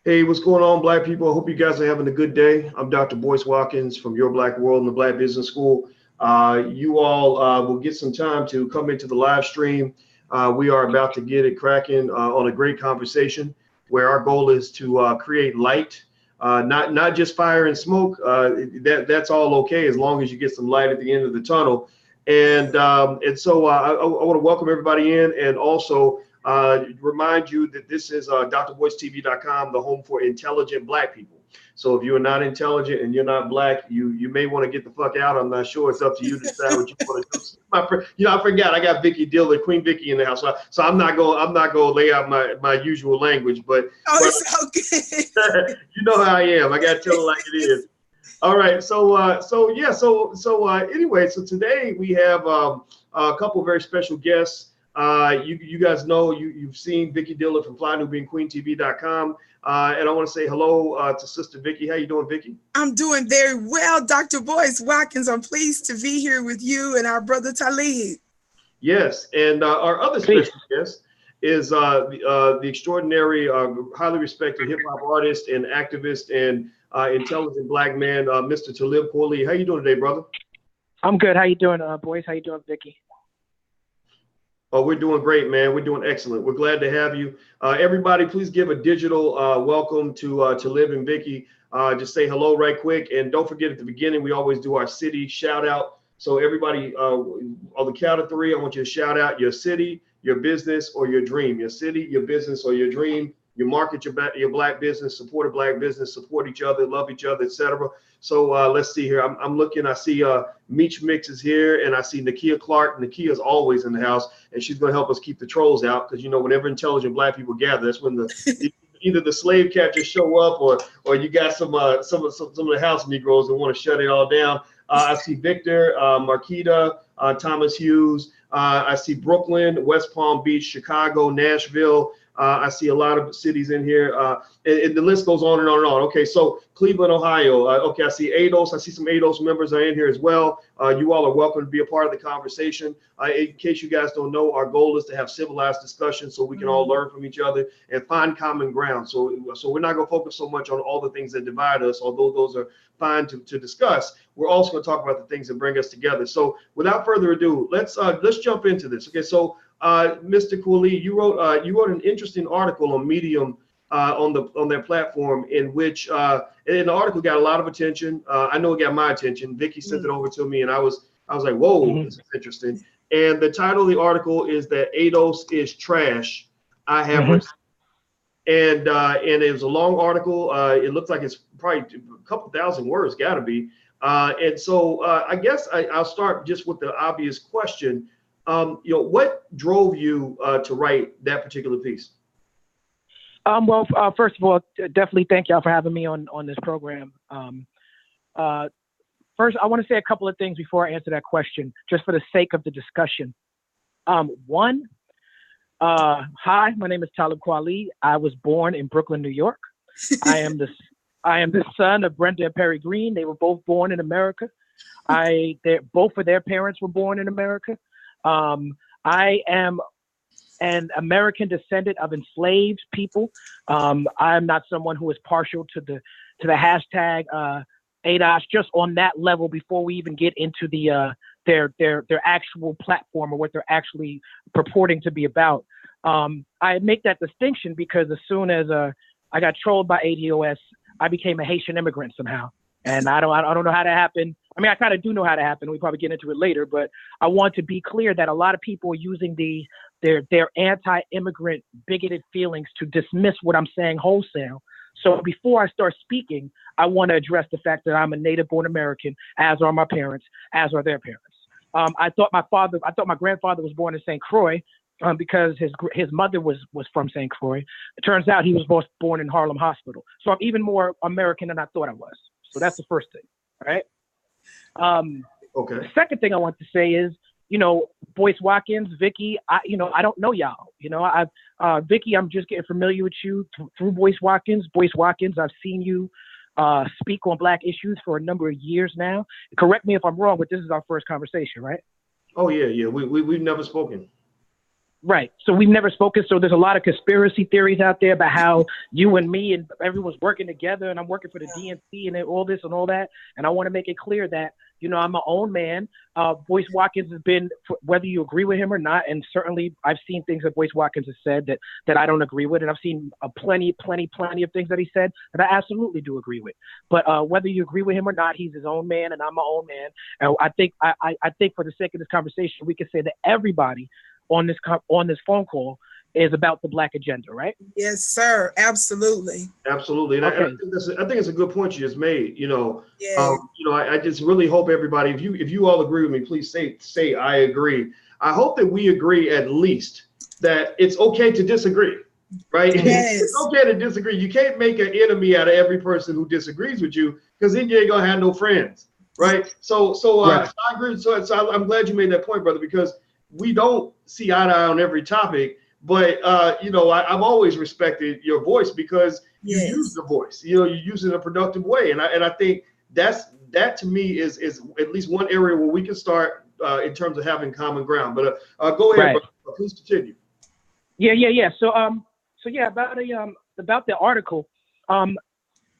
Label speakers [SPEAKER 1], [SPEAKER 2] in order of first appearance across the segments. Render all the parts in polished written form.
[SPEAKER 1] Hey, what's going on, Black people? I hope you guys are having a good day. I'm Dr. Boyce Watkins from Your Black World and the Black Business School. You all will get some time to come into the live stream. We are about to get it cracking on a great conversation where our goal is to create light, not just fire and smoke. That's all okay as long as you get some light at the end of the tunnel. And so I want to welcome everybody in, and also remind you that this is drvoicetv.com, the home for intelligent Black people. So if you are not intelligent and you're not Black, you may want to get the fuck out. I'm not sure. It's up to you to decide what you want to do. I forgot I got Vicki Dillard, Queen Vicki in the house. So I'm not going to lay out my usual language, but
[SPEAKER 2] it's okay.
[SPEAKER 1] You know how I am. I got to tell it like it is. All right. So anyway, so today we have a couple of very special guests. You guys know, you've seen Vicki Dillard from FlyNewBeingQueenTV.com. And I want to say hello to Sister Vicki. How you doing, Vicki?
[SPEAKER 2] I'm doing very well, Dr. Boyce Watkins. I'm pleased to be here with you and our brother Talib.
[SPEAKER 1] Yes, and our other special guest is the extraordinary, highly respected hip hop artist and activist and intelligent Black man, Mr. Talib Kweli. How you doing today, brother?
[SPEAKER 3] I'm good. How you doing, Boyce? How you doing, Vicki?
[SPEAKER 1] Oh, we're doing great, man. We're doing excellent. We're glad to have you. Everybody, please give a digital welcome to Talib and Vicki. Just say hello right quick. And don't forget, at the beginning, we always do our city shout out. So everybody, on the count of three, I want you to shout out your city, your business, or your dream. Your city, your business, or your dream. You market your Black business, support a Black business, support each other, love each other, etc. So let's see here. I'm looking. I see Meech Mix is here, and I see Nakia Clark. Nakia's always in the house, and she's going to help us keep the trolls out, because whenever intelligent Black people gather, that's when either the slave catchers show up, or you got some of the house Negroes that want to shut it all down. I see Victor, Marquita, Thomas Hughes. I see Brooklyn, West Palm Beach, Chicago, Nashville. I see a lot of cities in here, and the list goes on and on and on. Okay, so Cleveland, Ohio. Okay, I see ADOS. I see some ADOS members are in here as well. You all are welcome to be a part of the conversation. In case you guys don't know, our goal is to have civilized discussions so we can all learn from each other and find common ground. So we're not going to focus so much on all the things that divide us, although those are fine to discuss. We're also going to talk about the things that bring us together. So without further ado, let's jump into this. Okay, so Mr. Kweli, you wrote an interesting article on Medium on their platform, in which and the article got a lot of attention. I know it got my attention. Vicki sent it over to me, and I was like, whoa, this is interesting. And the title of the article is that ADOS is trash. I have and it was a long article. It looks like it's probably a couple thousand words, got to be. And so I guess I'll start just with the obvious question. What drove you to write that particular piece?
[SPEAKER 3] Well, first of all, definitely thank y'all for having me on this program. First, I want to say a couple of things before I answer that question, just for the sake of the discussion. One, hi, my name is Talib Kweli. I was born in Brooklyn, New York. I am the son of Brenda and Perry Green. They were both born in America. Both of their parents were born in America. I am an American descendant of enslaved people. I am not someone who is partial to the hashtag ADOS, just on that level before we even get into their actual platform or what they're actually purporting to be about. I make that distinction because as soon as I got trolled by ADOS, I became a Haitian immigrant somehow. And I don't know how that happened. I mean, I kind of do know how that happened. We probably get into it later, but I want to be clear that a lot of people are using their anti-immigrant bigoted feelings to dismiss what I'm saying wholesale. So before I start speaking, I want to address the fact that I'm a native-born American, as are my parents, as are their parents. I thought my grandfather was born in St. Croix because his mother was from St. Croix. It turns out he was born in Harlem Hospital. So I'm even more American than I thought I was. So that's the first thing, all right?
[SPEAKER 1] Okay.
[SPEAKER 3] The second thing I want to say is, Boyce Watkins, Vicki, I don't know y'all. Vicki, I'm just getting familiar with you through Boyce Watkins. Boyce Watkins, I've seen you speak on Black issues for a number of years now. Correct me if I'm wrong, but this is our first conversation, right?
[SPEAKER 1] Oh yeah. We've never spoken.
[SPEAKER 3] Right. So we've never spoken. So there's a lot of conspiracy theories out there about how you and me and everyone's working together, and I'm working for the DNC and all this and all that. And I want to make it clear that, you know, I'm my own man. Boyce Watkins has been, whether you agree with him or not, and certainly I've seen things that Boyce Watkins has said that I don't agree with, and I've seen plenty of things that he said that I absolutely do agree with. But whether you agree with him or not, he's his own man, and I'm my own man. And I think for the sake of this conversation, we can say that everybody on this phone call is about the Black agenda, right?
[SPEAKER 2] Yes, sir. Absolutely.
[SPEAKER 1] Absolutely. And
[SPEAKER 3] Okay.
[SPEAKER 1] I think it's a good point you just made. You know,
[SPEAKER 2] Yeah.
[SPEAKER 1] I just really hope everybody, if you all agree with me, please say I agree. I hope that we agree at least that it's okay to disagree, right?
[SPEAKER 2] Yes.
[SPEAKER 1] It's okay to disagree. You can't make an enemy out of every person who disagrees with you, because then you ain't gonna have no friends, right? So
[SPEAKER 3] Right.
[SPEAKER 1] I agree. So I'm glad you made that point, brother, because we don't see eye to eye on every topic. But you know, I've always respected your voice, because you
[SPEAKER 2] Yes.
[SPEAKER 1] use the voice. You know, you use it in a productive way, and I think that to me is at least one area where we can start in terms of having common ground. But go ahead,
[SPEAKER 3] Right.
[SPEAKER 1] brother. Please continue.
[SPEAKER 3] Yeah. So yeah, about the article,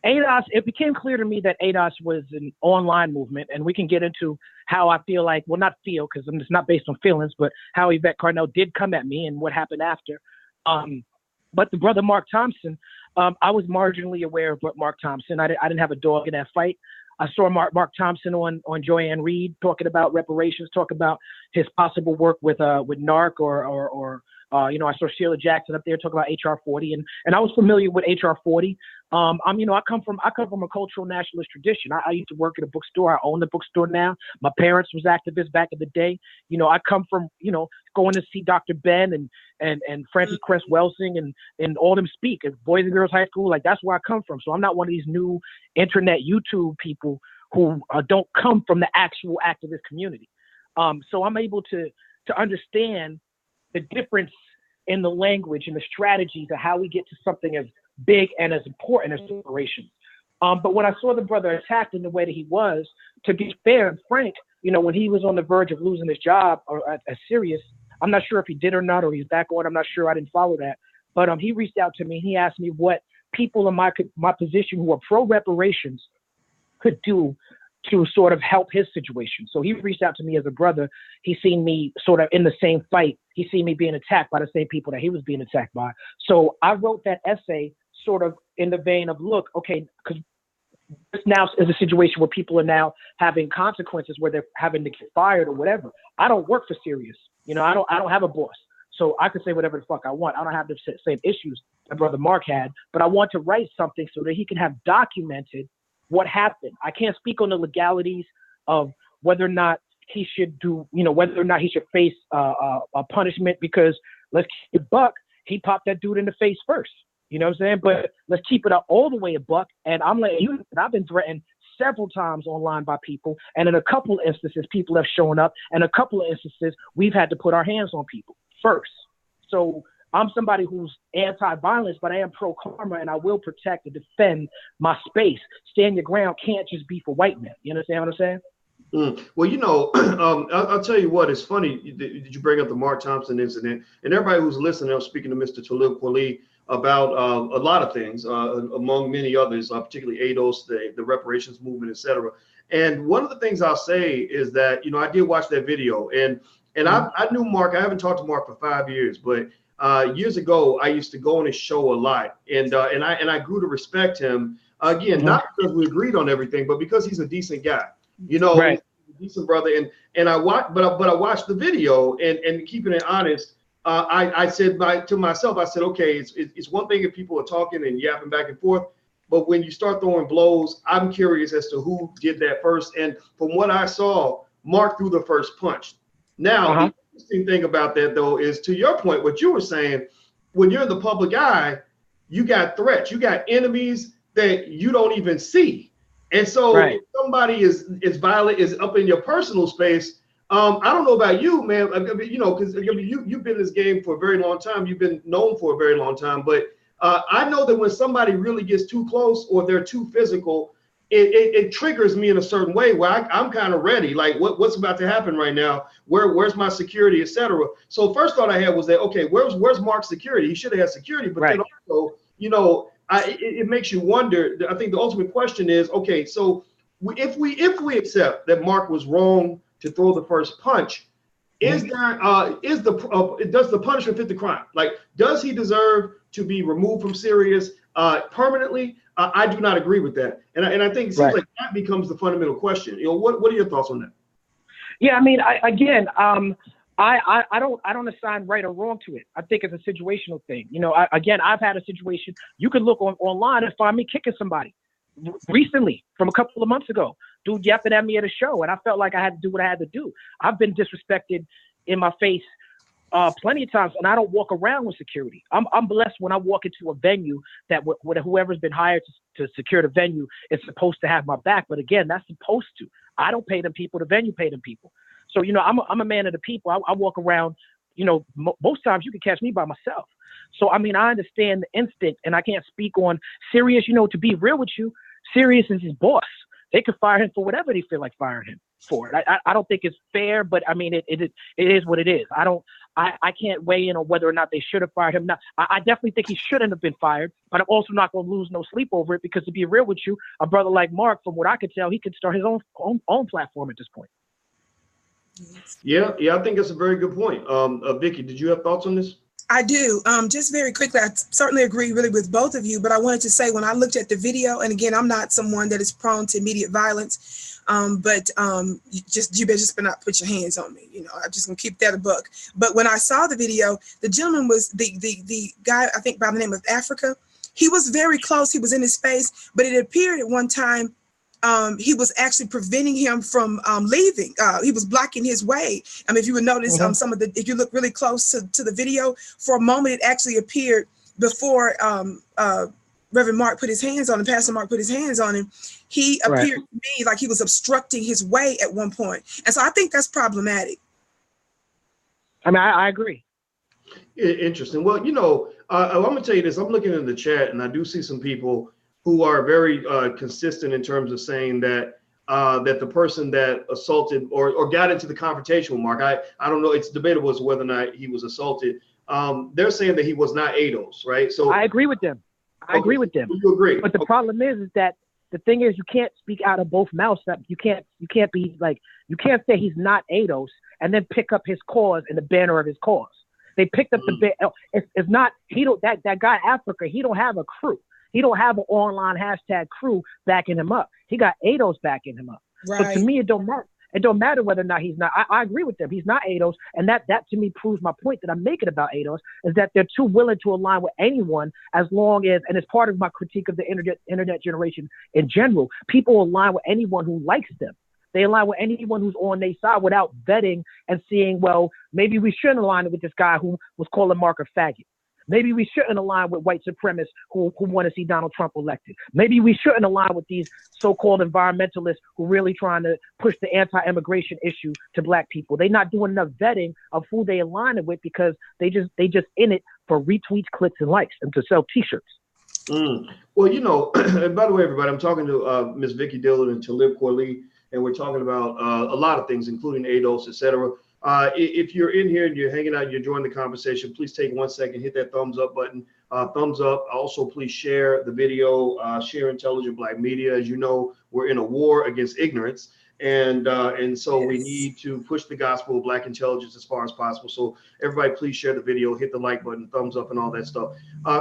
[SPEAKER 3] ADOS, it became clear to me that ADOS was an online movement, and we can get into how I feel like, well, not feel, because it's not based on feelings, but how Yvette Carnell did come at me and what happened after. But the brother Mark Thompson, I was marginally aware of what Mark Thompson. I didn't have a dog in that fight. I saw Mark Thompson on Joanne Reed talking about reparations, talking about his possible work with NARC or you know, I saw Sheila Jackson up there talking about HR 40, and I was familiar with HR 40. You know, I come from a cultural nationalist tradition. I used to work at a bookstore. I own the bookstore now. My parents was activists back in the day. You know, I come from, you know, going to see Dr. Ben and Francis Cress Welsing and all them speak at Boys and Girls High School. Like, that's where I come from. So I'm not one of these new internet YouTube people who don't come from the actual activist community. So I'm able to understand the difference in the language and the strategies of how we get to something as big and as important as reparations. But when I saw the brother attacked in the way that he was, to be fair and frank, you know, when he was on the verge of losing his job or at Sirius, I'm not sure if he did or not, or he's back on. I'm not sure. I didn't follow that. But he reached out to me. He asked me what people in my position who are pro reparations could do to sort of help his situation. So he reached out to me as a brother. He seen me sort of in the same fight. He seen me being attacked by the same people that he was being attacked by. So I wrote that essay sort of in the vein of, look, okay, because this now is a situation where people are now having consequences where they're having to get fired or whatever. I don't work for Sirius. You know, I don't have a boss. So I can say whatever the fuck I want. I don't have the same issues that brother Mark had, but I want to write something so that he can have documented what happened. I can't speak on the legalities of whether or not he should do, you know, whether or not he should face a punishment, because let's keep it buck. He popped that dude in the face first. You know what I'm saying? But let's keep it up all the way a buck. And I'm letting you, I've been threatened several times online by people. And in a couple of instances, people have shown up. And a couple of instances, we've had to put our hands on people first. So I'm somebody who's anti-violence, but I am pro-karma, and I will protect and defend my space. Stand your ground can't just be for white men. You understand what I'm saying?
[SPEAKER 1] Well, you know, I'll tell you what, it's funny. Did you bring up the Mark Thompson incident? And everybody who's listening, I'm speaking to Mr. Talib Kweli about a lot of things, among many others, particularly ADOS, the reparations movement, et cetera. And one of the things I'll say is that, you know, I did watch that video, and I knew Mark. I haven't talked to Mark for 5 years, but years ago, I used to go on his show a lot, and I grew to respect him again, not because we agreed on everything, but because he's a decent guy. You know,
[SPEAKER 3] right.
[SPEAKER 1] He's a decent brother, and I watched, but I watched the video, and keeping it honest, I said to myself, I said, okay, it's one thing if people are talking and yapping back and forth, but when you start throwing blows, I'm curious as to who did that first. And from what I saw, Mark threw the first punch. Now, the interesting thing about that, though, is to your point, what you were saying, when you're in the public eye, you got threats, you got enemies that you don't even see. And so if somebody is violent, is up in your personal space, I don't know about you, man. I mean, you know, because you've been in this game for a very long time. You've been known for a very long time. But I know that when somebody really gets too close or they're too physical, it triggers me in a certain way where I'm kind of ready. Like what's about to happen right now? Where's my security, etc. So first thought I had was that, okay, where's Mark's security? He should have had security, but then also, it makes you wonder. I think the ultimate question is, okay, so if we accept that Mark was wrong to throw the first punch, does the punishment fit the crime? Like, does he deserve to be removed from Sirius permanently? I do not agree with that, and I think it seems like that becomes the fundamental question. What are your thoughts on that?
[SPEAKER 3] Yeah, I mean, I don't assign right or wrong to it. I think it's a situational thing. I've had a situation. You can look online and find me kicking somebody recently from a couple of months ago. Dude yapping at me at a show, and I felt like I had to do what I had to do. I've been disrespected in my face plenty of times, and I don't walk around with security. I'm blessed when I walk into a venue that whoever's been hired to secure the venue is supposed to have my back. But again, that's supposed to. I don't pay them people. The venue pay them people. So I'm a man of the people. I walk around. Most times you can catch me by myself. So I mean, I understand the instinct, and I can't speak on Sirius. To be real with you, Sirius is his boss. They could fire him for whatever they feel like firing him for. I don't think it's fair, but I mean, it is what it is. I can't weigh in on whether or not they should have fired him. Now, I definitely think he shouldn't have been fired, but I'm also not going to lose no sleep over it, because to be real with you, a brother like Mark, from what I could tell, he could start his own platform at this point.
[SPEAKER 1] Yeah, I think that's a very good point. Vicki, did you have thoughts on this?
[SPEAKER 2] I do. Just very quickly, I certainly agree really with both of you, but I wanted to say, when I looked at the video, and again, I'm not someone that is prone to immediate violence, but you better not put your hands on me. I'm just gonna keep that a buck. But when I saw the video, the gentleman was the guy, I think by the name of Africa. He was very close. He was in his face, but it appeared at one time he was actually preventing him from leaving. He was blocking his way. If you would notice, if you look really close to the video, for a moment, it actually appeared before Reverend Mark put his hands on him, Pastor Mark put his hands on him, he appeared to me like he was obstructing his way at one point. And so I think that's problematic.
[SPEAKER 3] I mean, I agree.
[SPEAKER 1] Interesting. Well, I'm going to tell you this. I'm looking in the chat, and I do see some people who are very consistent in terms of saying that the person that assaulted or got into the confrontation with Mark, I don't know, it's debatable as to whether or not he was assaulted. They're saying that he was not ADOS, right? So I agree with them. I agree with them. You agree?
[SPEAKER 3] But the problem is that the thing is, you can't speak out of both mouths. That you can't be like, you can't say he's not ADOS and then pick up his cause and the banner of his cause. They picked up the it's not, that guy Africa, he don't have a crew. He don't have an online hashtag crew backing him up. He got ADOS backing him up. Right. So to me, it don't matter. It don't matter whether or not he's not. I agree with them. He's not ADOS, and that to me proves my point that I'm making about ADOS, is that they're too willing to align with anyone, as long as, and it's part of my critique of the internet generation in general, people align with anyone who likes them. They align with anyone who's on their side without vetting and seeing, well, maybe we shouldn't align with this guy who was calling Mark a faggot. Maybe we shouldn't align with white supremacists who want to see Donald Trump elected. Maybe we shouldn't align with these so-called environmentalists who really trying to push the anti-immigration issue to black people. They're not doing enough vetting of who they align with, because they just in it for retweets, clicks, and likes, and to sell T-shirts.
[SPEAKER 1] Well, and by the way, everybody, I'm talking to Ms. Vicki Dillard and Talib, and we're talking about a lot of things, including ADOS, etc. If you're in here and you're hanging out, you're enjoying the conversation, please take 1 second, hit that thumbs up button, thumbs up. Also, please share the video, share Intelligent Black Media. As you know, we're in a war against ignorance. And so we need to push the gospel of Black intelligence as far as possible. So everybody, please share the video, hit the like button, thumbs up, and all that stuff.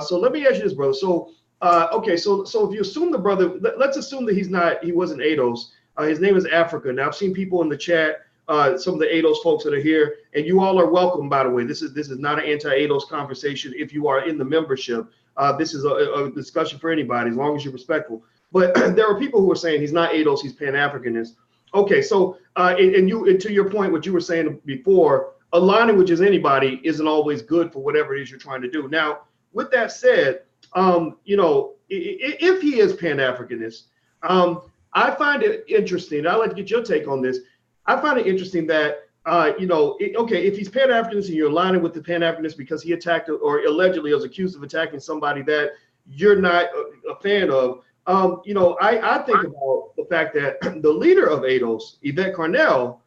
[SPEAKER 1] So let me ask you this, brother. So, okay, so if you assume the brother, let's assume that he wasn't ADOS. His name is Africa. Now, I've seen people in the chat, some of the ADOS folks that are here, and you all are welcome, by the way. This is not an anti-ADOS conversation. If you are in the membership, this is a discussion for anybody, as long as you're respectful. But there are people who are saying he's not ADOS, he's Pan-Africanist. Okay, so and to your point, what you were saying before, aligning with just anybody isn't always good for whatever it is you're trying to do. Now, with that said, if he is Pan-Africanist, I find it interesting. I'd like to get your take on this. I find it interesting that, if he's Pan-Africanist and you're aligning with the Pan-Africanist because he attacked or allegedly was accused of attacking somebody that you're not a fan of, I think about the fact that the leader of ADOS, Yvette Carnell,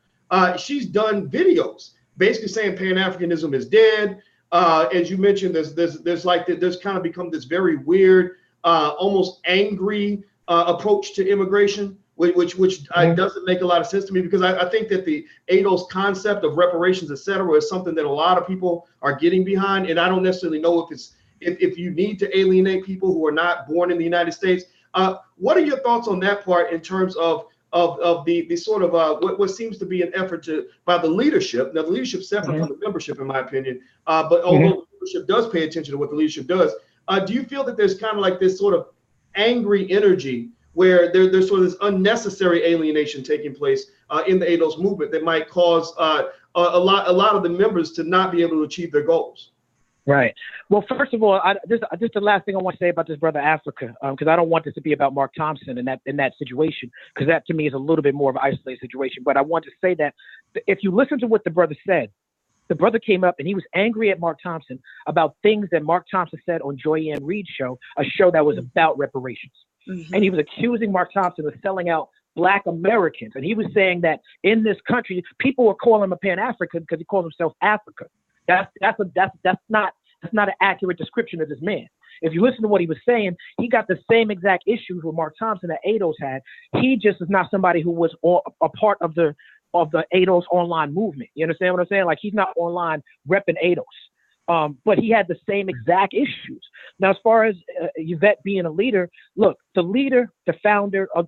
[SPEAKER 1] she's done videos basically saying Pan-Africanism is dead. As you mentioned, there's kind of become this very weird, almost angry approach to immigration, which doesn't make a lot of sense to me, because I think that the ADOS concept of reparations, et cetera, is something that a lot of people are getting behind. And I don't necessarily know if you need to alienate people who are not born in the United States. What are your thoughts on that part in terms of the sort of what seems to be an effort by the leadership? Now, the leadership is separate from the membership, in my opinion. But although the leadership does pay attention to what the leadership does, do you feel that there's kind of like this sort of angry energy where there's sort of this unnecessary alienation taking place in the ADOS movement that might cause a lot of the members to not be able to achieve their goals?
[SPEAKER 3] Right. Well, first of all, just the last thing I want to say about this brother Africa, because I don't want this to be about Mark Thompson in that situation, because that to me is a little bit more of an isolated situation. But I want to say that if you listen to what the brother said, the brother came up and he was angry at Mark Thompson about things that Mark Thompson said on Joy Ann Reid's show, a show that was about reparations. And he was accusing Mark Thompson of selling out Black Americans. And he was saying that in this country, people were calling him a Pan-African because he called himself Africa. That's not an accurate description of this man. If you listen to what he was saying, he got the same exact issues with Mark Thompson that ADOS had. He just is not somebody who was a part of the ADOS online movement. You understand what I'm saying? Like, he's not online repping ADOS. But he had the same exact issues. Now, as far as Yvette being a leader, look, the leader, the founder of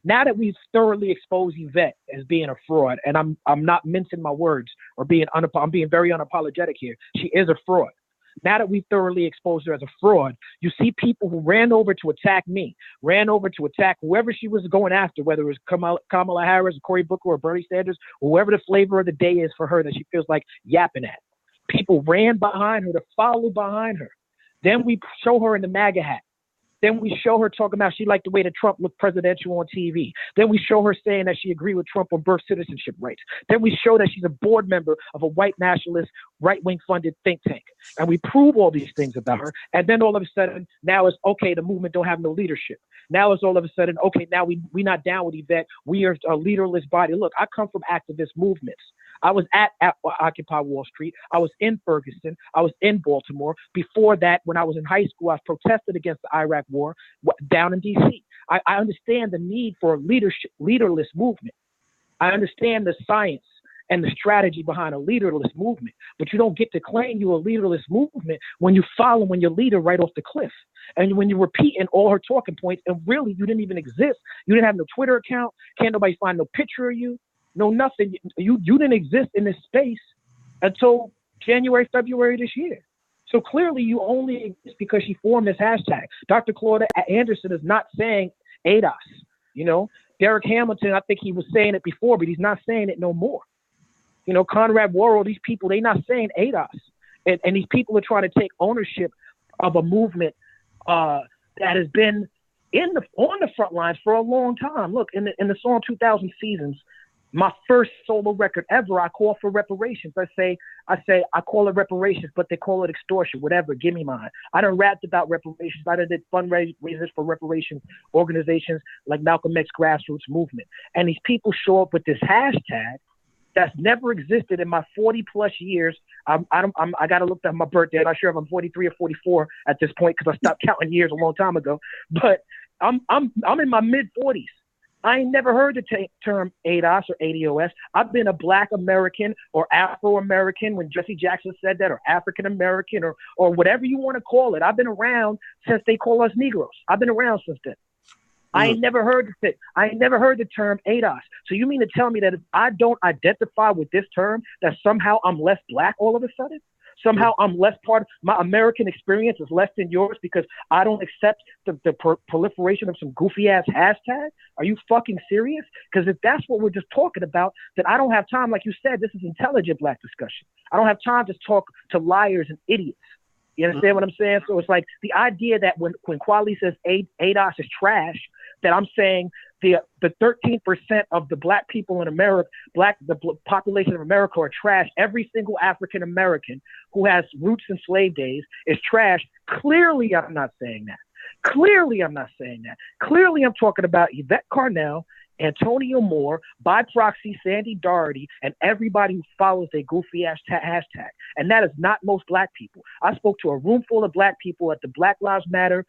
[SPEAKER 3] now that we've thoroughly exposed Yvette as being a fraud, and I'm not mincing my words or I'm being very unapologetic here. She is a fraud. Now that we've thoroughly exposed her as a fraud, you see people who ran over to attack me, ran over to attack whoever she was going after, whether it was Kamala Harris, or Cory Booker, or Bernie Sanders, or whoever the flavor of the day is for her that she feels like yapping at. People ran behind her to follow behind her. Then we show her in the MAGA hat. Then we show her talking about she liked the way that Trump looked presidential on TV. Then we show her saying that she agreed with Trump on birth citizenship rights. Then we show that she's a board member of a white nationalist, right-wing funded think tank. And we prove all these things about her. And then all of a sudden, now it's okay, the movement don't have no leadership. Now it's all of a sudden, okay, now we're not down with Yvette. We are a leaderless body. Look, I come from activist movements. I was at Occupy Wall Street. I was in Ferguson. I was in Baltimore. Before that, when I was in high school, I protested against the Iraq War down in D.C. I understand the need for a leaderless movement. I understand the science and the strategy behind a leaderless movement. But you don't get to claim you're a leaderless movement when you're following your leader right off the cliff. And when you're repeating all her talking points, and really you didn't even exist. You didn't have no Twitter account. Can't nobody find no picture of you. No, nothing. You didn't exist in this space until January, February this year. So clearly you only exist because she formed this hashtag. Dr. Claudia Anderson is not saying ADOS. You know, Derek Hamilton, I think he was saying it before, but he's not saying it no more. You know, Conrad Worrell, these people, they're not saying ADOS. And these people are trying to take ownership of a movement that has been on the front lines for a long time. Look, in the song 2000 Seasons, my first solo record ever, I call for reparations. I say, I call it reparations, but they call it extortion, whatever, give me mine. I done rapped about reparations. I done did fundraisers for reparations organizations like Malcolm X Grassroots Movement. And these people show up with this hashtag that's never existed in my 40 plus years. I got to look at my birthday. I'm not sure if I'm 43 or 44 at this point, because I stopped counting years a long time ago, but I'm in my mid 40s. I ain't never heard the term ADOS or ADOS. I've been a Black American or Afro-American when Jesse Jackson said that, or African American, or whatever you want to call it. I've been around since they call us Negroes. I've been around since then. I ain't never heard the term ADOS. So you mean to tell me that if I don't identify with this term, that somehow I'm less Black all of a sudden? Somehow I'm less part of my American experience is less than yours because I don't accept the proliferation of some goofy ass hashtag? Are you fucking serious? Because if that's what we're just talking about, then I don't have time. Like you said, this is intelligent Black discussion. I don't have time to talk to liars and idiots. You understand what I'm saying? So it's like the idea that when Kweli says ADOS is trash, that I'm saying the 13% of the Black people in America, the population of America are trash. Every single African American who has roots in slave days is trash. Clearly, I'm not saying that. Clearly, I'm not saying that. Clearly, I'm talking about Yvette Carnell, Antonio Moore, by proxy, Sandy Doherty, and everybody who follows a goofy ass hashtag. And that is not most black people. I spoke to a room full of black people at the Black Lives Matter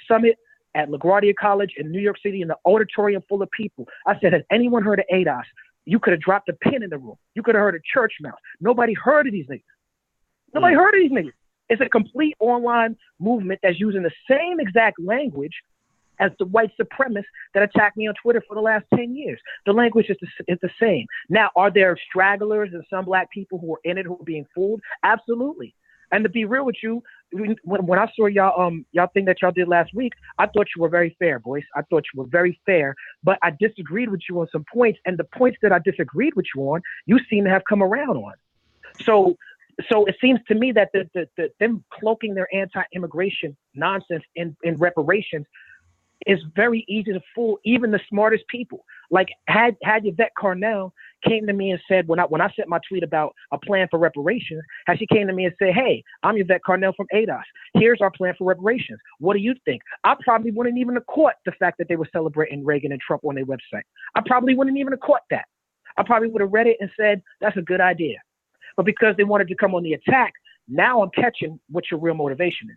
[SPEAKER 3] summit at LaGuardia College in New York City, in the auditorium full of people. I said, has anyone heard of ADOS? You could have dropped a pin in the room. You could have heard a church mouse. Nobody heard of these niggas. Nobody heard of these niggas. It's a complete online movement that's using the same exact language as the white supremacists that attacked me on Twitter for the last 10 years. The language is the same. Now, are there stragglers and some black people who are in it who are being fooled? Absolutely. And to be real with you, when I saw y'all thing that y'all did last week, I thought you were very fair, boys. I thought you were very fair, but I disagreed with you on some points, and the points that I disagreed with you on, you seem to have come around on. So it seems to me that them cloaking their anti-immigration nonsense in reparations is very easy to fool even the smartest people. Like had Yvette Carnell came to me and said, when I sent my tweet about a plan for reparations, had she came to me and said, hey, I'm Yvette Carnell from ADOS. Here's our plan for reparations. What do you think? I probably wouldn't even have caught the fact that they were celebrating Reagan and Trump on their website. I probably wouldn't even have caught that. I probably would have read it and said, that's a good idea. But because they wanted to come on the attack, now I'm catching what your real motivation is.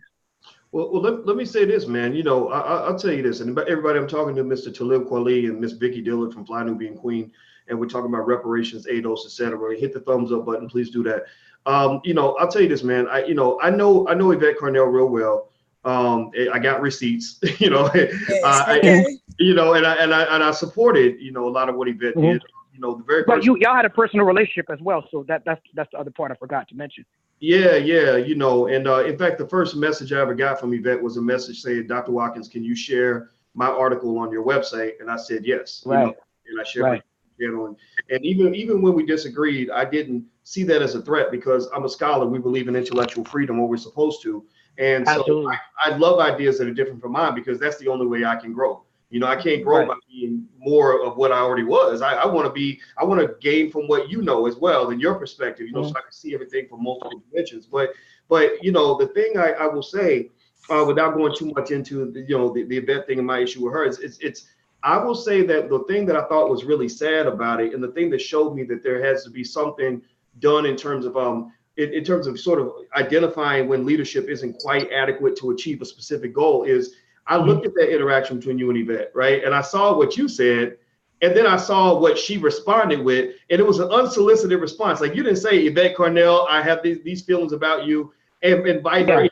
[SPEAKER 1] Well, let me say this, man. You know, I'll tell you this, and everybody, I'm talking to Mr. Talib, Kweli, and Miss Vicki Dillard from Fly Nubian Queen, and we're talking about reparations, ADOS, etc. Hit the thumbs up button, please do that. You know, I'll tell you this, man. I know Yvette Carnell real well. I got receipts, you know.
[SPEAKER 2] Yes, okay.
[SPEAKER 1] You know, and I supported, you know, a lot of what Yvette did. You know, the very.
[SPEAKER 3] But y'all had a personal relationship as well, so that's the other part I forgot to mention.
[SPEAKER 1] Yeah, you know, and in fact, the first message I ever got from Yvette was a message saying, Dr. Watkins, can you share my article on your website? And I said, yes.
[SPEAKER 3] Right.
[SPEAKER 1] You know, and I shared my channel. And even when we disagreed, I didn't see that as a threat because I'm a scholar. We believe in intellectual freedom, what we're supposed to. And so I love ideas that are different from mine because that's the only way I can grow. You know, I can't grow by being more of what I already was. I want to gain from what you know as well in your perspective, you know, so I can see everything from multiple dimensions. But you know, the thing I will say, without going too much into the, you know, the Yvette thing and my issue with her, it's I will say that the thing that I thought was really sad about it, and the thing that showed me that there has to be something done in terms of in terms of sort of identifying when leadership isn't quite adequate to achieve a specific goal is. I looked at that interaction between you and Yvette, right? And I saw what you said, and then I saw what she responded with, and it was an unsolicited response. Like you didn't say, Yvette Carnell, I have these feelings about you, and vice versa.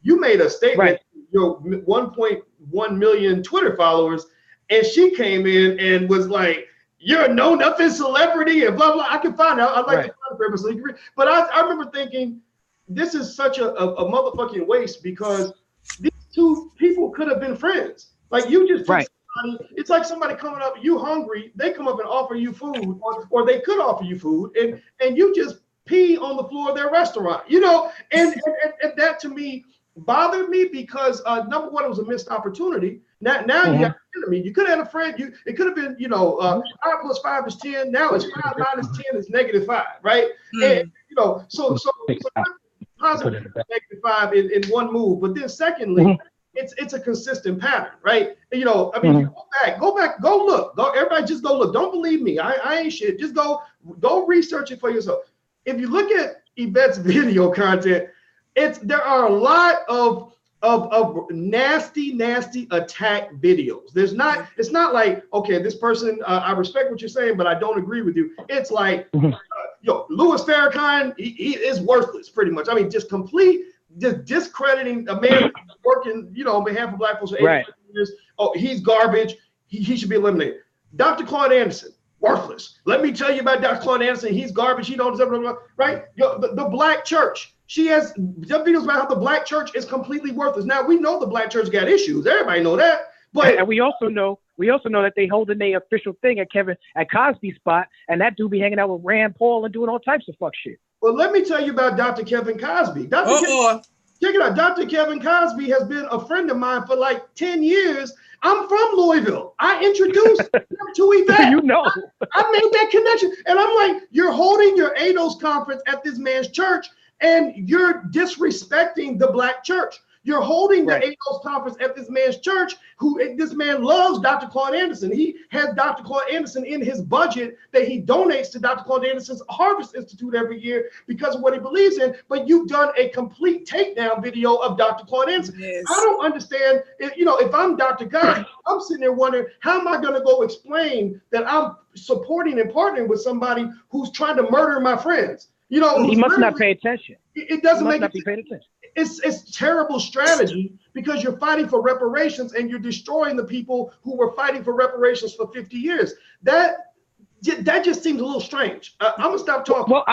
[SPEAKER 1] You made a statement, your 1.1 million Twitter followers, and she came in and was like, you're a know-nothing celebrity, and blah, blah. I can find out. I'd like to find purposely agree. But I remember thinking, this is such a motherfucking waste because these two people could have been friends. Like you just somebody, it's like somebody coming up, you hungry, they come up and offer you food, or they could offer you food, and you just pee on the floor of their restaurant, you know, and that to me bothered me because number one, it was a missed opportunity. Now you got an enemy. You could have had a friend. It could have been, you know, 5 + 5 is 10. Now it's 5 - 10 is -5, right? And you know, so positive -5 in one move, but then secondly, it's a consistent pattern, right? You know, I mean, go back, go look, everybody just go look. Don't believe me, I ain't shit. Just go research it for yourself. If you look at Yvette's video content, there are a lot of nasty attack videos. It's not like, okay, this person, I respect what you're saying, but I don't agree with you. It's like, Louis Farrakhan, he is worthless, pretty much. I mean, just discrediting a man working, you know, on behalf of Black folks for 8 years. Oh, he's garbage. He should be eliminated. Dr. Claude Anderson, worthless. Let me tell you about Dr. Claude Anderson. He's garbage. He don't deserve it, right? The Black church. She has videos about how the Black church is completely worthless. Now we know the Black church got issues. Everybody know that. But
[SPEAKER 3] and we also know that they holding their official thing at Cosby's spot, and that dude be hanging out with Rand Paul and doing all types of fuck shit.
[SPEAKER 1] Well, let me tell you about Dr. Kevin Cosby. Check it out. Dr. Kevin Cosby has been a friend of mine for like 10 years. I'm from Louisville. I introduced him to Yvette.
[SPEAKER 3] You know.
[SPEAKER 1] I made that connection. And I'm like, you're holding your ADOS conference at this man's church, and you're disrespecting the Black church. You're holding the
[SPEAKER 3] Right.
[SPEAKER 1] AOS conference at this man's church, this man loves Dr. Claude Anderson. He has Dr. Claude Anderson in his budget that he donates to Dr. Claude Anderson's Harvest Institute every year because of what he believes in. But you've done a complete takedown video of Dr. Claude Anderson.
[SPEAKER 2] Yes.
[SPEAKER 1] I don't understand. If I'm Dr. Guy, I'm sitting there wondering, how am I going to go explain that I'm supporting and partnering with somebody who's trying to murder my friends?
[SPEAKER 3] He must not pay attention.
[SPEAKER 1] It doesn't
[SPEAKER 3] He
[SPEAKER 1] make
[SPEAKER 3] must not
[SPEAKER 1] it.
[SPEAKER 3] be paying attention.
[SPEAKER 1] It's terrible strategy because you're fighting for reparations and you're destroying the people who were fighting for reparations for 50 years. That just seems a little strange. I'm gonna stop talking.
[SPEAKER 3] Well,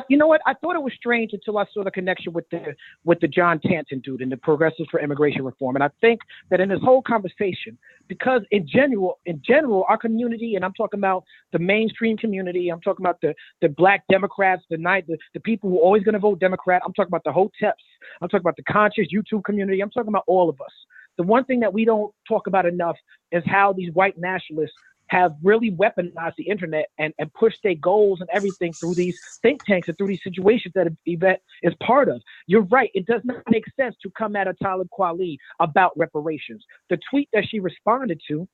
[SPEAKER 3] you know what? I thought it was strange until I saw the connection with the John Tanton dude and the Progressives for Immigration Reform. And I think that in this whole conversation, because in general, our community, and I'm talking about the mainstream community, I'm talking about the Black Democrats, the people who are always going to vote Democrat. I'm talking about the Hoteps. I'm talking about the conscious YouTube community. I'm talking about all of us. The one thing that we don't talk about enough is how these white nationalists have really weaponized the internet and pushed their goals and everything through these think tanks and through these situations that Yvette is part of. You're right. It does not make sense to come at a Talib Kweli about reparations. The tweet that she responded to,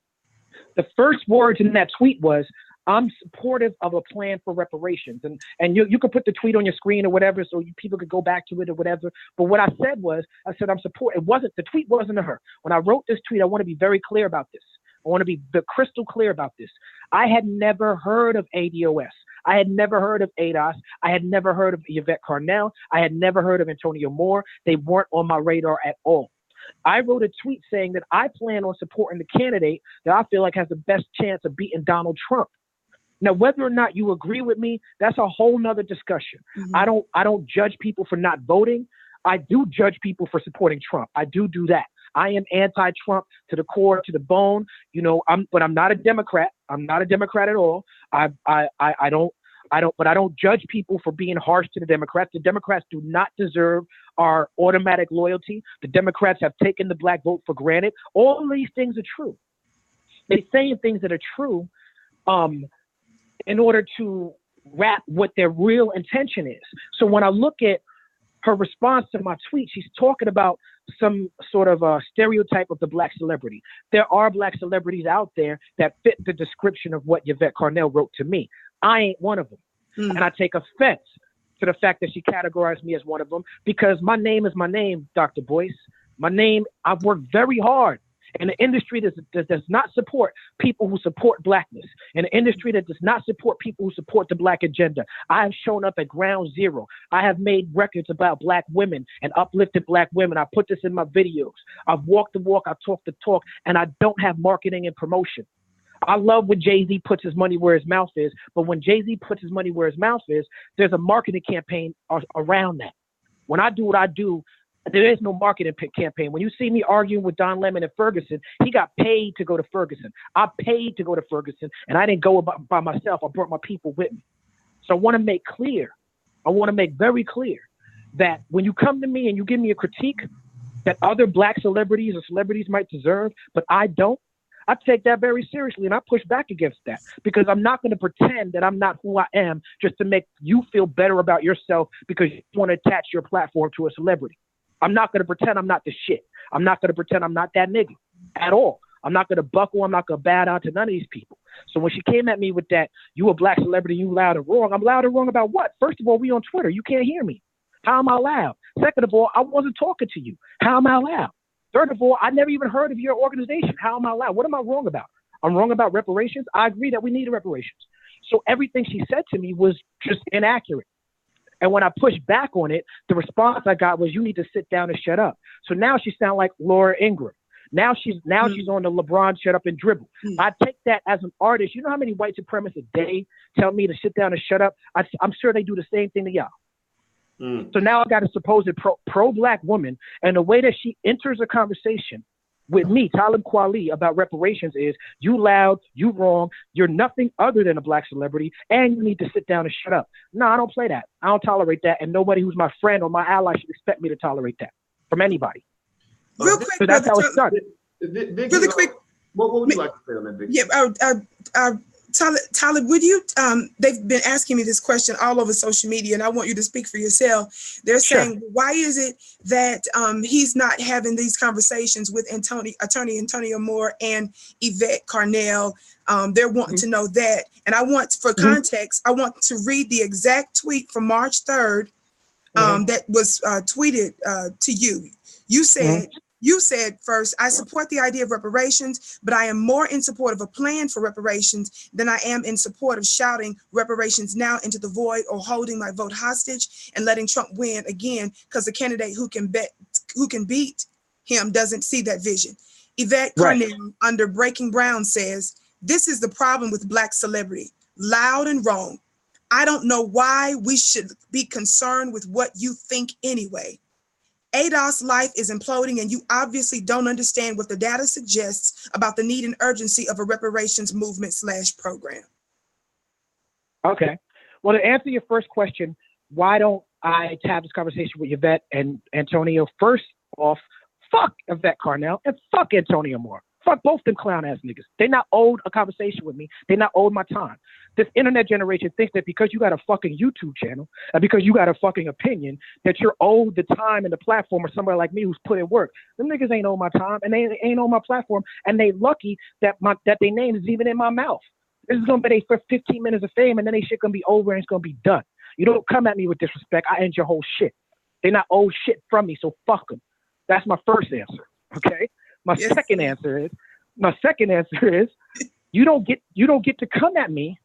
[SPEAKER 3] the first words in that tweet was, "I'm supportive of a plan for reparations." And you could put the tweet on your screen or whatever so people could go back to it or whatever. But what I said was, I'm supportive. The tweet wasn't to her. When I wrote this tweet, I want to be very clear about this. I want to be crystal clear about this. I had never heard of ADOS. I had never heard of ADOS. I had never heard of Yvette Carnell. I had never heard of Antonio Moore. They weren't on my radar at all. I wrote a tweet saying that I plan on supporting the candidate that I feel like has the best chance of beating Donald Trump. Now, whether or not you agree with me, that's a whole nother discussion. Mm-hmm. I don't judge people for not voting. I do judge people for supporting Trump. I do that. I am anti-Trump to the core, to the bone. But I'm not a Democrat. I'm not a Democrat at all. I don't judge people for being harsh to the Democrats. The Democrats do not deserve our automatic loyalty. The Democrats have taken the Black vote for granted. All of these things are true. They're saying things that are true in order to wrap what their real intention is. So when I look at her response to my tweet, she's talking about some sort of a stereotype of the Black celebrity. There are Black celebrities out there that fit the description of what Yvette Carnell wrote to me. I ain't one of them. And I take offense to the fact that she categorized me as one of them because my name is my name, Dr. Boyce. My name, I've worked very hard in an industry that does not support people who support Blackness, in an industry that does not support people who support the Black agenda. I have shown up at ground zero. I have made records about Black women and uplifted Black women. I put this in my videos. I've walked the walk, I've talked the talk, and I don't have marketing and promotion. I love when Jay-Z puts his money where his mouth is, but when Jay-Z puts his money where his mouth is, there's a marketing campaign around that. When I do what I do, there is no marketing campaign. When you see me arguing with Don Lemon and Ferguson, he got paid to go to Ferguson. I paid to go to Ferguson, and I didn't go by myself. I brought my people with me. So I want to make very clear that when you come to me and you give me a critique that other Black celebrities or celebrities might deserve, but I don't, I take that very seriously, and I push back against that because I'm not going to pretend that I'm not who I am just to make you feel better about yourself because you want to attach your platform to a celebrity. I'm not going to pretend I'm not the shit. I'm not going to pretend I'm not that nigga at all. I'm not going to buckle. I'm not going to bow down to none of these people. So when she came at me with that, you a Black celebrity, you loud and wrong. I'm loud and wrong about what? First of all, we on Twitter. You can't hear me. How am I loud? Second of all, I wasn't talking to you. How am I loud? Third of all, I never even heard of your organization. How am I loud? What am I wrong about? I'm wrong about reparations. I agree that we need reparations. So everything she said to me was just inaccurate. And when I pushed back on it, the response I got was, you need to sit down and shut up. So now she sounds like Laura Ingraham. Now she's on the LeBron shut up and dribble. I take that as an artist. You know how many white supremacists a day tell me to sit down and shut up? I'm sure they do the same thing to y'all. So now I got a supposed pro-Black woman, and the way that she enters a conversation with me, Talib Kweli, about reparations is, you loud, you wrong, you're nothing other than a Black celebrity, and you need to sit down and shut up. No, I don't play that. I don't tolerate that, and nobody who's my friend or my ally should expect me to tolerate that from anybody.
[SPEAKER 2] Real quick,
[SPEAKER 3] so that's how it started.
[SPEAKER 1] Vicki,
[SPEAKER 2] really quick.
[SPEAKER 1] What would you like to say on that, Vicki?
[SPEAKER 2] Yeah, Talib, would you, they've been asking me this question all over social media, and I want you to speak for yourself. They're saying, why is it that he's not having these conversations with Attorney Antonio Moore and Yvette Carnell? They're wanting to know that. And I want, for context, I want to read the exact tweet from March 3rd that was tweeted to you. You said first, I support the idea of reparations, but I am more in support of a plan for reparations than I am in support of shouting reparations now into the void or holding my vote hostage and letting Trump win again because the candidate who can beat him doesn't see that vision. Yvette Carnell under Breaking Brown says, this is the problem with Black celebrity, loud and wrong. I don't know why we should be concerned with what you think anyway. ADOS life is imploding, and you obviously don't understand what the data suggests about the need and urgency of a reparations movement / program.
[SPEAKER 3] Okay. Well, to answer your first question, why don't I have this conversation with Yvette and Antonio? First off, fuck Yvette Carnell and fuck Antonio Moore. Fuck both them clown ass niggas. They're not owed a conversation with me. They're not owed my time. This internet generation thinks that because you got a fucking YouTube channel and because you got a fucking opinion that you're owed the time and the platform of somebody like me who's put in work. Them niggas ain't owed my time and they ain't on my platform, and they lucky that their name is even in my mouth. This is gonna be for 15 minutes of fame, and then they shit gonna be over and it's gonna be done. You don't come at me with disrespect. I end your whole shit. They're not owed shit from me, so fuck them. That's my first answer. Okay. My second answer is you don't get to come at me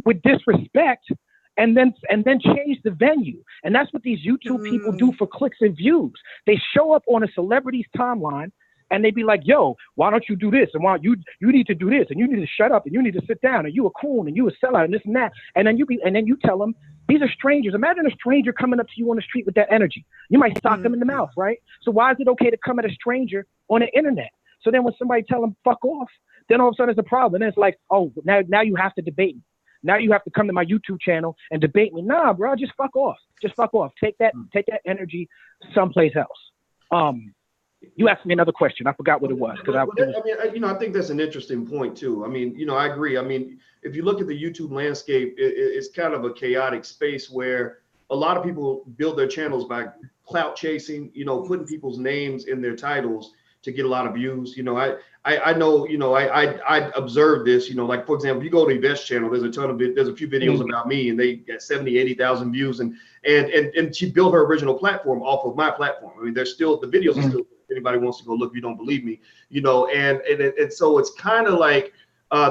[SPEAKER 3] with disrespect and then change the venue. And that's what these YouTube people do for clicks and views. They show up on a celebrity's timeline and they be like, yo, why don't you do this? And why you need to do this, and you need to shut up, and you need to sit down, and you a coon, and you a sellout, and this and that. And then you tell them these are strangers. Imagine a stranger coming up to you on the street with that energy. You might sock them in the mouth, right? So why is it okay to come at a stranger on the internet? So then when somebody tell them fuck off, then all of a sudden it's a problem. And it's like, oh, now you have to debate me. Now you have to come to my YouTube channel and debate me. Nah, bro, just fuck off. Just fuck off. Take that energy someplace else. You asked me another question. I forgot what it was.
[SPEAKER 1] I think that's an interesting point too. I mean, I agree. I mean, if you look at the YouTube landscape, it's kind of a chaotic space where a lot of people build their channels by clout chasing, putting people's names in their titles to get a lot of views. I know, I observed this, like, for example, if you go to Yvette's channel, there's a few videos about me, and they get 70, 80,000 views, and she built her original platform off of my platform. I mean, the videos are still, if anybody wants to go look, if you don't believe me, and so it's kind of like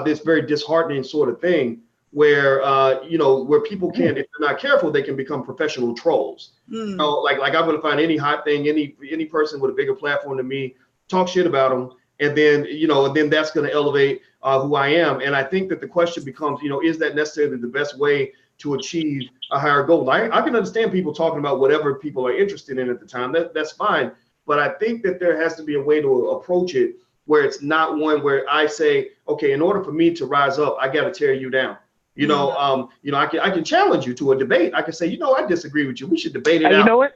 [SPEAKER 1] this very disheartening sort of thing where, where people can, if they're not careful, they can become professional trolls. Like I'm going to find any hot thing, any person with a bigger platform than me, talk shit about them, and then that's going to elevate who I am. And I think that the question becomes, is that necessarily the best way to achieve a higher goal? I can understand people talking about whatever people are interested in at the time. That's fine. But I think that there has to be a way to approach it where it's not one where I say, okay, in order for me to rise up, I got to tear you down. I can challenge you to a debate. I can say, I disagree with you. We should debate it out.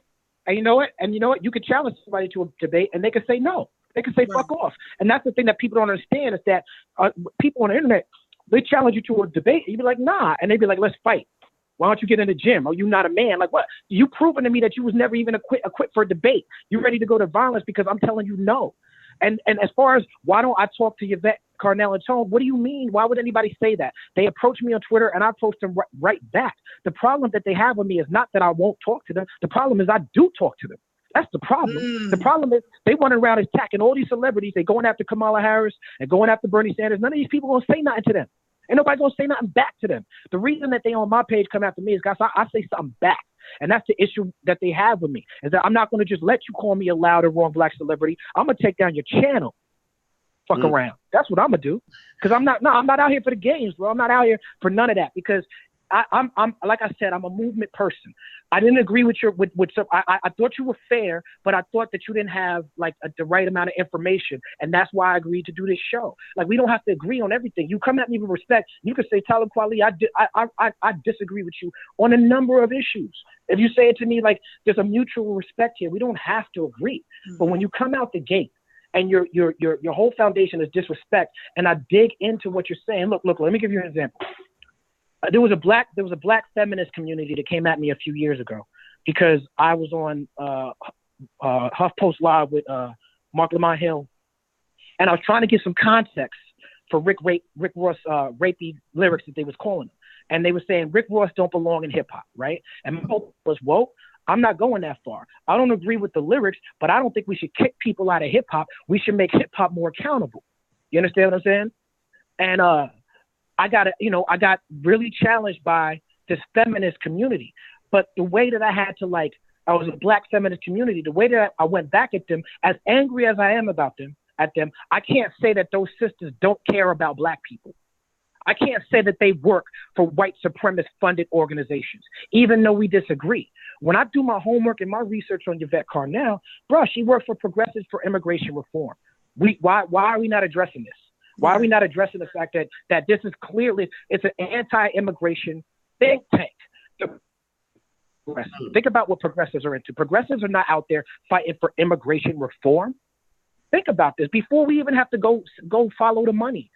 [SPEAKER 3] You know what? You could challenge somebody to a debate and they could say no. They could say fuck off. And that's the thing that people don't understand is that people on the internet, they challenge you to a debate. And you'd be like, nah. And they'd be like, let's fight. Why don't you get in the gym? Are you not a man? Like what? You proving to me that you was never even equipped for a debate. You're ready to go to violence because I'm telling you no. And as far as why don't I talk to Yvette Carnell and Tone, what do you mean? Why would anybody say that? They approach me on Twitter and I approach them right back. The problem that they have with me is not that I won't talk to them. The problem is I do talk to them. That's the problem. The problem is they run around attacking all these celebrities. They going after Kamala Harris and going after Bernie Sanders. None of these people gonna say nothing to them. Ain't nobody gonna say nothing back to them. The reason that they on my page come after me is guys, I say something back. And that's the issue that they have with me, is that I'm not going to just let you call me a loud and wrong Black celebrity. I'm going to take down your channel. Fuck around. That's what I'm going to do. Because I'm not out here for the games, bro. I'm not out here for none of that. Because I'm like I said, I'm a movement person. I didn't agree with some. I thought you were fair, but I thought that you didn't have like the right amount of information, and that's why I agreed to do this show. Like we don't have to agree on everything. You come at me with respect. You can say, Talib Kweli, I disagree with you on a number of issues. If you say it to me like there's a mutual respect here, we don't have to agree. But when you come out the gate and your whole foundation is disrespect, and I dig into what you're saying. Look, let me give you an example. There was a black feminist community that came at me a few years ago because I was on HuffPost Live with Mark Lamont Hill, and I was trying to give some context for Rick Ross rapey lyrics that they was calling him. And they were saying Rick Ross don't belong in hip hop, right? And my hope was, whoa, I'm not going that far. I don't agree with the lyrics, but I don't think we should kick people out of hip hop. We should make hip hop more accountable. You understand what I'm saying? And I got really challenged by this feminist community. But the way that I had to I was a black feminist community, the way that I went back at them, as angry as I am about them, I can't say that those sisters don't care about black people. I can't say that they work for white supremacist funded organizations, even though we disagree. When I do my homework and my research on Yvette Carnell, bro, she worked for Progressives for Immigration Reform. Why are we not addressing this? Why are we not addressing the fact that this is clearly, it's an anti-immigration think tank? Think about what progressives are into. Progressives are not out there fighting for immigration reform. Think about this before we even have to go follow the money.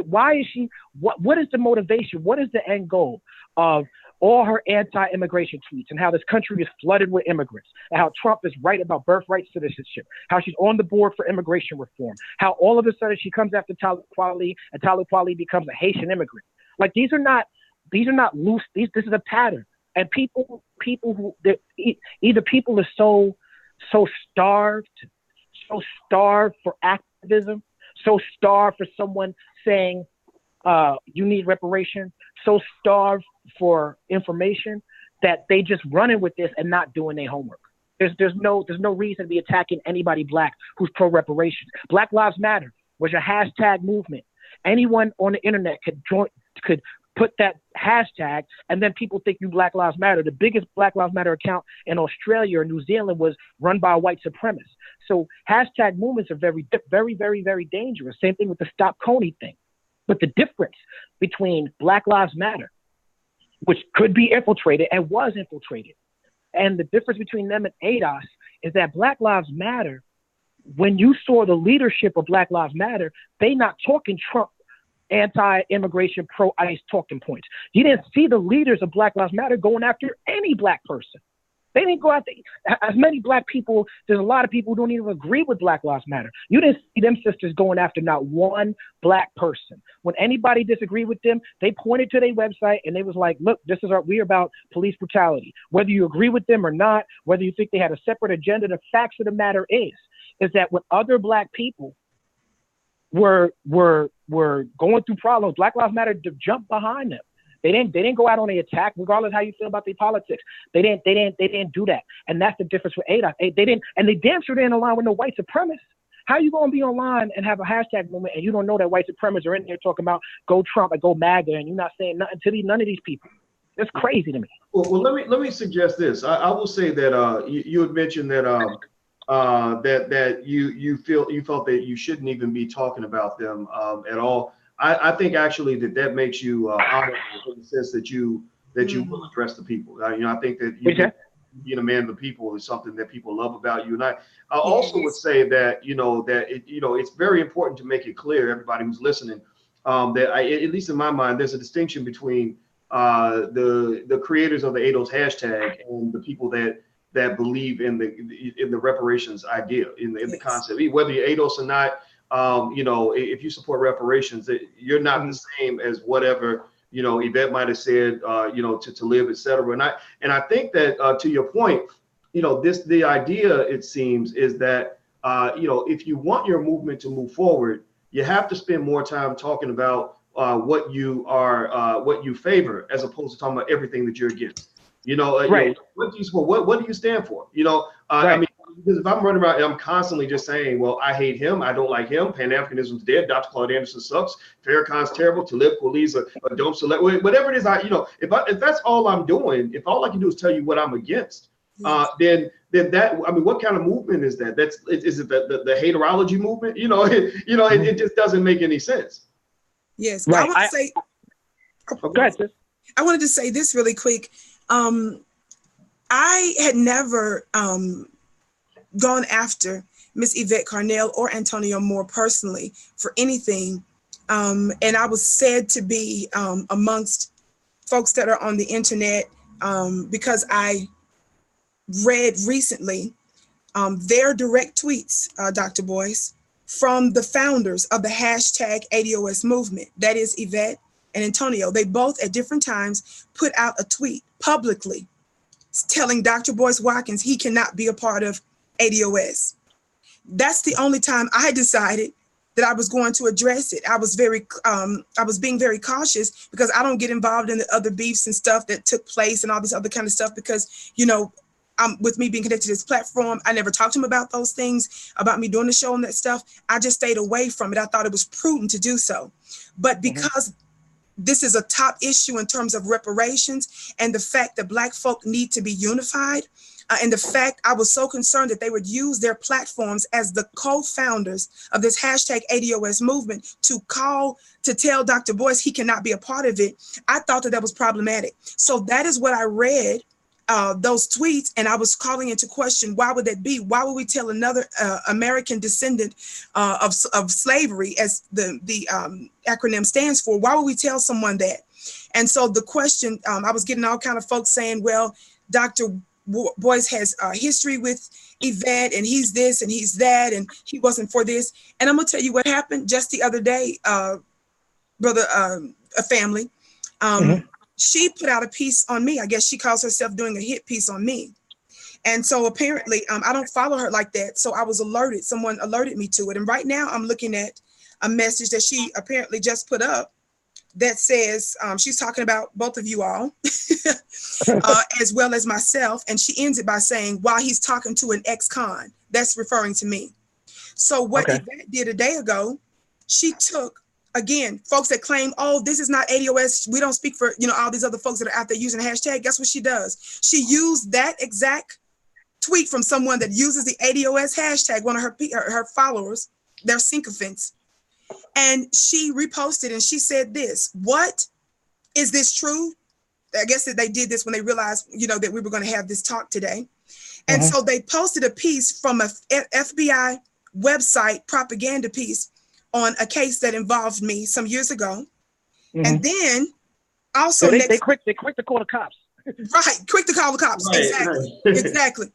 [SPEAKER 3] Why is she, what is the motivation? What is the end goal of all her anti-immigration tweets and how this country is flooded with immigrants and how Trump is right about birthright citizenship, how she's on the board for immigration reform, how all of a sudden she comes after Talib Kweli and Talib Kweli becomes a Haitian immigrant. Like these are not loose. This is a pattern. And people who either people are so starved for activism, so starved for someone saying you need reparation, so starved for information that they just running with this and not doing their homework. There's no reason to be attacking anybody black who's pro reparations. Black Lives Matter was a hashtag movement. Anyone on the internet could put that hashtag, and then people think you Black Lives Matter. The biggest Black Lives Matter account in Australia or New Zealand was run by a white supremacist. So hashtag movements are very, very, very, very dangerous. Same thing with the Stop Coney thing. But the difference between Black Lives Matter, which could be infiltrated and was infiltrated, and the difference between them and ADOS is that Black Lives Matter, when you saw the leadership of Black Lives Matter, they not talking Trump anti-immigration, pro-ICE talking points. You didn't see the leaders of Black Lives Matter going after any black person. They didn't go after as many black people. There's a lot of people who don't even agree with Black Lives Matter. You didn't see them sisters going after not one black person. When anybody disagreed with them, they pointed to their website and they was like, look, we're about police brutality. Whether you agree with them or not, whether you think they had a separate agenda, the facts of the matter is that when other black people were going through problems, Black Lives Matter jumped behind them. They didn't go out on the attack, regardless of how you feel about their politics. They didn't do that. And that's the difference with ADOS. They damn sure didn't align with no white supremacists. How you gonna be online and have a hashtag movement and you don't know that white supremacists are in there talking about go Trump and go MAGA and you're not saying nothing to none of these people? It's crazy to me.
[SPEAKER 1] Well, let me suggest this. I will say that you had mentioned that that you felt that you shouldn't even be talking about them at all. I think actually that makes you honorable in the sense that you will address the people. I think that being a man of the people is something that people love about you. And I also would say that it's very important to make it clear, everybody who's listening, that at least in my mind, there's a distinction between the creators of the ADOS hashtag and the people that believe in the reparations idea, in the concept. Whether you're ADOS or not, if you support reparations, you're not the same as whatever Yvette might have said, to live, et cetera. And I think that to your point, the idea, it seems, is that if you want your movement to move forward, you have to spend more time talking about what you favor, as opposed to talking about everything that you're against.
[SPEAKER 3] Right.
[SPEAKER 1] What do you support? What do you stand for? Right. I mean, because if I'm running around and I'm constantly just saying, well, I hate him, I don't like him, Pan-Africanism's dead, Dr. Claude Anderson sucks, Farrakhan's terrible, Talib Kweli's a dope select, whatever it is, if that's all I'm doing, if all I can do is tell you what I'm against, then that, I mean, what kind of movement is that? Is it the haterology movement? It just doesn't make any sense.
[SPEAKER 2] Yes.
[SPEAKER 3] Right.
[SPEAKER 2] I wanted to say this really quick. I had never gone after Miss Yvette Carnell or Antonio Moore personally for anything. And I was said to be amongst folks that are on the internet because I read recently their direct tweets, Dr. Boyce, from the founders of the hashtag ADOS movement. That is Yvette and Antonio. They both at different times put out a tweet publicly telling Dr. Boyce Watkins he cannot be a part of ADOS. That's the only time I decided that I was going to address it. I was being very cautious because I don't get involved in the other beefs and stuff that took place and all this other kind of stuff because, you know, with me being connected to this platform, I never talked to him about those things, about me doing the show and that stuff. I just stayed away from it. I thought it was prudent to do so. But because this is a top issue in terms of reparations and the fact that Black folk need to be unified, and the fact I was so concerned that they would use their platforms as the co-founders of this hashtag ADOS movement to tell Dr. Boyce he cannot be a part of it, I thought that was problematic. So that is what I read, those tweets, and I was calling into question, why would that be? Why would we tell another American descendant of slavery, as the acronym stands for, why would we tell someone that? And so the question, I was getting all kind of folks saying, well, Dr. Boyce has history with Yvette and he's this and he's that and he wasn't for this. And I'm gonna tell you what happened just the other day, brother, a family. She put out a piece on me. I guess she calls herself doing a hit piece on me. And so apparently I don't follow her like that. So I was alerted, someone alerted me to it. And right now I'm looking at a message that she apparently just put up that says, she's talking about both of you all, as well as myself. And she ends it by saying, while he's talking to an ex-con, that's referring to me. So what Yvette did a day ago, she took, again, folks that claim, oh, this is not ADOS, we don't speak for, you know, all these other folks that are out there using the hashtag. Guess what she does? She used that exact tweet from someone that uses the ADOS hashtag, one of her followers, their sycophants. And she reposted and she said this, what, is this true? I guess that they did this when they realized, you know, that we were going to have this talk today. And so they posted a piece from a FBI website propaganda piece on a case that involved me some years ago. And then also
[SPEAKER 3] they quick to call the cops.
[SPEAKER 2] Right, quick to call the cops. Right, exactly. Exactly.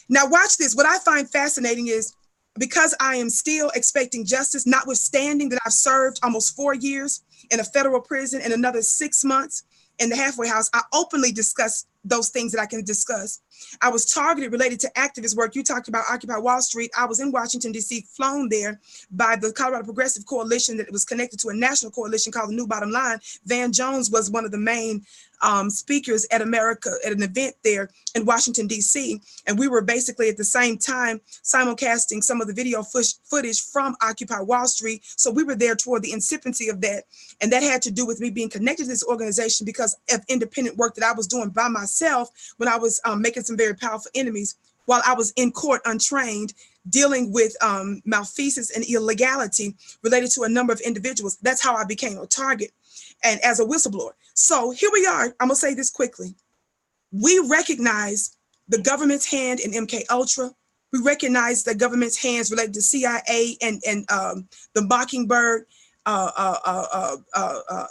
[SPEAKER 2] Now watch this. What I find fascinating is, because I am still expecting justice, notwithstanding that I've served almost 4 years in a federal prison and another 6 months in the halfway house, I openly discuss those things that I can discuss. I was targeted related to activist work. You talked about Occupy Wall Street. I was in Washington, D.C., flown there by the Colorado Progressive Coalition that was connected to a national coalition called the New Bottom Line. Van Jones was one of the main speakers at an event there in Washington, D.C. And we were basically at the same time simulcasting some of the video footage from Occupy Wall Street. So we were there toward the incipiency of that. And that had to do with me being connected to this organization because of independent work that I was doing by myself when I was making some very powerful enemies while I was in court untrained, dealing with malfeasance and illegality related to a number of individuals. That's how I became a target and as a whistleblower. So here we are. I'm gonna say this quickly. We recognize the government's hand in MK Ultra. We recognize the government's hands related to CIA and the Mockingbird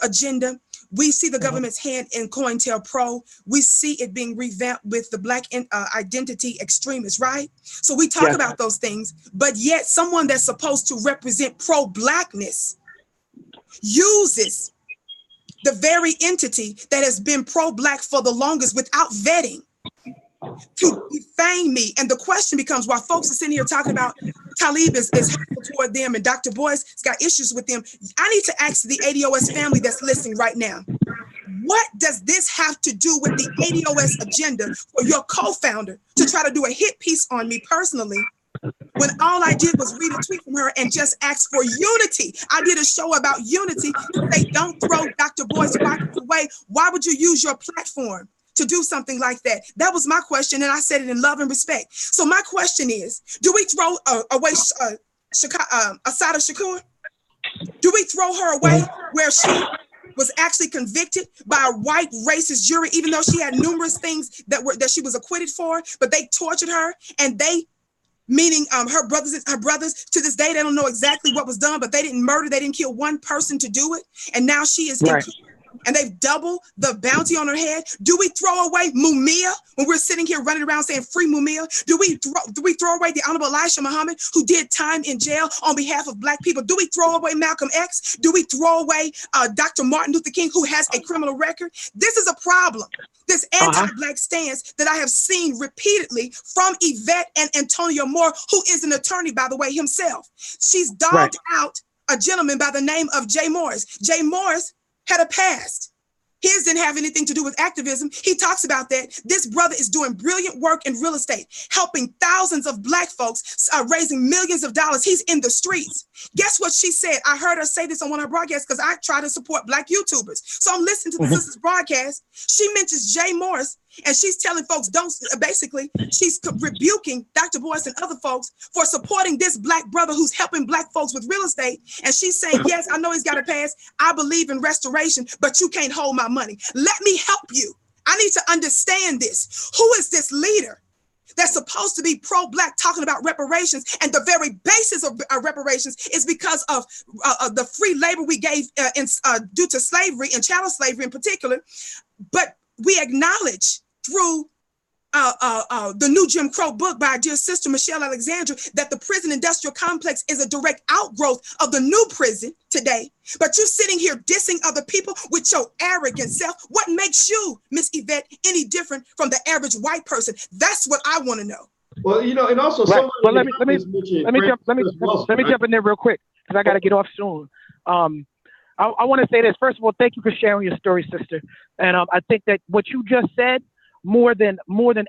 [SPEAKER 2] agenda. We see the government's hand in COINTELPRO. We see it being revamped with the Black identity extremists, right? So we talk about those things, but yet someone that's supposed to represent pro-Blackness uses the very entity that has been pro-Black for the longest without vetting to defame me. And the question becomes, while folks are sitting here talking about Talib is hateful toward them and Dr. Boyce has got issues with them, I need to ask the ADOS family that's listening right now, what does this have to do with the ADOS agenda for your co-founder to try to do a hit piece on me personally, when all I did was read a tweet from her and just ask for unity? I did a show about unity. They don't throw Dr. Boyce Watkins away. Why would you use your platform to do something like that? That was my question, and I said it in love and respect. So my question is, do we throw away Assata Shakur? Do we throw her away where she was actually convicted by a white racist jury, even though she had numerous things that she was acquitted for, but they tortured her and they meaning her brothers to this day, they don't know exactly what was done, but they didn't murder, they didn't kill one person to do it. And now she is in court, and they've doubled the bounty on her head. Do we throw away Mumia when we're sitting here running around saying free Mumia? Do we throw away the Honorable Elijah Muhammad, who did time in jail on behalf of Black people? Do we throw away Malcolm X? Do we throw away Dr. Martin Luther King, who has a criminal record? This is a problem. This anti-Black stance that I have seen repeatedly from Yvette and Antonio Moore, who is an attorney, by the way, himself. She's dogged out a gentleman by the name of Jay Morris. Jay Morris had a past. His didn't have anything to do with activism. He talks about that. This brother is doing brilliant work in real estate, helping thousands of Black folks, raising millions of dollars. He's in the streets. Guess what she said? I heard her say this on one of her broadcasts because I try to support Black YouTubers. So I'm listening to the sister's broadcast. She mentions Jay Morris, and she's telling folks, she's rebuking Dr. Boyce and other folks for supporting this Black brother who's helping Black folks with real estate. And she's saying, yes, I know he's got a past. I believe in restoration, but you can't hold my money. Let me help you. I need to understand this. Who is this leader that's supposed to be pro-Black talking about reparations? And the very basis of reparations is because of the free labor we gave due to slavery and chattel slavery in particular. But we acknowledge through the new Jim Crow book by our dear sister Michelle Alexandra that the prison industrial complex is a direct outgrowth of the new prison today. But you're sitting here dissing other people with your arrogant self. What makes you, Miss Yvette, any different from the average white person? That's what I want to know.
[SPEAKER 1] Well, and also
[SPEAKER 3] well, let me jump in there real quick because I got to get off soon. I want to say this. First of all, thank you for sharing your story, sister. And I think that what you just said, more than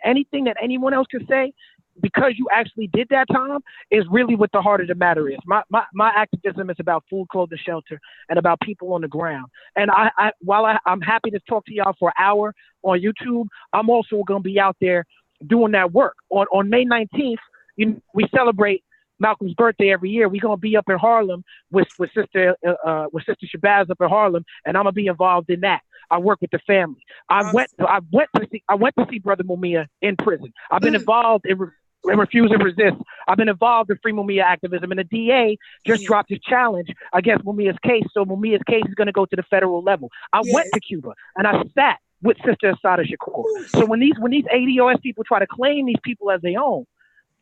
[SPEAKER 3] anything that anyone else could say, because you actually did that, Tom, is really what the heart of the matter is. My activism is about food, clothing, shelter, and about people on the ground. And while I'm happy to talk to y'all for an hour on YouTube, I'm also going to be out there doing that work. On May 19th, we celebrate Malcolm's birthday every year. We're gonna be up in Harlem with Sister Shabazz up in Harlem, and I'm gonna be involved in that. I work with the family. I went to see Brother Mumia in prison. I've been involved in Refuse and Resist. I've been involved in free Mumia activism, and the DA just dropped his challenge against Mumia's case. So Mumia's case is gonna go to the federal level. I went to Cuba and I sat with Sister Assata Shakur. So when these ADOS people try to claim these people as their own,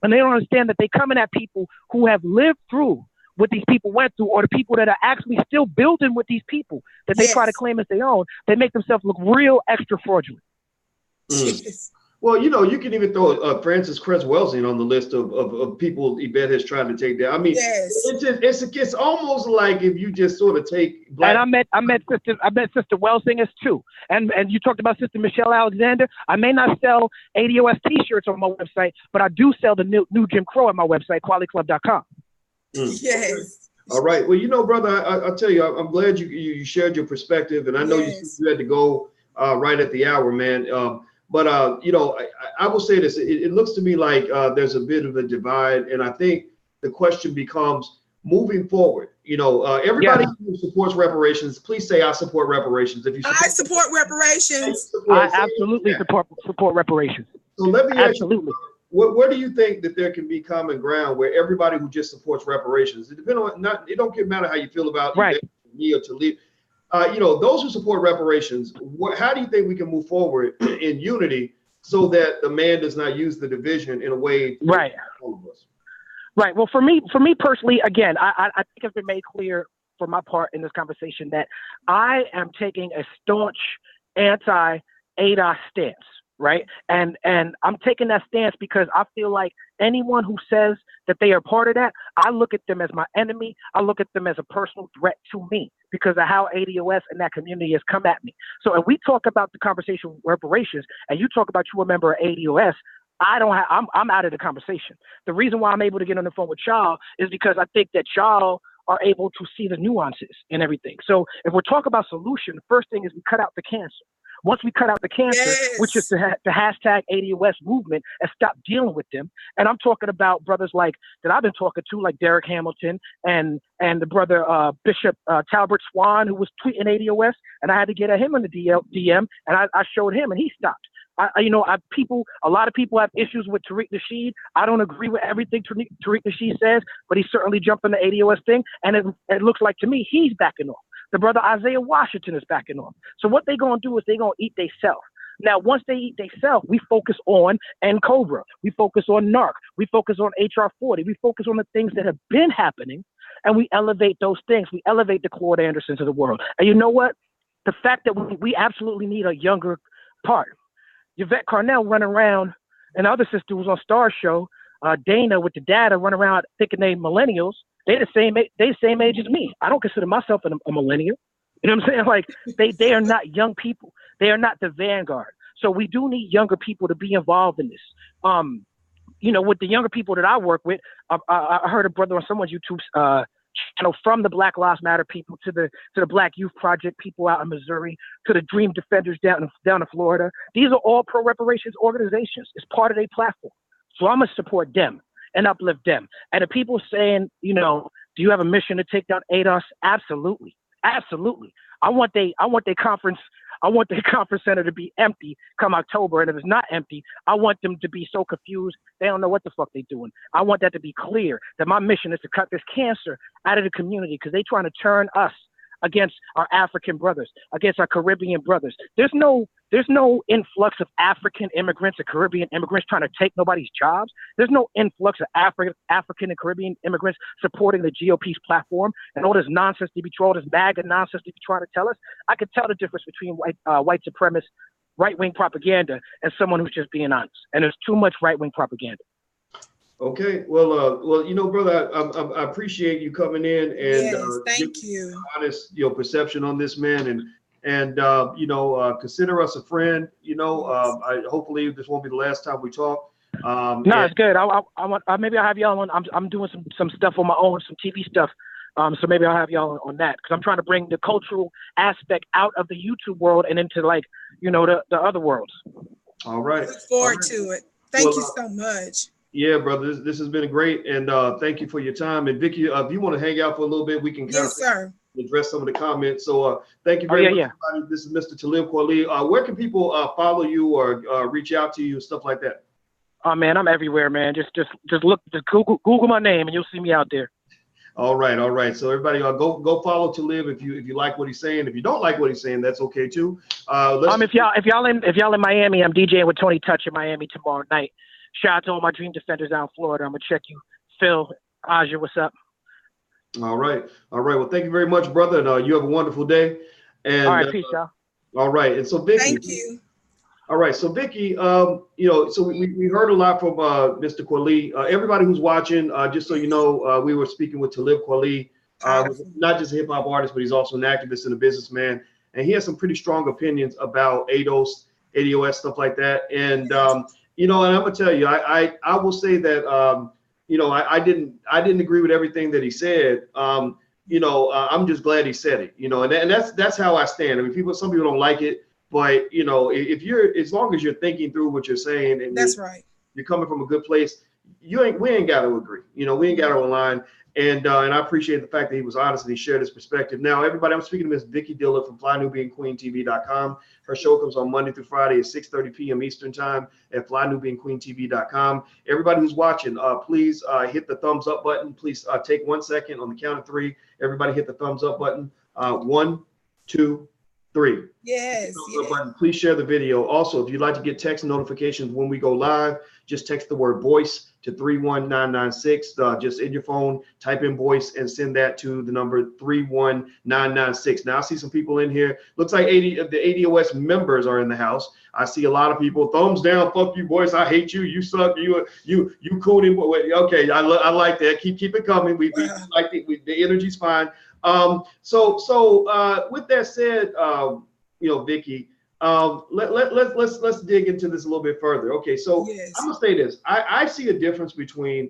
[SPEAKER 3] and they don't understand that they're coming at people who have lived through what these people went through, or the people that are actually still building with these people that they try to claim as their own, they make themselves look real extra fraudulent.
[SPEAKER 1] Well, you can even throw Francis Cress Welsing on the list of people Yvette has tried to take down. I mean, it's almost like if you just sort of take Black.
[SPEAKER 3] And I met Sister Welsing too. And you talked about Sister Michelle Alexander. I may not sell ADOS T-shirts on my website, but I do sell the new Jim Crow on my website, QualiClub.com.
[SPEAKER 2] Yes.
[SPEAKER 1] All right. Well, brother, I'll tell you, I'm glad you shared your perspective, and I know you had to go right at the hour, man. But I will say this: it looks to me like there's a bit of a divide, and I think the question becomes moving forward. Everybody who supports reparations, please say I support reparations. If you
[SPEAKER 2] support reparations,
[SPEAKER 3] I absolutely support reparations.
[SPEAKER 1] So let me ask you, where do you think that there can be common ground where everybody who just supports reparations? It depends on it don't matter how you feel about me or Talib. Those who support reparations, how do you think we can move forward in unity so that the man does not use the division in a way all of us?
[SPEAKER 3] Right. Well, for me personally, again, I think it's been made clear for my part in this conversation that I am taking a staunch anti-ADOS stance. Right. And I'm taking that stance because I feel like anyone who says that they are part of that, I look at them as my enemy. I look at them as a personal threat to me because of how ADOS and that community has come at me. So if we talk about the conversation with reparations and you talk about you a member of ADOS, I'm out of the conversation. The reason why I'm able to get on the phone with y'all is because I think that y'all are able to see the nuances and everything. So if we're talking about solution, the first thing is we cut out the cancer. Once we cut out the cancer, which is the hashtag ADOS movement, and stop dealing with them. And I'm talking about brothers that I've been talking to, like Derek Hamilton and the brother Bishop Talbert Swan, who was tweeting ADOS, and I had to get at him in the DM, and I showed him, and he stopped. A lot of people have issues with Tariq Nasheed. I don't agree with everything Tariq Nasheed says, but he certainly jumped on the ADOS thing, and it looks like to me he's backing off. The brother Isaiah Washington is backing off. So what they gonna do is they gonna eat they self. Now, once they eat they self, we focus on Cobra, we focus on NARC, we focus on HR 40, we focus on the things that have been happening, and we elevate those things. We elevate the Claude Andersons of the world. And you know what? The fact that we absolutely need a younger part. Yvette Carnell running around, and the other sister was on Star Show, Dana with the data running around thinking they millennials. They the same age as me. I don't consider myself a millennial. You know what I'm saying? Like they are not young people. They are not the vanguard. So we do need younger people to be involved in this. With the younger people that I work with, I heard a brother on someone's YouTube channel, from the Black Lives Matter people to the Black Youth Project people out in Missouri to the Dream Defenders down in Florida. These are all pro reparations organizations. It's part of their platform. So I'm gonna support them and uplift them. And the people saying, do you have a mission to take down ADOS? Absolutely. Absolutely. I want their conference center to be empty come October. And if it's not empty, I want them to be so confused they don't know what the fuck they're doing. I want that to be clear, that my mission is to cut this cancer out of the community, because they're trying to turn us against our African brothers, against our Caribbean brothers. There's no influx of African immigrants or Caribbean immigrants trying to take nobody's jobs. There's no influx of African and Caribbean immigrants supporting the GOP's platform, and all this nonsense to be all this MAGA nonsense to be trying to tell us. I could tell the difference between white supremacist right-wing propaganda and someone who's just being honest. And there's too much right-wing propaganda.
[SPEAKER 1] Okay, well, brother, I appreciate you coming in and
[SPEAKER 2] thank you.
[SPEAKER 1] Honest, perception on this, man, and consider us a friend. Hopefully this won't be the last time we talk.
[SPEAKER 3] It's good. Maybe I'll have y'all on. I'm doing some stuff on my own, some TV stuff. So maybe I'll have y'all on that, because I'm trying to bring the cultural aspect out of the YouTube world and into the other worlds.
[SPEAKER 1] All right.
[SPEAKER 2] Look forward to it. Thank you so much.
[SPEAKER 1] Yeah, brother, this has been great, and thank you for your time. And Vicki, if you want to hang out for a little bit, we can address some of the comments. So thank you very much, everybody. This is Mr. Talib Kweli. Where can people follow you or reach out to you and stuff like that?
[SPEAKER 3] Oh man, I'm everywhere, man. Just Google my name and you'll see me out there.
[SPEAKER 1] All right. So everybody, go follow Talib if you like what he's saying. If you don't like what he's saying, that's okay too.
[SPEAKER 3] If y'all in Miami, I'm DJing with Tony Touch in Miami tomorrow night. Shout out to all my Dream Defenders out in Florida. I'm gonna check you. Phil, Aja, what's up?
[SPEAKER 1] All right. Well, thank you very much, brother, and you have a wonderful day. And
[SPEAKER 3] all right, peace, y'all.
[SPEAKER 1] All right, and so Vicki.
[SPEAKER 2] Thank you.
[SPEAKER 1] All right, so Vicki, so we heard a lot from Mr. Kweli. Everybody who's watching, just so you know, we were speaking with Talib Kweli, not just a hip hop artist, but he's also an activist and a businessman, and he has some pretty strong opinions about ADOS, stuff like that. And and I'm gonna tell you, I will say that I didn't agree with everything that he said. I'm just glad he said it. And that's how I stand. I mean, some people don't like it. But as long as you're thinking through what you're saying, and
[SPEAKER 2] that's right,
[SPEAKER 1] you're coming from a good place, we ain't got to agree. We ain't got to align. And I appreciate the fact that he was honest and he shared his perspective. Now, everybody, I'm speaking to Miss Vicki Dillard from FlyNewBeingQueenTV.com. Her show comes on Monday through Friday at 6:30 p.m. Eastern time at FlyNewBeingQueenTV.com. Everybody who's watching, please hit the thumbs up button. Please take 1 second on the count of 3. Everybody hit the thumbs up button. 1, 2, 3.
[SPEAKER 2] Yes.
[SPEAKER 1] Button. Please share the video. Also, if you'd like to get text notifications when we go live, just text the word voice to 31996. Just in your phone, type in voice and send that to the number 31996. Now I see some people in here. Looks like 80 of the ADOS members are in the house. I see a lot of people. Thumbs down. Fuck you, boys. I hate you. You suck. You cooning. Okay, I like that. Keep it coming. We like it. The energy's fine. So with that said, Vicki, let's dig into this a little bit further. Okay, so yes. I'm gonna say this. I see a difference between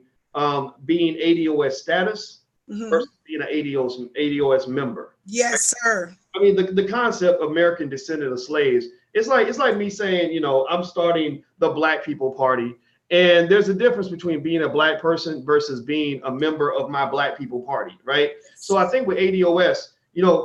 [SPEAKER 1] being ADOS status versus being an ADOS member.
[SPEAKER 2] Yes, sir.
[SPEAKER 1] I mean, the concept of American descendant of slaves, it's like me saying, I'm starting the Black People Party. And there's a difference between being a Black person versus being a member of my Black People Party, right? So I think with ADOS,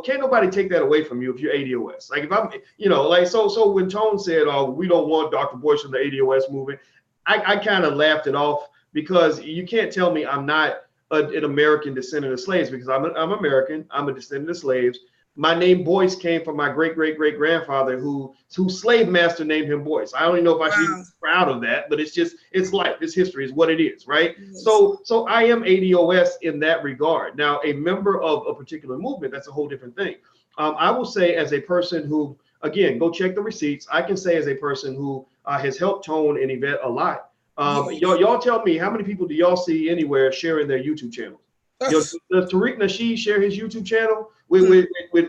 [SPEAKER 1] can't nobody take that away from you if you're ADOS. Like if I'm, like, so when Tone said, oh, we don't want Dr. Boyce from the ADOS movement, I kind of laughed it off, because you can't tell me I'm not an American descendant of slaves, because I'm American. I'm a descendant of slaves. My name Boyce came from my great-great-great-grandfather whose slave master named him Boyce. I don't even know if I should be proud of that, but it's life, it's history, is what it is, right? Yes. So I am ADOS in that regard. Now, a member of a particular movement, that's a whole different thing. I will say, as a person who, again, go check the receipts, I can say as a person who has helped Tone and Yvette a lot. Y'all tell me, how many people do y'all see anywhere sharing their YouTube channels? Does Tariq Nasheed share his YouTube channel with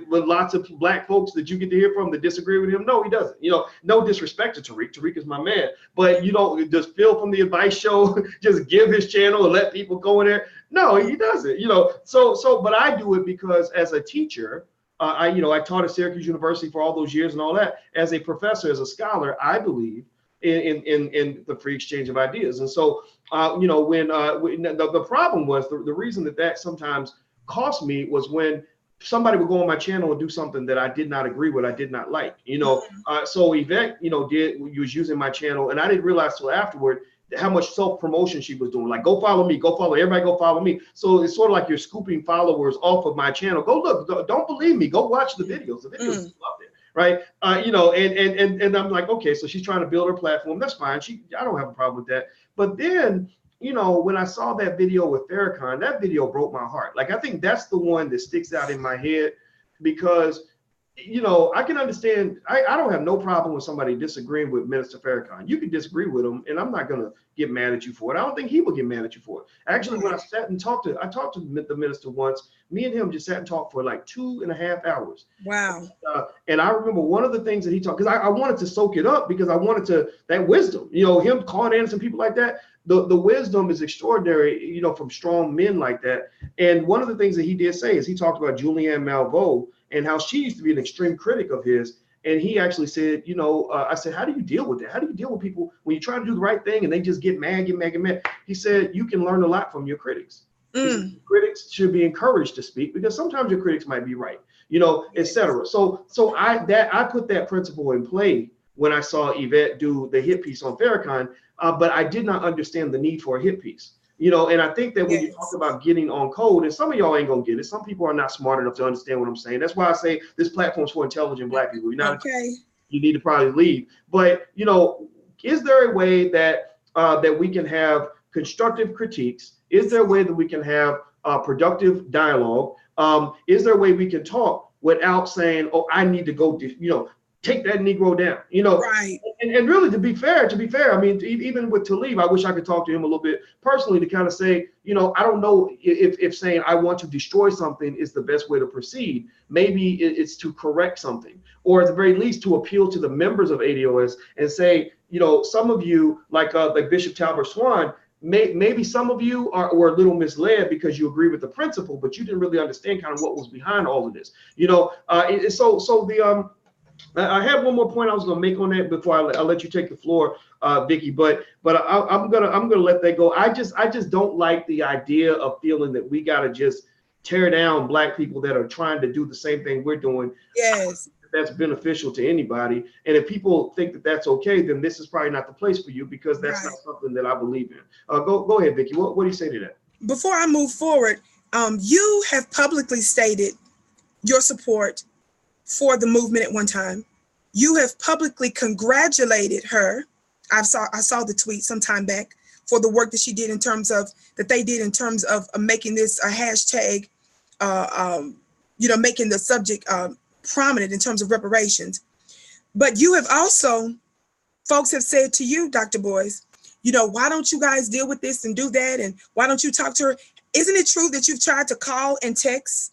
[SPEAKER 1] lots of black folks that you get to hear from that disagree with him? No, he doesn't. No disrespect to Tariq. Tariq is my man. But does Phil from the Advice Show just give his channel and let people go in there? No, he doesn't. But I do it because as a teacher, I taught at Syracuse University for all those years and all that. As a professor, as a scholar, I believe in the free exchange of ideas. And so, when the problem was, the reason that sometimes cost me was when somebody would go on my channel and do something that I did not agree with, I did not like, so Yvette, was using my channel, and I didn't realize till afterward how much self-promotion she was doing. Like, go follow me, everybody go follow me. So it's sort of like you're scooping followers off of my channel. Go look, don't believe me, go watch the videos. The videos are up there. Right. And I'm like, okay, so she's trying to build her platform. That's fine. I don't have a problem with that. But then, when I saw that video with Farrakhan, that video broke my heart. Like, I think that's the one that sticks out in my head, because, I can understand. I don't have no problem with somebody disagreeing with Minister Farrakhan. You can disagree with him, and I'm not going to get mad at you for it. I don't think he will get mad at you for it. Actually, when I talked to the minister once, me and him just sat and talked for like 2.5 hours.
[SPEAKER 2] Wow.
[SPEAKER 1] And I remember one of the things that he talked, because I wanted to soak it up, because I wanted that wisdom, him calling in some people like that. The wisdom is extraordinary, from strong men like that. And one of the things that he did say is he talked about Julianne Malveaux and how she used to be an extreme critic of his. And he actually said, I said, how do you deal with that? How do you deal with people when you try to do the right thing and they just get mad? He said, you can learn a lot from your critics. Critics should be encouraged to speak, because sometimes your critics might be right, etc. So I put that principle in play when I saw Yvette do the hit piece on Farrakhan, but I did not understand the need for a hit piece. And I think that when you talk about getting on code, and some of y'all ain't gonna get it. Some people are not smart enough to understand what I'm saying. That's why I say this platform's for intelligent black people. You need to probably leave. But is there a way that we can have constructive critiques? Is there a way that we can have productive dialogue? Is there a way we can talk without saying, oh, I need to go, take that Negro down,
[SPEAKER 2] Right.
[SPEAKER 1] And really, to be fair, I mean, even with Talib, I wish I could talk to him a little bit personally to kind of say, I don't know if saying I want to destroy something is the best way to proceed. Maybe it's to correct something, or at the very least to appeal to the members of ADOS and say, some of you, like Bishop Talbert Swan, maybe some of you were a little misled because you agree with the principle, but you didn't really understand kind of what was behind all of this. I have one more point I was going to make on that before I'll let you take the floor, Vicki. But I'm gonna let that go. I just don't like the idea of feeling that we got to just tear down black people that are trying to do the same thing we're doing.
[SPEAKER 2] Yes.
[SPEAKER 1] That's beneficial to anybody. And if people think that that's okay, then this is probably not the place for you, because that's not something that I believe in. Go ahead, Vicki. What do you say to that?
[SPEAKER 2] Before I move forward, you have publicly stated your support for the movement at one time. You have publicly congratulated her. I saw the tweet some time back for the work that she did in terms of making this a hashtag, making the subject prominent in terms of reparations. But you have also, folks have said to you, Dr. Boyce, why don't you guys deal with this and do that? And why don't you talk to her? Isn't it true that you've tried to call and text?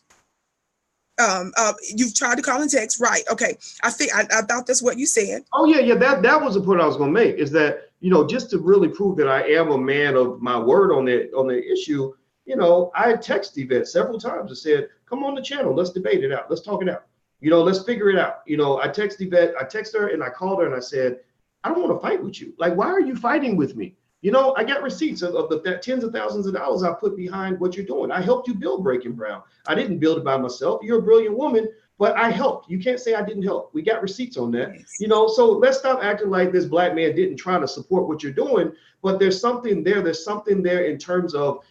[SPEAKER 2] You've tried to call and text, right? Okay, I thought that's what you said.
[SPEAKER 1] Oh yeah. That was the point I was going to make, is that just to really prove that I am a man of my word on the issue. I texted Yvette several times and said, "Come on the channel, let's debate it out, let's talk it out. Let's figure it out." I texted Yvette, I texted her, and I called her and I said, "I don't want to fight with you. Like, why are you fighting with me? You know, I got receipts of the tens of thousands of dollars I put behind what you're doing. I helped you build Breaking Brown. I didn't build it by myself. You're a brilliant woman, but I helped. You can't say I didn't help. We got receipts on that.
[SPEAKER 2] Yes.
[SPEAKER 1] You know, so let's stop acting like this black man didn't try to support what you're doing, but there's something there. There's something there in terms of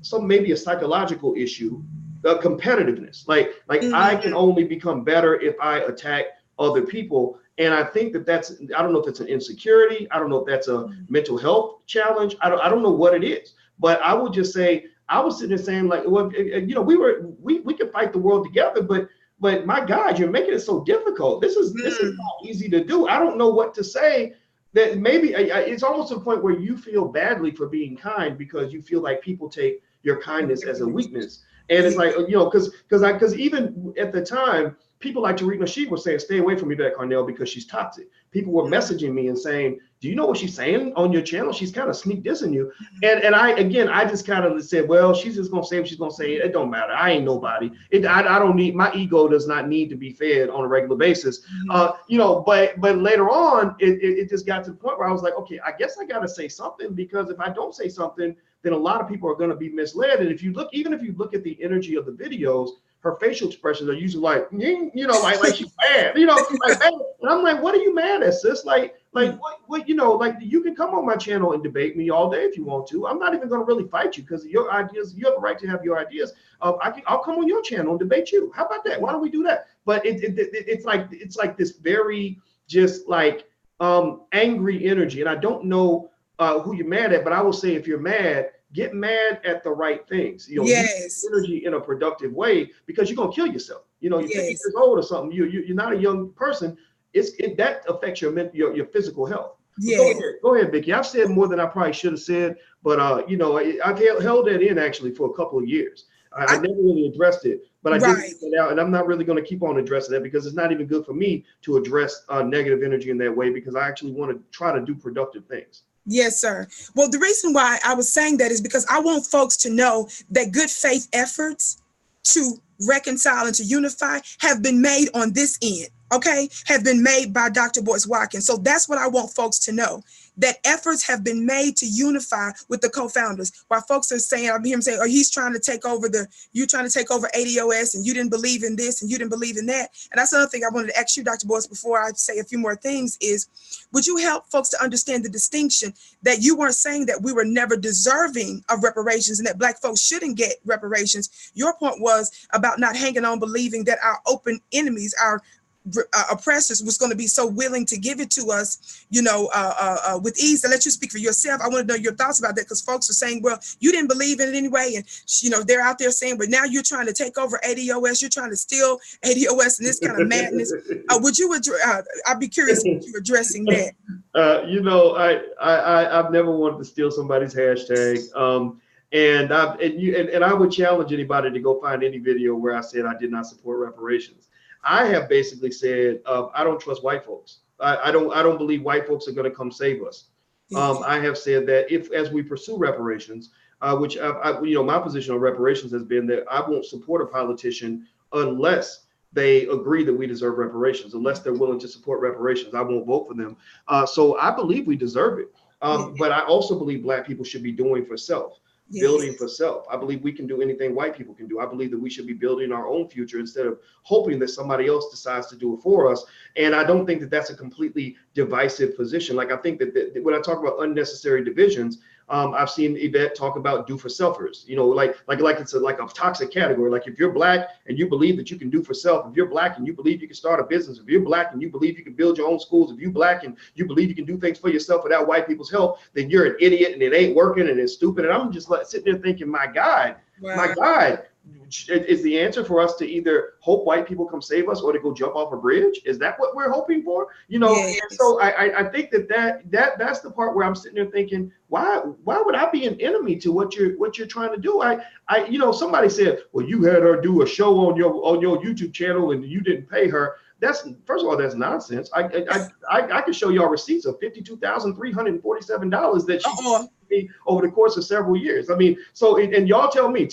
[SPEAKER 1] some maybe a psychological issue, competitiveness. Like I can only become better if I attack other people. And I think that's, I don't know if it's an insecurity. I don't know if that's a mental health challenge. I don't know what it is, but I would just say, I was sitting there saying like, well, you know, we can fight the world together, but my God, you're making it so difficult. This is not easy to do. I don't know what to say. That maybe it's almost to the point where you feel badly for being kind because you feel like people take your kindness as a weakness. And it's like, you know, because even at the time, people like Tariq Nasheed were saying, stay away from Yvette Carnell because she's toxic. People were messaging me and saying, do you know what she's saying on your channel? She's kind of sneak dissing you. And I just kind of said, well, she's just going to say what she's going to say. It don't matter. I ain't nobody. I don't need, my ego does not need to be fed on a regular basis. You know, but later on, it just got to the point where I was like, okay, I guess I got to say something, because if I don't say something, then a lot of people are going to be misled. And if you look, even if you look at the energy of the videos, her facial expressions are usually like, you know, like she's mad, you know, like that. And I'm like, what are you mad at, sis? Like what, you know, like you can come on my channel and debate me all day if you want to. I'm not even going to really fight you because your ideas, you have a right to have your ideas. I'll come on your channel and debate you. How about that? Why don't we do that? But it's like this very just like angry energy. And I don't know who you're mad at, but I will say, if you're mad, get mad at the right things. You know, use energy in a productive way, because you're gonna kill yourself. You know, you're 50 years old or something. You're not a young person. That affects your physical health. Go ahead, Vicki. I've said more than I probably should have said, but you know, I've held that in actually for a couple of years. I never really addressed it, but I did put it out, and I'm not really going to keep on addressing that because it's not even good for me to address negative energy in that way, because I actually want to try to do productive things.
[SPEAKER 2] Yes, sir. Well, the reason why I was saying that is because I want folks to know that good faith efforts to reconcile and to unify have been made on this end, okay? Have been made by Dr. Boyce Watkins. So that's what I want folks to know, that efforts have been made to unify with the co-founders. While folks are saying, I hear him saying, oh, you're trying to take over ADOS, and you didn't believe in this and you didn't believe in that. And that's another thing I wanted to ask you, Dr. Boyce, before I say a few more things is, would you help folks to understand the distinction that you weren't saying that we were never deserving of reparations and that Black folks shouldn't get reparations? Your point was about not hanging on, believing that our open enemies, our oppressors, was going to be so willing to give it to us, you know, with ease. And let you speak for yourself. I want to know your thoughts about that, because folks are saying, well, you didn't believe in it anyway, and you know, they're out there saying, but now you're trying to take over ADOS, you're trying to steal ADOS, and this kind of madness. Would you I'd be curious if you're addressing that.
[SPEAKER 1] You know, I've never wanted to steal somebody's hashtag. And I would challenge anybody to go find any video where I said I did not support reparations. I have basically said I don't trust white folks. I don't believe white folks are going to come save us. I have said that as we pursue reparations, which you know, my position on reparations has been that I won't support a politician unless they agree that we deserve reparations. Unless they're willing to support reparations, I won't vote for them. So I believe we deserve it. But I also believe Black people should be doing for self. Building for self. I believe we can do anything white people can do. I believe that we should be building our own future instead of hoping that somebody else decides to do it for us. And I don't think that that's a completely divisive position. Like, I think that when I talk about unnecessary divisions, I've seen Yvette talk about do for selfers, you know, like it's like a toxic category. Like, if you're Black and you believe that you can do for self, if you're Black and you believe you can start a business, if you're Black and you believe you can build your own schools, if you're Black and you believe you can do things for yourself without white people's help, then you're an idiot and it ain't working and it's stupid. And I'm just like sitting there thinking, my God, is the answer for us to either hope white people come save us or to go jump off a bridge? Is that what we're hoping for? You know, and so I think that's the part where I'm sitting there thinking, why would I be an enemy to what you're trying to do? You know, somebody said, well, you had her do a show on your YouTube channel and you didn't pay her. That's, first of all, that's nonsense. I can show y'all receipts of $52,347 that she paid me over the course of several years. I mean, so and y'all tell me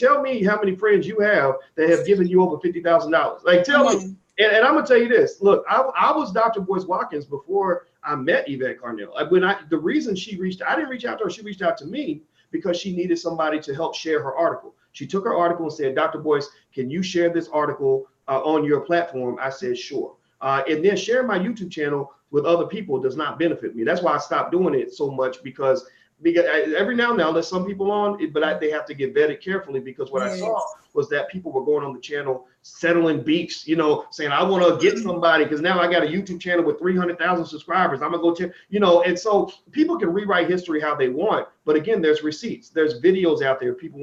[SPEAKER 1] how many friends you have that have given you over $50,000. Like, tell me. And I'm gonna tell you this. Look, I was Dr. Boyce Watkins before I met Yvette Carnell. The reason she reached, I didn't reach out to her. She reached out to me because she needed somebody to help share her article. She took her article and said, Dr. Boyce, can you share this article on your platform? I said, sure. And then sharing my YouTube channel with other people does not benefit me. That's why I stopped doing it so much, because every now and then there's some people on, but they have to get vetted carefully, because what I saw was that people were going on the channel settling beefs, you know, saying, I want to get somebody because now I got a YouTube channel with 300,000 subscribers. I'm gonna go to, you know, and so people can rewrite history how they want. But again, there's receipts, there's videos out there. People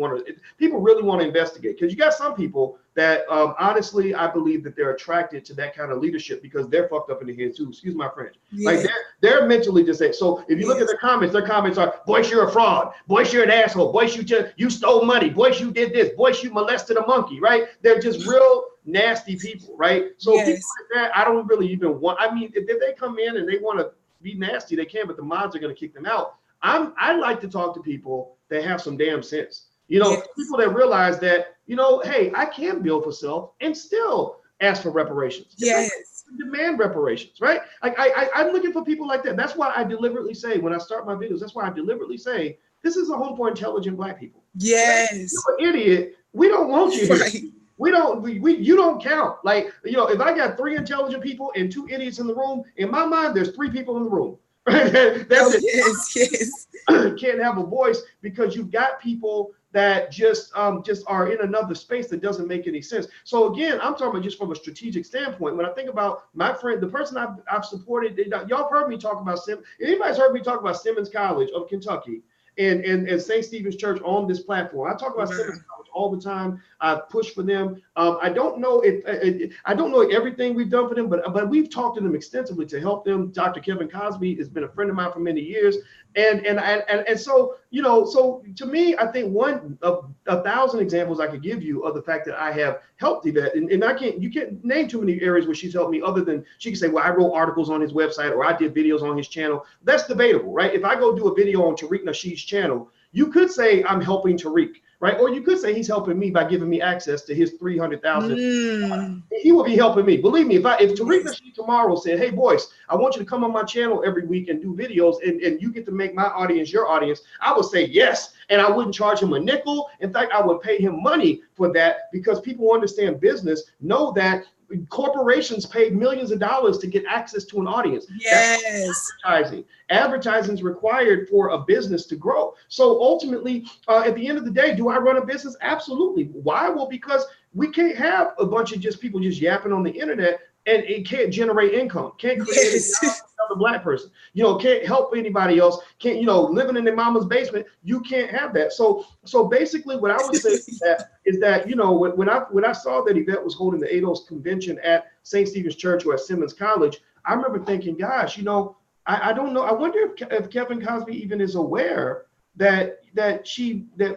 [SPEAKER 1] really want to investigate, because you got some people that honestly, I believe that they're attracted to that kind of leadership because they're fucked up in the head too. Excuse my French. Yeah. Like they're mentally disabled. So if you look at their comments are, Boyce, you're a fraud. Boyce, you're an asshole. Boyce, you stole money. Boyce, you did this. Boyce, you molested a monkey, right? They're just real nasty people, right? So people like that, I don't really even want, I mean, if they come in and they want to be nasty, they can, but the mods are going to kick them out. I like to talk to people that have some damn sense. You know, people that realize that, you know, hey, I can build for self and still ask for reparations. Yes. Demand reparations, right? Like I'm looking for people like that. That's why I deliberately say, when I start my videos, that's why I deliberately say, this is a home for intelligent Black people. Yes. Right? You're an idiot. We don't want you here. Right. You don't count. Like, you know, if I got 3 intelligent people and 2 idiots in the room, in my mind, there's 3 people in the room. That's it. Yes. Can't have a voice because you've got people that just are in another space that doesn't make any sense. So again, I'm talking about just from a strategic standpoint. When I think about my friend, the person I've supported, y'all heard me talk about anybody's heard me talk about Simmons College of Kentucky and St. Stephen's Church on this platform. I talk about Simmons College all the time. I push for them. I don't know everything we've done for them, but we've talked to them extensively to help them. Dr. Kevin Cosby has been a friend of mine for many years, and so, you know, so to me, I think one of 1,000 examples I could give you of the fact that I have helped Yvette, and you can't name too many areas where she's helped me, other than she can say, well, I wrote articles on his website or I did videos on his channel. That's debatable, right? If I go do a video on Tariq Nasheed's channel, you could say I'm helping Tariq, right? Or you could say he's helping me by giving me access to his 300,000. He will be helping me. Believe me, if Tariq Nasheed tomorrow said, hey, Boyce, I want you to come on my channel every week and do videos, and you get to make my audience your audience, I would say yes. And I wouldn't charge him a nickel. In fact, I would pay him money for that, because people who understand business know that corporations pay millions of dollars to get access to an audience. Yes. Advertising is required for a business to grow. So ultimately, at the end of the day, do I run a business? Absolutely. Why? Well, because we can't have a bunch of people just yapping on the internet and it can't generate income, can't create another Black person, you know, can't help anybody else, can't, you know, living in their mama's basement, you can't have that. So basically what I would say is that, you know, when I saw that Yvette was holding the ADOS convention at St. Stephen's Church or at Simmons College, I remember thinking, gosh, you know, I don't know, I wonder if Kevin Cosby even is aware that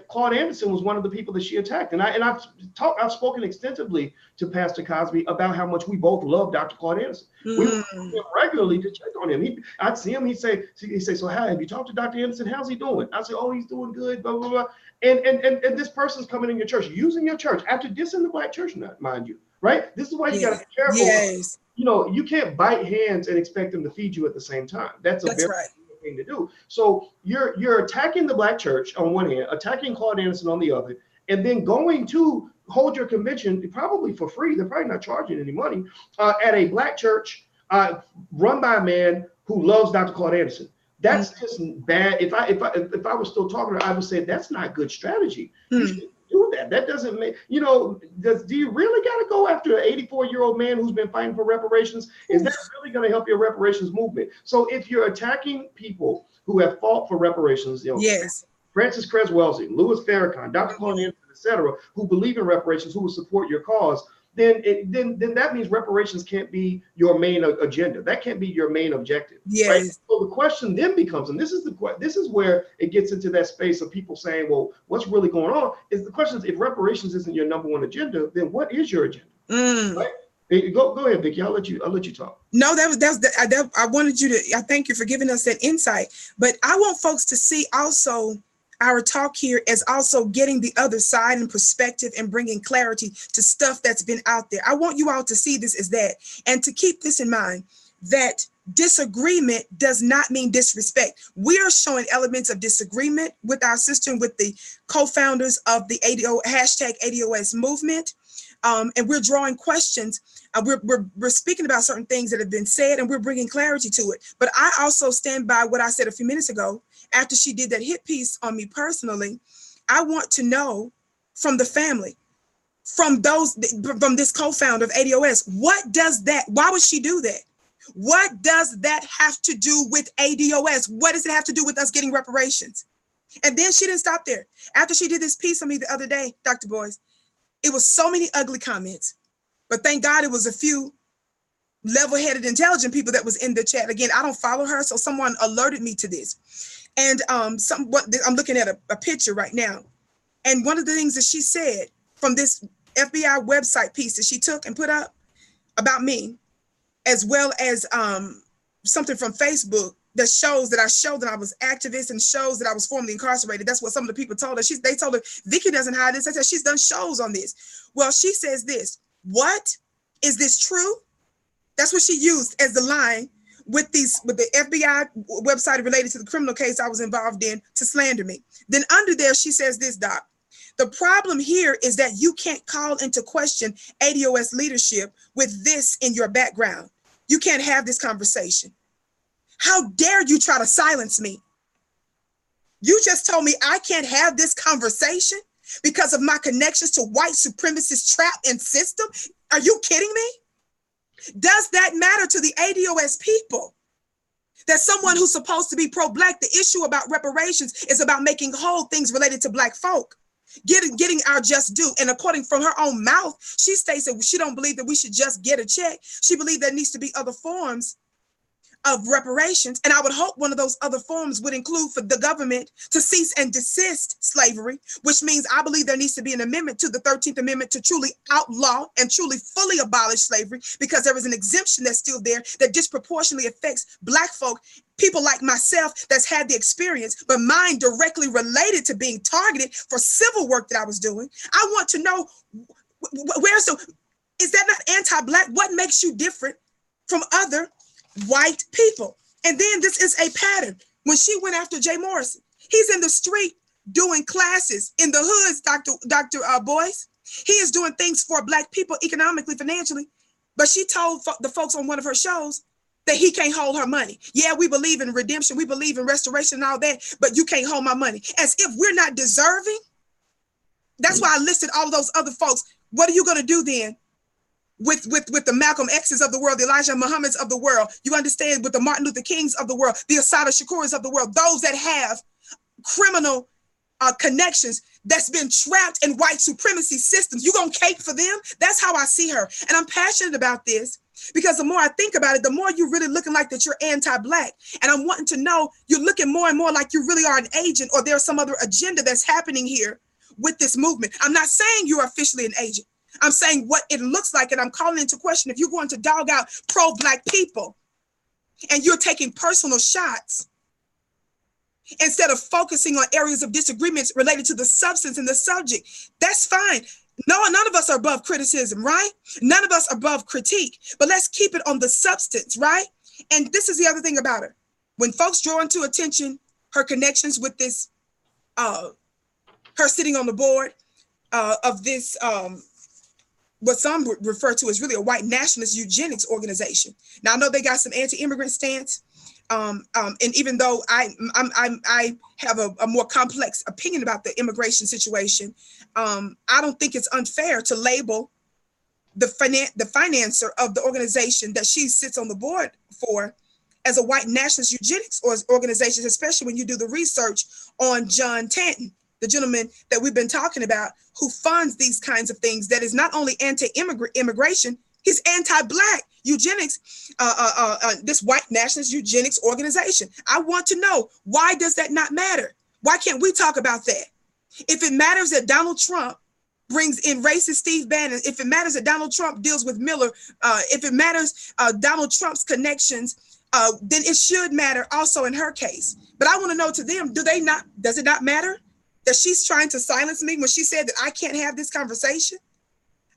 [SPEAKER 1] Claude Anderson was one of the people that she attacked. And I've spoken extensively to Pastor Cosby about how much we both love Dr. Claude Anderson. We would see him regularly to check on him. I'd see him, he'd say, so how have you talked to Dr. Anderson? How's he doing? I'd say, oh, he's doing good, blah, blah, blah. And this person's coming in your church, using your church after dissing the Black church, mind you, right? This is why you gotta be careful. Yes. You know, you can't bite hands and expect them to feed you at the same time. That's right. Thing to do. So you're attacking the Black church on one hand, attacking Claude Anderson on the other, and then going to hold your convention probably for free. They're probably not charging any money at a Black church run by a man who loves Dr. Claude Anderson. That's just bad. If I was still talking to her, I would say that's not good strategy. You shouldn't do that. That doesn't make, you know, do you really got to go after an 84-year-old man who's been fighting for reparations? Is that really going to help your reparations movement? So if you're attacking people who have fought for reparations, you know, Francis Cress-Wellesley, Louis Farrakhan, Dr. Claude Anderson, etc., who believe in reparations, who will support your cause, then that means reparations can't be your main agenda. That can't be your main objective. Yes. Right? So the question then becomes, and this is where it gets into that space of people saying, well, what's really going on? Is the question is, if reparations isn't your number one agenda, then what is your agenda? Right? Go ahead, Vicki. I'll let you talk.
[SPEAKER 2] No, I wanted you to. I thank you for giving us that insight. But I want folks to see also our talk here as also getting the other side and perspective and bringing clarity to stuff that's been out there. I want you all to see this as that, and to keep this in mind, that disagreement does not mean disrespect. We are showing elements of disagreement with our sister and with the co-founders of the #ADOS movement. And we're drawing questions. We're speaking about certain things that have been said, and we're bringing clarity to it. But I also stand by what I said a few minutes ago after she did that hit piece on me personally. I want to know from the family, from this co-founder of ADOS, what does that, why would she do that? What does that have to do with ADOS? What does it have to do with us getting reparations? And then she didn't stop there. After she did this piece on me the other day, Dr. Boyce, it was so many ugly comments, but thank God it was a few level-headed, intelligent people that was in the chat. Again, I don't follow her, so someone alerted me to this. And I'm looking at a picture right now. And one of the things that she said from this FBI website piece that she took and put up about me, as well as something from Facebook that shows that I was activist and shows that I was formerly incarcerated. That's what some of the people told her. They told her, Vicki doesn't hide this. I said, she's done shows on this. Well, she says this, what? Is this true? That's what she used as the line with the FBI website related to the criminal case I was involved in to slander me. Then under there, she says this, Doc, the problem here is that you can't call into question ADOS leadership with this in your background. You can't have this conversation. How dare you try to silence me? You just told me I can't have this conversation because of my connections to white supremacist trap and system? Are you kidding me? Does that matter to the ADOS people? That someone who's supposed to be pro-Black, the issue about reparations is about making whole things related to Black folk, getting our just due. And according from her own mouth, she states that she don't believe that we should just get a check. She believes there needs to be other forms of reparations. And I would hope one of those other forms would include for the government to cease and desist slavery, which means I believe there needs to be an amendment to the 13th Amendment to truly outlaw and truly fully abolish slavery, because there is an exemption that's still there that disproportionately affects Black folk, people like myself that's had the experience, but mine directly related to being targeted for civil work that I was doing. I want to know, is that not anti-Black? What makes you different from other white people? And then this is a pattern. When she went after Jay Morrison, he's in the street doing classes in the hoods, Dr. Boyce. He is doing things for Black people economically, financially, but she told the folks on one of her shows that he can't hold her money. Yeah, we believe in redemption, we believe in restoration and all that, but you can't hold my money. As if we're not deserving. That's why I listed all of those other folks. What are you going to do then with the Malcolm X's of the world, the Elijah Muhammad's of the world? You understand, with the Martin Luther Kings of the world, the Assata Shakuras of the world, those that have criminal connections that's been trapped in white supremacy systems. You gonna cape for them? That's how I see her. And I'm passionate about this because the more I think about it, the more you're really looking like that you're anti-Black. And I'm wanting to know, you're looking more and more like you really are an agent, or there's some other agenda that's happening here with this movement. I'm not saying you're officially an agent. I'm saying what it looks like, and I'm calling into question if you're going to dog out pro-Black people and you're taking personal shots instead of focusing on areas of disagreements related to the substance and the subject. That's fine. No, none of us are above criticism, right? None of us are above critique, but let's keep it on the substance, right? And this is the other thing about her. When folks draw into attention her connections with this, her sitting on the board of this, what some would refer to as really a white nationalist eugenics organization. Now I know they got some anti-immigrant stance, and even though I have a more complex opinion about the immigration situation, I don't think it's unfair to label the financer of the organization that she sits on the board for as a white nationalist eugenics organization, especially when you do the research on John Tanton, the gentleman that we've been talking about, who funds these kinds of things, that is not only anti-immigration, he's anti-Black eugenics, this white nationalist eugenics organization. I want to know, why does that not matter? Why can't we talk about that? If it matters that Donald Trump brings in racist Steve Bannon, if it matters that Donald Trump deals with Miller, if it matters Donald Trump's connections, then it should matter also in her case. But I want to know to them, does it not matter that she's trying to silence me when she said that I can't have this conversation?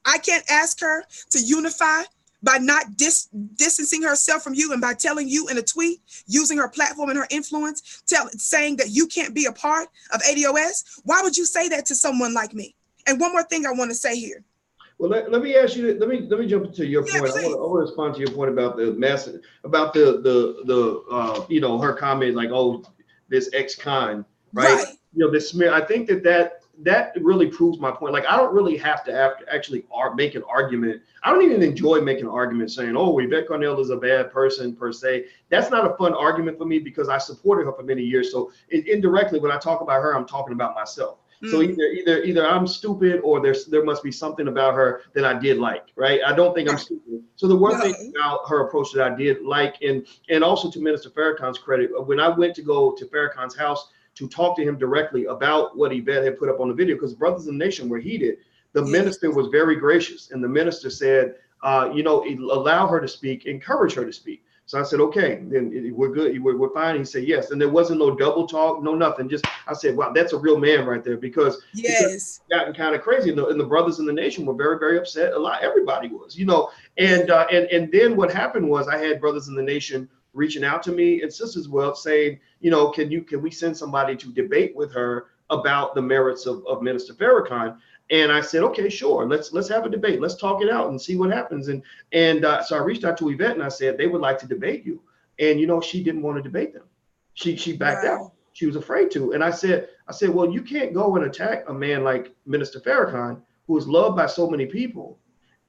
[SPEAKER 2] I can't ask her to unify by not distancing herself from you and by telling you in a tweet, using her platform and her influence, saying that you can't be a part of ADOS? Why would you say that to someone like me? And one more thing I want to say here.
[SPEAKER 1] Well, let me ask you. Let me jump into your point. I want to respond to your point about the massive, about the you know, her comment like, oh, this ex-con, right? You know, this smear. I think that really proves my point. Like, I don't really have to actually make an argument. I don't even enjoy making an argument saying, oh, Yvette Carnell is a bad person per se. That's not a fun argument for me because I supported her for many years. So indirectly, when I talk about her, I'm talking about myself. So either I'm stupid or there must be something about her that I did like, right? I don't think I'm stupid. So the one thing about her approach that I did like, and also to Minister Farrakhan's credit, when I went to go to Farrakhan's house to talk to him directly about what Yvette had put up on the video, because Brothers in the Nation were heated, the minister was very gracious. And the minister said, you know, allow her to speak, encourage her to speak. So I said, okay, then we're good. We're fine. He said, yes. And there wasn't no double talk, no nothing. Just, I said, wow, that's a real man right there, because it's gotten kind of crazy. And the Brothers in the Nation were very, very upset. Everybody was, you know, and then what happened was I had Brothers in the Nation reaching out to me and sisters well saying, you know, can we send somebody to debate with her about the merits of Minister Farrakhan? And I said, okay, sure. Let's have a debate. Let's talk it out and see what happens. And so I reached out to Yvette and I said, they would like to debate you. And, you know, she didn't want to debate them. She backed out. She was afraid to. And I said, well, you can't go and attack a man like Minister Farrakhan, who is loved by so many people,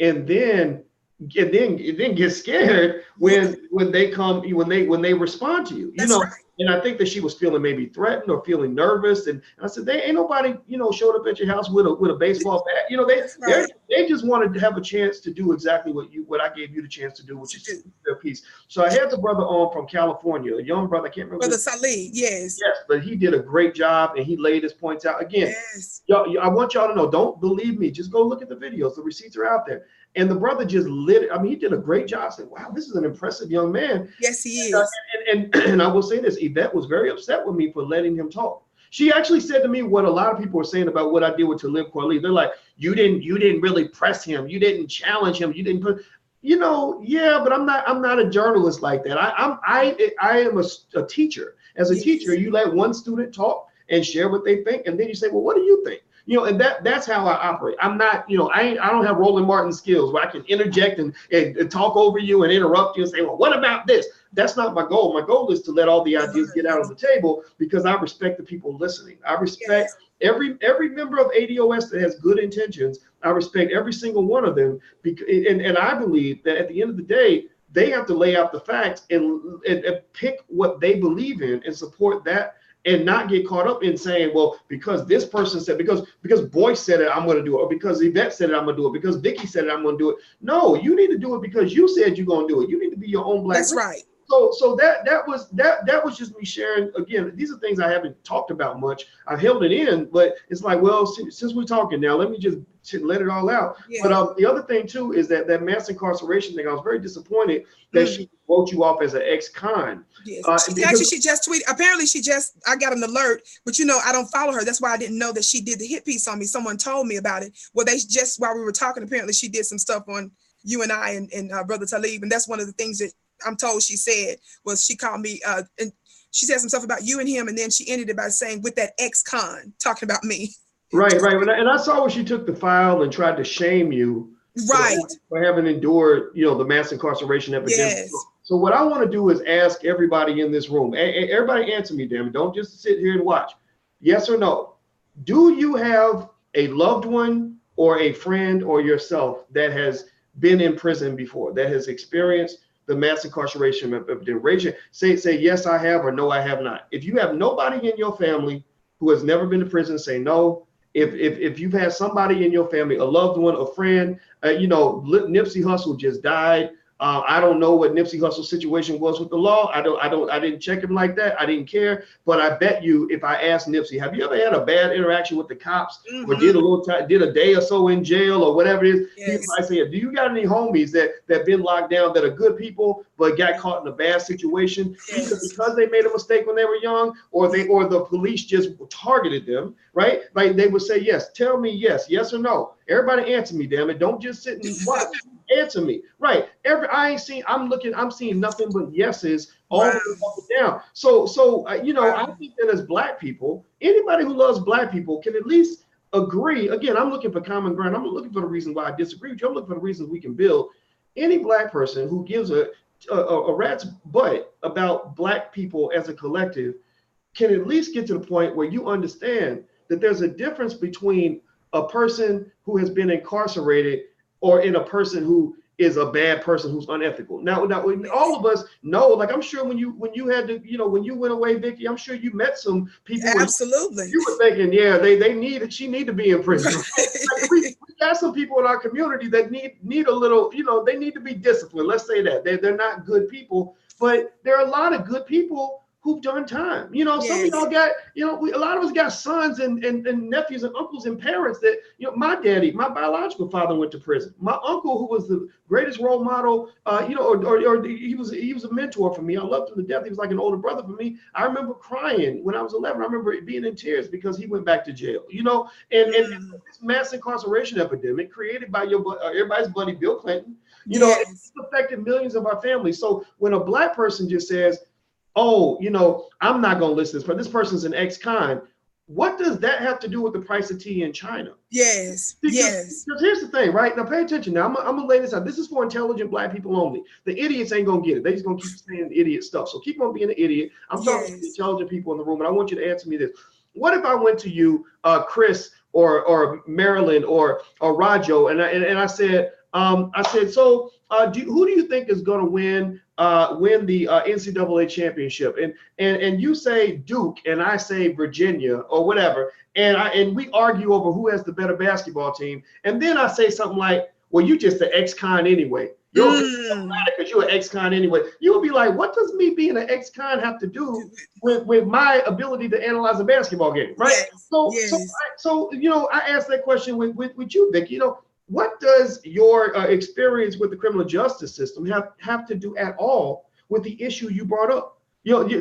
[SPEAKER 1] and then get scared when they respond to you. You know. And I think that she was feeling maybe threatened or feeling nervous. And I said, they ain't nobody, you know, showed up at your house with a baseball bat. You know, they just wanted to have a chance to do exactly what I gave you the chance to do, which is their piece. So I had the brother on from California, a young brother. I can't remember.
[SPEAKER 2] Brother Talib, yes. Yes,
[SPEAKER 1] but he did a great job and he laid his points out. Again, y'all, I want y'all to know, don't believe me. Just go look at the videos. The receipts are out there. And the brother just lit it. I mean, he did a great job. I said, wow, this is an impressive young man.
[SPEAKER 2] Yes, he is.
[SPEAKER 1] And I will say this, Yvette was very upset with me for letting him talk. She actually said to me what a lot of people are saying about what I did with Talib Kweli. They're like, you didn't really press him. You didn't challenge him. You didn't put, you know, yeah, but I'm not a journalist like that. I am a teacher. As a teacher, you let one student talk and share what they think. And then you say, well, what do you think? You know, and that's how I operate. I'm not, you know, I don't have Roland Martin skills where I can interject and talk over you and interrupt you and say, well, what about this? That's not my goal. My goal is to let all the ideas get out on the table because I respect the people listening. I respect every member of ADOS that has good intentions. I respect every single one of them. And I believe that at the end of the day, they have to lay out the facts and pick what they believe in and support that. And not get caught up in saying, well, because this person said, because Boyce said it, I'm going to do it, or because Yvette said it, I'm going to do it, because Vicki said it, I'm going to do it. No, you need to do it because you said you're going to do it. You need to be your own black.
[SPEAKER 2] That's right.
[SPEAKER 1] So that was just me sharing. Again, these are things I haven't talked about much. I held it in, but it's like, well, since we're talking now, let me just let it all out. Yeah. But the other thing too is that mass incarceration thing. I was very disappointed that she wrote you off as an ex-con.
[SPEAKER 2] Yes. Actually, she just tweeted. Apparently, I got an alert, but you know, I don't follow her. That's why I didn't know that she did the hit piece on me. Someone told me about it. Well, while we were talking, apparently she did some stuff on you and I and Brother Talib, and that's one of the things that I'm told she said was she called me and she said some stuff about you and him, and then she ended it by saying with that ex-con talking about me.
[SPEAKER 1] Right. And I saw when she took the file and tried to shame you, for having endured, you know, the mass incarceration epidemic.
[SPEAKER 2] Yes.
[SPEAKER 1] So what I want to do is ask everybody in this room. Everybody answer me, damn it. Don't just sit here and watch. Yes or no? Do you have a loved one or a friend or yourself that has been in prison before, that has experienced the mass incarceration epidemic? Say yes, I have, or no, I have not. If you have nobody in your family who has never been to prison, say no. If you've had somebody in your family, a loved one, a friend, you know, Nipsey Hussle just died. I don't know what Nipsey Hussle's situation was with the law. I didn't check him like that. I didn't care. But I bet you, if I asked Nipsey, have you ever had a bad interaction with the cops, or did a day or so in jail or whatever it is? Yes. He might say, do you got any homies that been locked down that are good people but got caught in a bad situation, either because they made a mistake when they were young, or the police just targeted them, right? Like they would say, yes, tell me yes or no. Everybody answer me, damn it. Don't just sit and watch. Answer me. Right. I'm seeing nothing but yeses all the way up and down. So I think that as Black people, anybody who loves Black people can at least agree. Again, I'm looking for common ground. I'm looking for the reason why I disagree with you. I'm looking for the reasons we can build. Any Black person who gives a rat's butt about Black people as a collective can at least get to the point where you understand that there's a difference between a person who has been incarcerated or in a person who is a bad person who's unethical. Now, all of us know, like I'm sure when you had to, when you went away, Vicki, I'm sure you met some people.
[SPEAKER 2] Absolutely.
[SPEAKER 1] You were thinking, yeah, she need to be in prison. Like we got some people in our community that need a little, they need to be disciplined. Let's say that they're not good people, but there are a lot of good people who've done time. Some of y'all got, a lot of us got sons and nephews and uncles and parents that, my daddy, my biological father went to prison. My uncle, who was the greatest role model, or he was a mentor for me. I loved him to death. He was like an older brother for me. I remember crying when I was 11. I remember being in tears because he went back to jail, and this mass incarceration epidemic created by everybody's buddy, Bill Clinton, it's affected millions of our families. So when a Black person just says, oh, I'm not going to listen to this person's an ex-con. What does that have to do with the price of tea in China?
[SPEAKER 2] Yes.
[SPEAKER 1] Because here's the thing, right? Now pay attention. Now I'm gonna lay this out. This is for intelligent Black people only. The idiots ain't gonna get it. They just gonna keep saying idiot stuff. So keep on being an idiot. I'm talking to the intelligent people in the room, and I want you to answer me this. What if I went to you, Chris, or Marilyn, or Rajo, and I said, so who do you think is going to win the NCAA championship? And you say Duke, and I say Virginia, or whatever, and we argue over who has the better basketball team. And then I say something like, well, you just an ex-con anyway. Because you're an ex-con anyway. You would be like, what does me being an ex-con have to do with my ability to analyze a basketball game, right? So I asked that question with you, Vicki. What does your experience with the criminal justice system have to do at all with the issue you brought up? That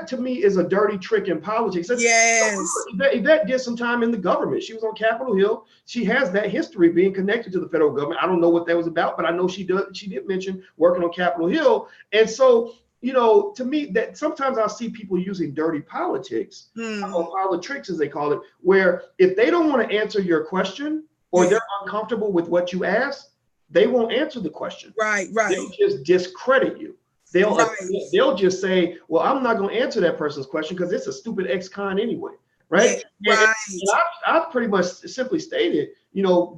[SPEAKER 1] to me is a dirty trick in politics. Yvette did some time in the government. She was on Capitol Hill. She has that history being connected to the federal government. I don't know what that was about, but I know she did mention working on Capitol Hill. And so, to me, that sometimes I'll see people using dirty politics, or politics as they call it, where if they don't want to answer your question or they're uncomfortable with what you ask, they won't answer the question. Right. They'll just discredit you. They'll just say, well, I'm not going to answer that person's question because it's a stupid ex-con anyway. Right. And I've pretty much simply stated,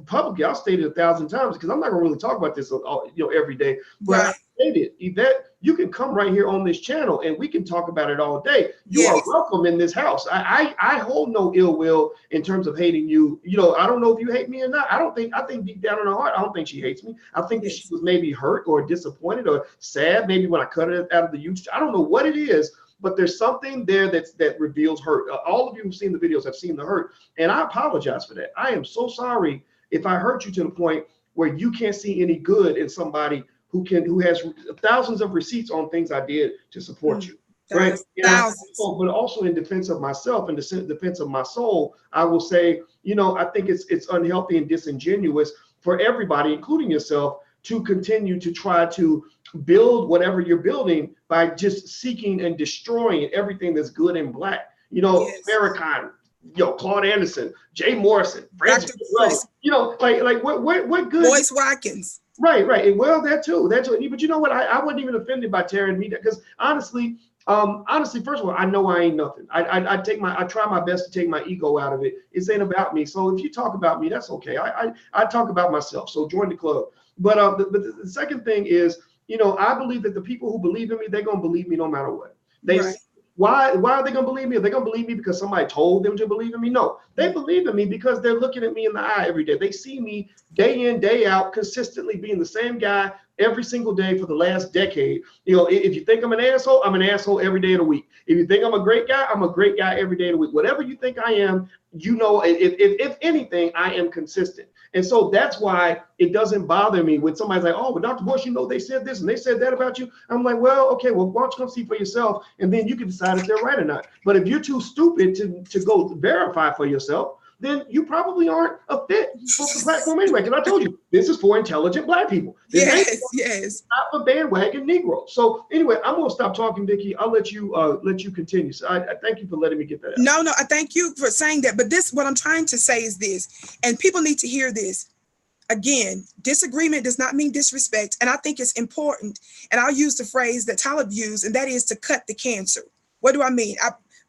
[SPEAKER 1] publicly, I've stated 1,000 times, because I'm not going to really talk about this, every day. But I stated, Yvette, you can come right here on this channel and we can talk about it all day. You are welcome in this house. I hold no ill will in terms of hating you. I don't know if you hate me or not. I think deep down in her heart, I don't think she hates me. I think that she was maybe hurt or disappointed or sad, maybe when I cut it out of the YouTube. I don't know what it is. But there's something there that reveals hurt. All of you who've seen the videos have seen the hurt, and I apologize for that. I am so sorry if I hurt you to the point where you can't see any good in somebody who has thousands of receipts on things I did to support you. Right? But also in defense of myself and defense of my soul, I will say, I think it's unhealthy and disingenuous for everybody, including yourself, to continue to try to build whatever you're building by just seeking and destroying everything that's good and Black. Farrakhan, Claude Anderson, Jay Morrison, Francis, like what good?
[SPEAKER 2] Boyce Watkins.
[SPEAKER 1] Right. Well, that too. But you know what? I wasn't even offended by tearing me down, because honestly, first of all, I know I ain't nothing. I try my best to take my ego out of it. It ain't about me. So if you talk about me, that's okay. I talk about myself. So join the club. But the second thing is, I believe that the people who believe in me, they're gonna believe me no matter what. Why are they going to believe me? Are they going to believe me because somebody told them to believe in me? No, they believe in me because they're looking at me in the eye every day. They see me day in, day out, consistently being the same guy every single day for the last decade. You know, if you think I'm an asshole every day of the week. If you think I'm a great guy, I'm a great guy every day of the week. Whatever you think I am, you know, if anything, I am consistent. And so that's why it doesn't bother me when somebody's like, oh, but Dr. Bush, you know, they said this and they said that about you. I'm like, well, okay, well, why don't you come see for yourself? And then you can decide if they're right or not. But if you're too stupid to go verify for yourself, then you probably aren't a fit for the platform anyway. Because I told you, this is for intelligent Black people.
[SPEAKER 2] Yes, yes.
[SPEAKER 1] Not for bandwagon Negroes. So anyway, I'm gonna stop talking, Vicki. I'll let you continue. So I thank you for letting me get that out.
[SPEAKER 2] No, I thank you for saying that. But this, what I'm trying to say is this, and people need to hear this. Again, disagreement does not mean disrespect. And I think it's important. And I'll use the phrase that Talib used, and that is to cut the cancer. What do I mean?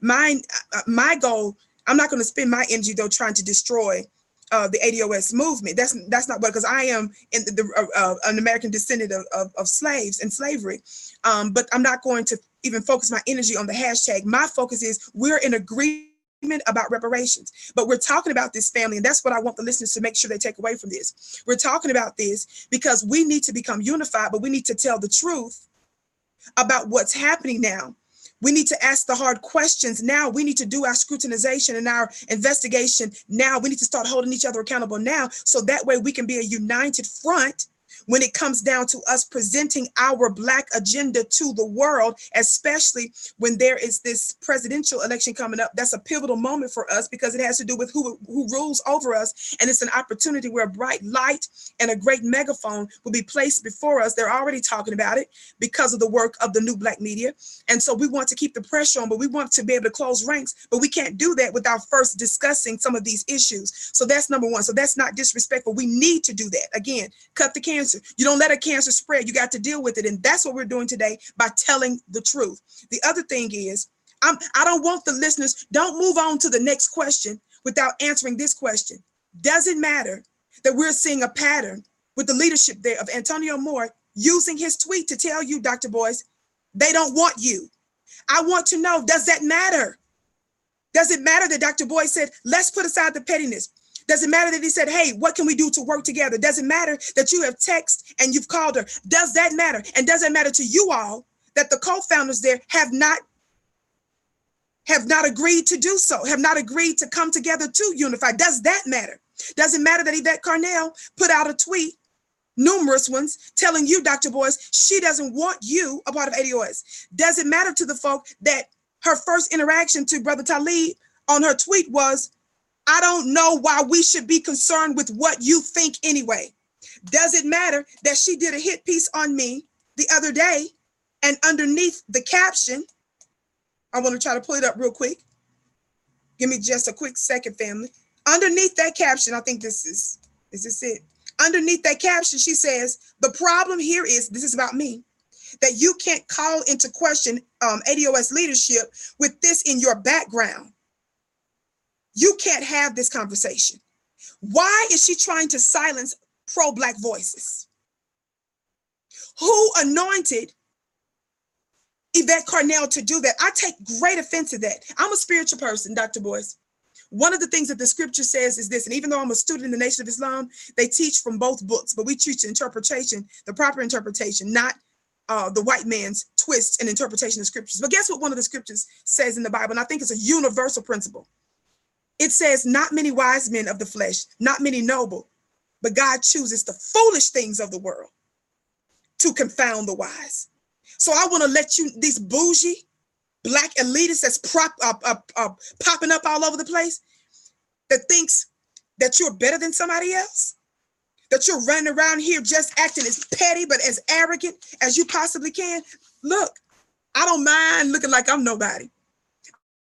[SPEAKER 2] My goal, I'm not going to spend my energy though trying to destroy the ADOS movement. That's not what, because I am an American descendant of slaves and slavery. But I'm not going to even focus my energy on the hashtag. My focus is we're in agreement about reparations, but we're talking about this, family, and that's what I want the listeners to make sure they take away from this. We're talking about this because we need to become unified, but we need to tell the truth about what's happening now. We need to ask the hard questions now. We need to do our scrutinization and our investigation now. We need to start holding each other accountable now, so that way we can be a united front when it comes down to us presenting our Black agenda to the world, especially when there is this presidential election coming up. That's a pivotal moment for us because it has to do with who rules over us. And it's an opportunity where a bright light and a great megaphone will be placed before us. They're already talking about it because of the work of the new Black media. And so we want to keep the pressure on, but we want to be able to close ranks, but we can't do that without first discussing some of these issues. So that's number one. So that's not disrespectful. We need to do that. Again, cut the cancer. You don't let a cancer spread. You got to deal with it. And that's what we're doing today by telling the truth. The other thing is, I don't want the listeners, don't move on to the next question without answering this question. Does it matter that we're seeing a pattern with the leadership there of Antonio Moore using his tweet to tell you, Dr. Boyce, they don't want you? I want to know, does that matter? Does it matter that Dr. Boyce said, let's put aside the pettiness? Does it matter that he said, hey, what can we do to work together? Does it matter that you have texted and you've called her? Does that matter? And does it matter to you all that the co-founders there have not agreed to do so, have not agreed to come together to unify? Does that matter? Does it matter that Yvette Carnell put out a tweet, numerous ones, telling you, Dr. Boyce, she doesn't want you a part of ADOS? Does it matter to the folk that her first interaction to Brother Talib on her tweet was, I don't know why we should be concerned with what you think anyway? Does it matter that she did a hit piece on me the other day, and underneath the caption, I want to try to pull it up real quick. Give me just a quick second, family. Underneath that caption, I think is this it? Underneath that caption, she says, the problem here is, this is about me, that you can't call into question ADOS leadership with this in your background. You can't have this conversation. Why is she trying to silence pro-Black voices? Who anointed Yvette Carnell to do that? I take great offense to that. I'm a spiritual person, Dr. Boyce. One of the things that the scripture says is this, and even though I'm a student in the Nation of Islam, they teach from both books, but we teach interpretation, the proper interpretation, not the white man's twist and interpretation of scriptures. But guess what one of the scriptures says in the Bible? And I think it's a universal principle. It says, not many wise men of the flesh, not many noble, but God chooses the foolish things of the world to confound the wise. So I want to let you, these bougie Black elitists that's popping up all over the place, that thinks that you're better than somebody else, that you're running around here just acting as petty but as arrogant as you possibly can. Look, I don't mind looking like I'm nobody.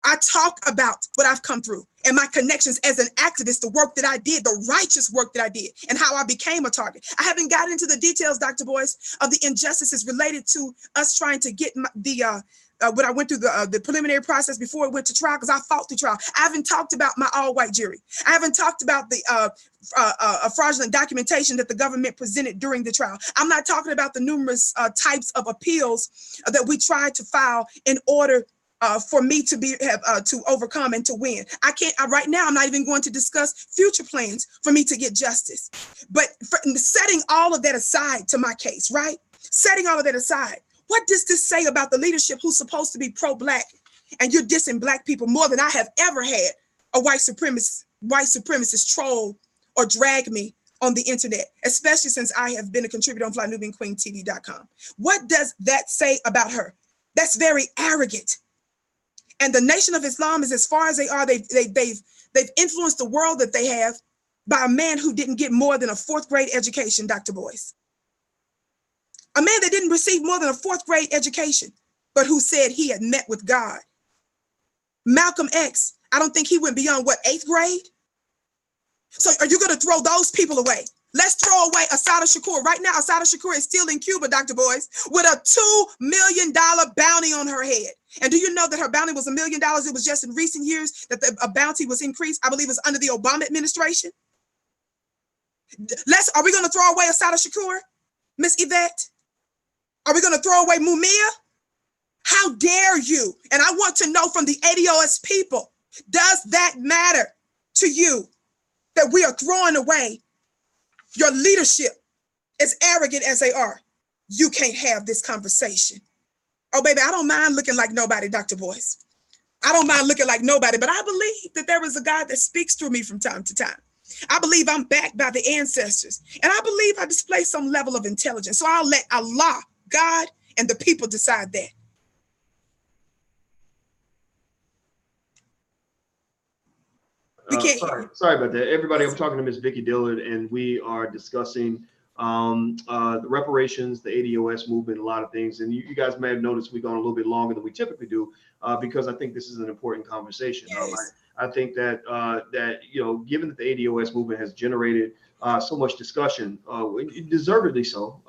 [SPEAKER 2] I talk about what I've come through and my connections as an activist, the work that I did, the righteous work that I did, and how I became a target. I haven't gotten into the details, Dr. Boyce, of the injustices related to us trying to get when I went through the preliminary process before it went to trial, because I fought the trial. I haven't talked about my all-white jury. I haven't talked about the fraudulent documentation that the government presented during the trial. I'm not talking about the numerous types of appeals that we tried to file in order for me to to overcome and to win. Right now, I'm not even going to discuss future plans for me to get justice. But setting all of that aside to my case, right? Setting all of that aside, what does this say about the leadership who's supposed to be pro-Black, and you're dissing Black people more than I have ever had a white supremacist troll or drag me on the internet, especially since I have been a contributor on FlyNubianQueenTV.com. What does that say about her? That's very arrogant. And the Nation of Islam is as far as they are. They've influenced the world that they have by a man who didn't get more than a 4th grade education, Dr. Boyce. A man that didn't receive more than a 4th grade education, but who said he had met with God. Malcolm X, I don't think he went beyond, what, 8th grade? So are you going to throw those people away? Let's throw away Assata Shakur. Right now, Assata Shakur is still in Cuba, Dr. Boyce, with a $2 million bounty on her head. And do you know that her bounty was $1 million? It was just in recent years that a bounty was increased. I believe it was under the Obama administration. Are we going to throw away Assata Shakur, Miss Yvette? Are we going to throw away Mumia? How dare you? And I want to know from the ADOS people, does that matter to you that we are throwing away your leadership, as arrogant as they are? You can't have this conversation. Oh, baby, I don't mind looking like nobody, Dr. Boyce. I don't mind looking like nobody, but I believe that there is a God that speaks through me from time to time. I believe I'm backed by the ancestors, and I believe I display some level of intelligence. So I'll let Allah, God, and the people decide that.
[SPEAKER 1] Sorry about that. Everybody, I'm talking to Miss Vicki Dillard, and we are discussing the reparations, the ADOS movement, a lot of things. And you guys may have noticed we've gone a little bit longer than we typically do because I think this is an important conversation.
[SPEAKER 2] Yes.
[SPEAKER 1] I think that given that the ADOS movement has generated so much discussion, deservedly so,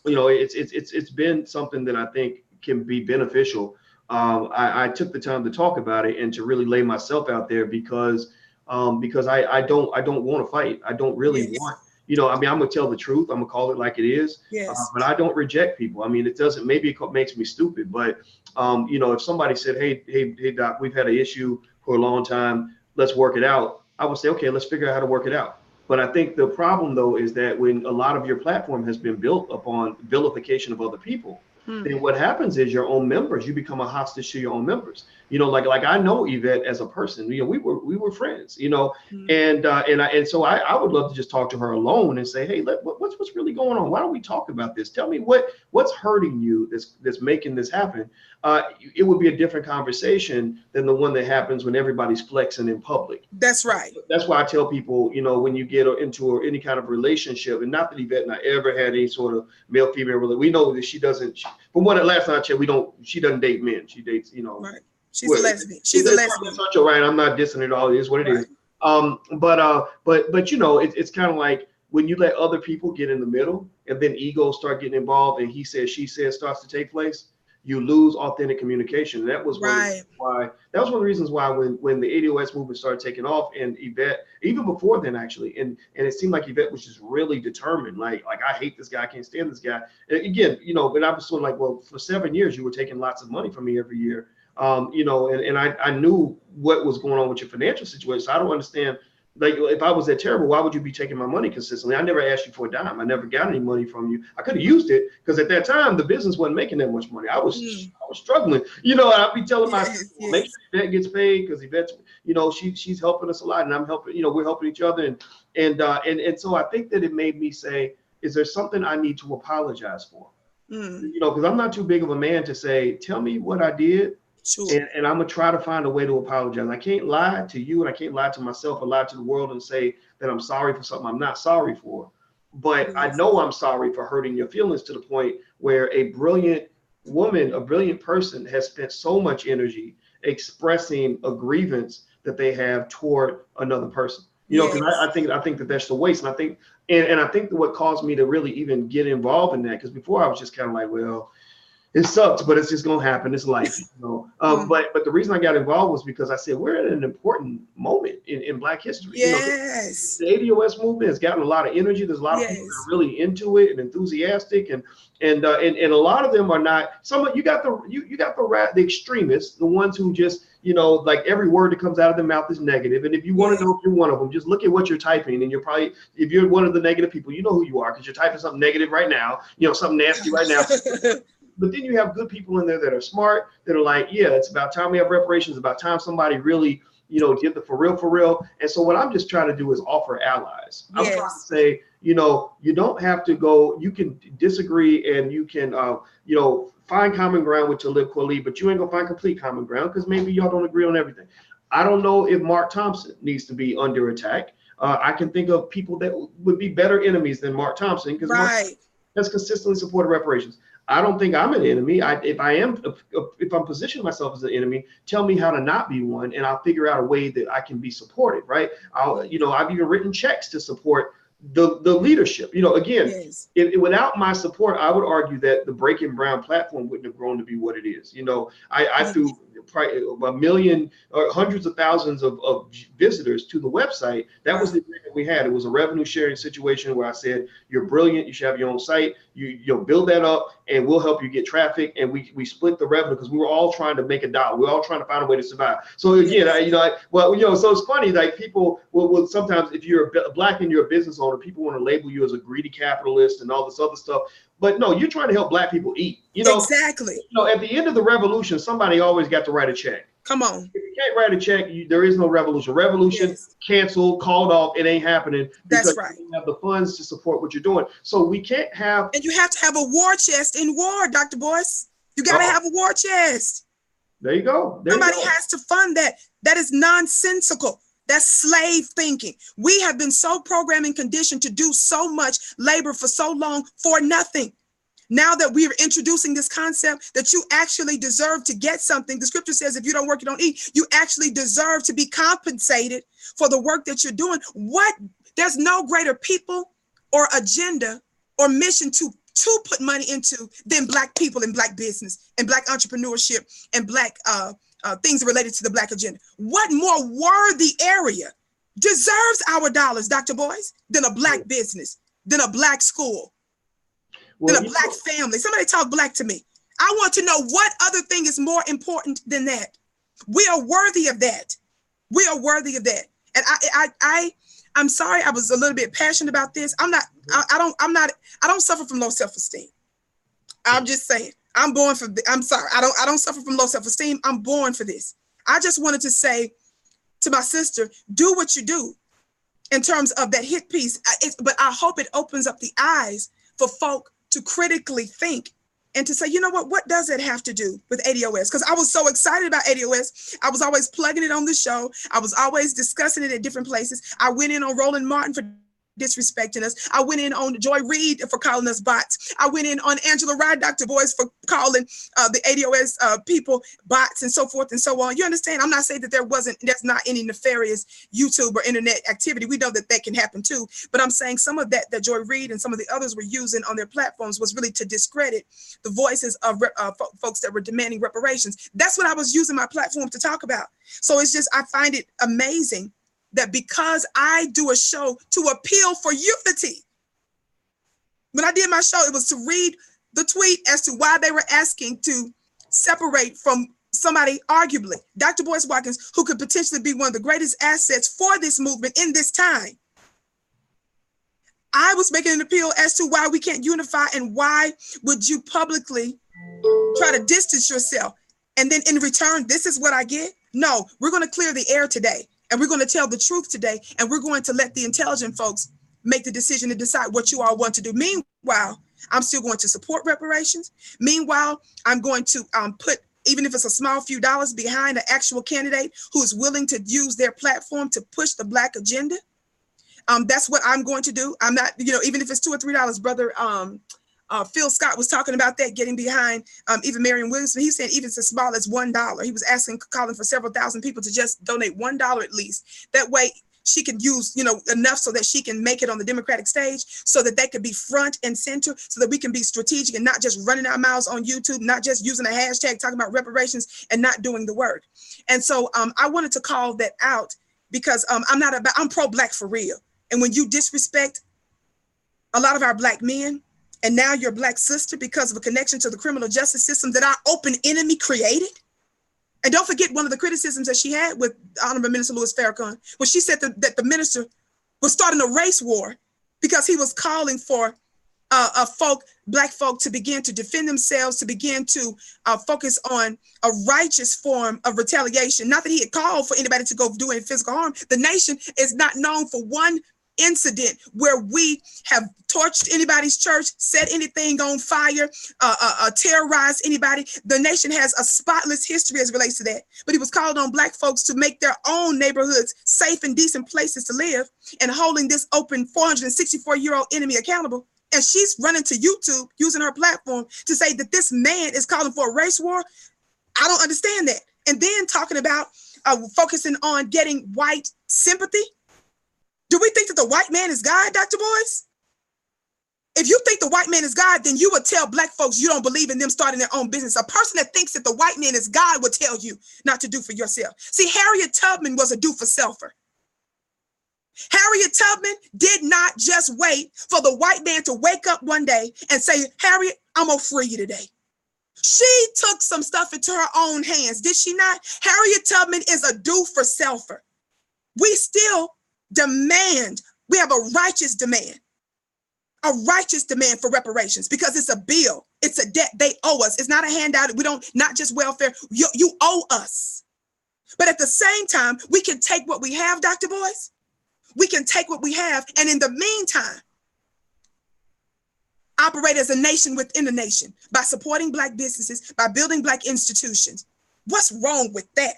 [SPEAKER 1] it's been something that I think can be beneficial. I took the time to talk about it and to really lay myself out there because I don't want to fight. I don't really want, I'm gonna tell the truth. I'm gonna call it like it is.
[SPEAKER 2] Yes.
[SPEAKER 1] But I don't reject people. I mean, it doesn't, maybe it makes me stupid, but if somebody said, hey, Doc, we've had an issue for a long time, let's work it out, I would say, okay, let's figure out how to work it out. But I think the problem though is that when a lot of your platform has been built upon vilification of other people, then what happens is your own members, you become a hostage to your own members. Like I know Yvette as a person. We were friends. And so I would love to just talk to her alone and say, hey, what's really going on? Why don't we talk about this? Tell me what's hurting you that's making this happen. It would be a different conversation than the one that happens when everybody's flexing in public.
[SPEAKER 2] That's right.
[SPEAKER 1] That's why I tell people, when you get into any kind of relationship, and not that Yvette and I ever had any sort of male-female relationship. We know that she doesn't. From what last time I checked, she doesn't date men. She dates,
[SPEAKER 2] Right. She's a lesbian. She's a lesbian.
[SPEAKER 1] Right. I'm not dissing it all. It is what it is. But it's kind of like when you let other people get in the middle and then egos start getting involved and he says, she says starts to take place, you lose authentic communication. That was one of the reasons why when the ADOS movement started taking off, and Yvette, even before then actually, and it seemed like Yvette was just really determined, like I hate this guy, I can't stand this guy. And again, but I was sort of like, well, for 7 years you were taking lots of money from me every year. And I knew what was going on with your financial situation. So I don't understand. Like, if I was that terrible, why would you be taking my money consistently? I never asked you for a dime. I never got any money from you. I could have used it because at that time the business wasn't making that much money. I was struggling. I'd be telling my people, make sure Yvette gets paid because Yvette's, she's helping us a lot, and I'm helping. We're helping each other, and so I think that it made me say, is there something I need to apologize for? Because I'm not too big of a man to say, tell me what I did. Sure. And I'm gonna try to find a way to apologize. I can't lie to you, and I can't lie to myself or lie to the world and say that I'm sorry for something I'm not sorry for. But I know I'm sorry for hurting your feelings to the point where a brilliant woman, a brilliant person has spent so much energy expressing a grievance that they have toward another person. Because I think that that's the waste. And I think that what caused me to really even get involved in that, because before I was just kind of like, well, It sucks, but it's just gonna happen. It's life, you know. But the reason I got involved was because I said we're at an important moment in Black history.
[SPEAKER 2] Yes.
[SPEAKER 1] You know, the ADOS movement has gotten a lot of energy. There's a lot of people that are really into it and enthusiastic, and a lot of them are not. Some of you got the extremists, the ones who just, you know, like every word that comes out of their mouth is negative. And if you want to know if you're one of them, just look at what you're typing, and you're probably, if you're one of the negative people, you know who you are because you're typing something negative right now, you know, something nasty right now. But then you have good people in there that are smart, that are like, yeah, it's about time we have reparations, about time somebody really, you know, did the for real. And so what I'm just trying to do is offer allies. I'm trying to say, you know, you don't have to go, you can disagree and you can, you know, find common ground with Talib Kweli, but you ain't gonna find complete common ground because maybe y'all don't agree on everything. I don't know if Mark Thompson needs to be under attack. I can think of people that would be better enemies than Mark Thompson because Mark has consistently supported reparations. I don't think I'm an enemy. If I'm positioning myself as an enemy, tell me how to not be one, and I'll figure out a way that I can be supported. Right? You know, I've even written checks to support the leadership. You know, again, without my support, I would argue that the Breaking Brown platform wouldn't have grown to be what it is. You know, I threw probably a million or hundreds of thousands of visitors to the website. That was the agreement we had. It was a revenue sharing situation where I said, you're brilliant, you should have your own site, you'll build that up and we'll help you get traffic. And we split the revenue because we were all trying to make a dollar. We were all trying to find a way to survive. So again, so it's funny, like people will sometimes, if you're Black and you're a business owner, people want to label you as a greedy capitalist and all this other stuff. But no, you're trying to help Black people eat. You know, exactly. You know, at the end of the revolution, somebody always got to write a check.
[SPEAKER 2] Come on.
[SPEAKER 1] If you can't write a check, there is no revolution. Revolution canceled, called off. It ain't happening. That's right. You don't have the funds to support what you're doing. So we can't have. And
[SPEAKER 2] you have to have a war chest in war, Dr. Boyce. You got to have a war chest.
[SPEAKER 1] There you go.
[SPEAKER 2] Somebody has to fund that. That is nonsensical. That's slave thinking. We have been so programmed and conditioned to do so much labor for so long for nothing. Now that we are introducing this concept that you actually deserve to get something, the scripture says, if you don't work, you don't eat. You actually deserve to be compensated for the work that you're doing. There's no greater people or agenda or mission to put money into than Black people and Black business and Black entrepreneurship and Black things related to the Black agenda. What more worthy area deserves our dollars, Dr. Boyce, than a Black business, than a Black school, than a Black family? Somebody talk Black to me. I want to know what other thing is more important than that. We are worthy of that. We are worthy of that. And I'm sorry, I was a little bit passionate about this. I don't suffer from low self-esteem. I'm just saying. I'm sorry. I don't suffer from low self-esteem. I'm born for this. I just wanted to say to my sister, do what you do in terms of that hit piece. But I hope it opens up the eyes for folk to critically think and to say, you know what does it have to do with ADOS? Because I was so excited about ADOS. I was always plugging it on the show. I was always discussing it at different places. I went in on Roland Martin for disrespecting us. I went in on Joy Reid for calling us bots. I went in on Angela Rye, Dr. Boyce, for calling the ADOS people bots and so forth and so on. You understand? I'm not saying that there's not any nefarious YouTube or internet activity. We know that can happen too. But I'm saying some of that Joy Reid and some of the others were using on their platforms was really to discredit the voices of folks that were demanding reparations. That's what I was using my platform to talk about. So it's just, I find it amazing that because I do a show to appeal for unity. When I did my show, it was to read the tweet as to why they were asking to separate from somebody, arguably, Dr. Boyce Watkins, who could potentially be one of the greatest assets for this movement in this time. I was making an appeal as to why we can't unify and why would you publicly try to distance yourself. And then in return, this is what I get? No, we're going to clear the air today. And we're going to tell the truth today, and we're going to let the intelligent folks make the decision to decide what you all want to do. Meanwhile, I'm still going to support reparations. Meanwhile, I'm going to put, even if it's a small few dollars, behind an actual candidate who is willing to use their platform to push the Black agenda. That's what I'm going to do. I'm not, even if it's $2 or $3, brother. Phil Scott was talking about that, getting behind even Marion Williamson. He said even as small as $1. He was calling for several thousand people to just donate $1 at least. That way, she can use, you know, enough so that she can make it on the Democratic stage, so that they could be front and center, so that we can be strategic and not just running our mouths on YouTube, not just using a hashtag talking about reparations and not doing the work. And so I wanted to call that out because I'm pro-Black for real. And when you disrespect a lot of our Black men, and now your Black sister because of a connection to the criminal justice system that our open enemy created. And don't forget one of the criticisms that she had with Honorable Minister Louis Farrakhan, when she said that the minister was starting a race war because he was calling for Black folk to begin to defend themselves, to begin to focus on a righteous form of retaliation. Not that he had called for anybody to go do any physical harm. The nation is not known for one incident where we have torched anybody's church, set anything on fire, terrorized anybody. The nation has a spotless history as it relates to that. But he was called on Black folks to make their own neighborhoods safe and decent places to live, and holding this open 464-year-old enemy accountable. And she's running to YouTube using her platform to say that this man is calling for a race war. I don't understand that. And then talking about focusing on getting white sympathy. Do we think that the white man is God, Dr. Boyce? If you think the white man is God, then you would tell Black folks you don't believe in them starting their own business. A person that thinks that the white man is God would tell you not to do for yourself. See, Harriet Tubman was a do-for-selfer. Harriet Tubman did not just wait for the white man to wake up one day and say, Harriet, I'm gonna free you today. She took some stuff into her own hands, did she not? Harriet Tubman is a do-for-selfer. We still demand, we have a righteous demand for reparations because it's a bill, it's a debt they owe us. It's not a handout. We don't, not just welfare, you owe us. But at the same time, we can take what we have, Dr. Boyce. We can take what we have, and in the meantime, operate as a nation within a nation by supporting Black businesses, by building Black institutions. What's wrong with that?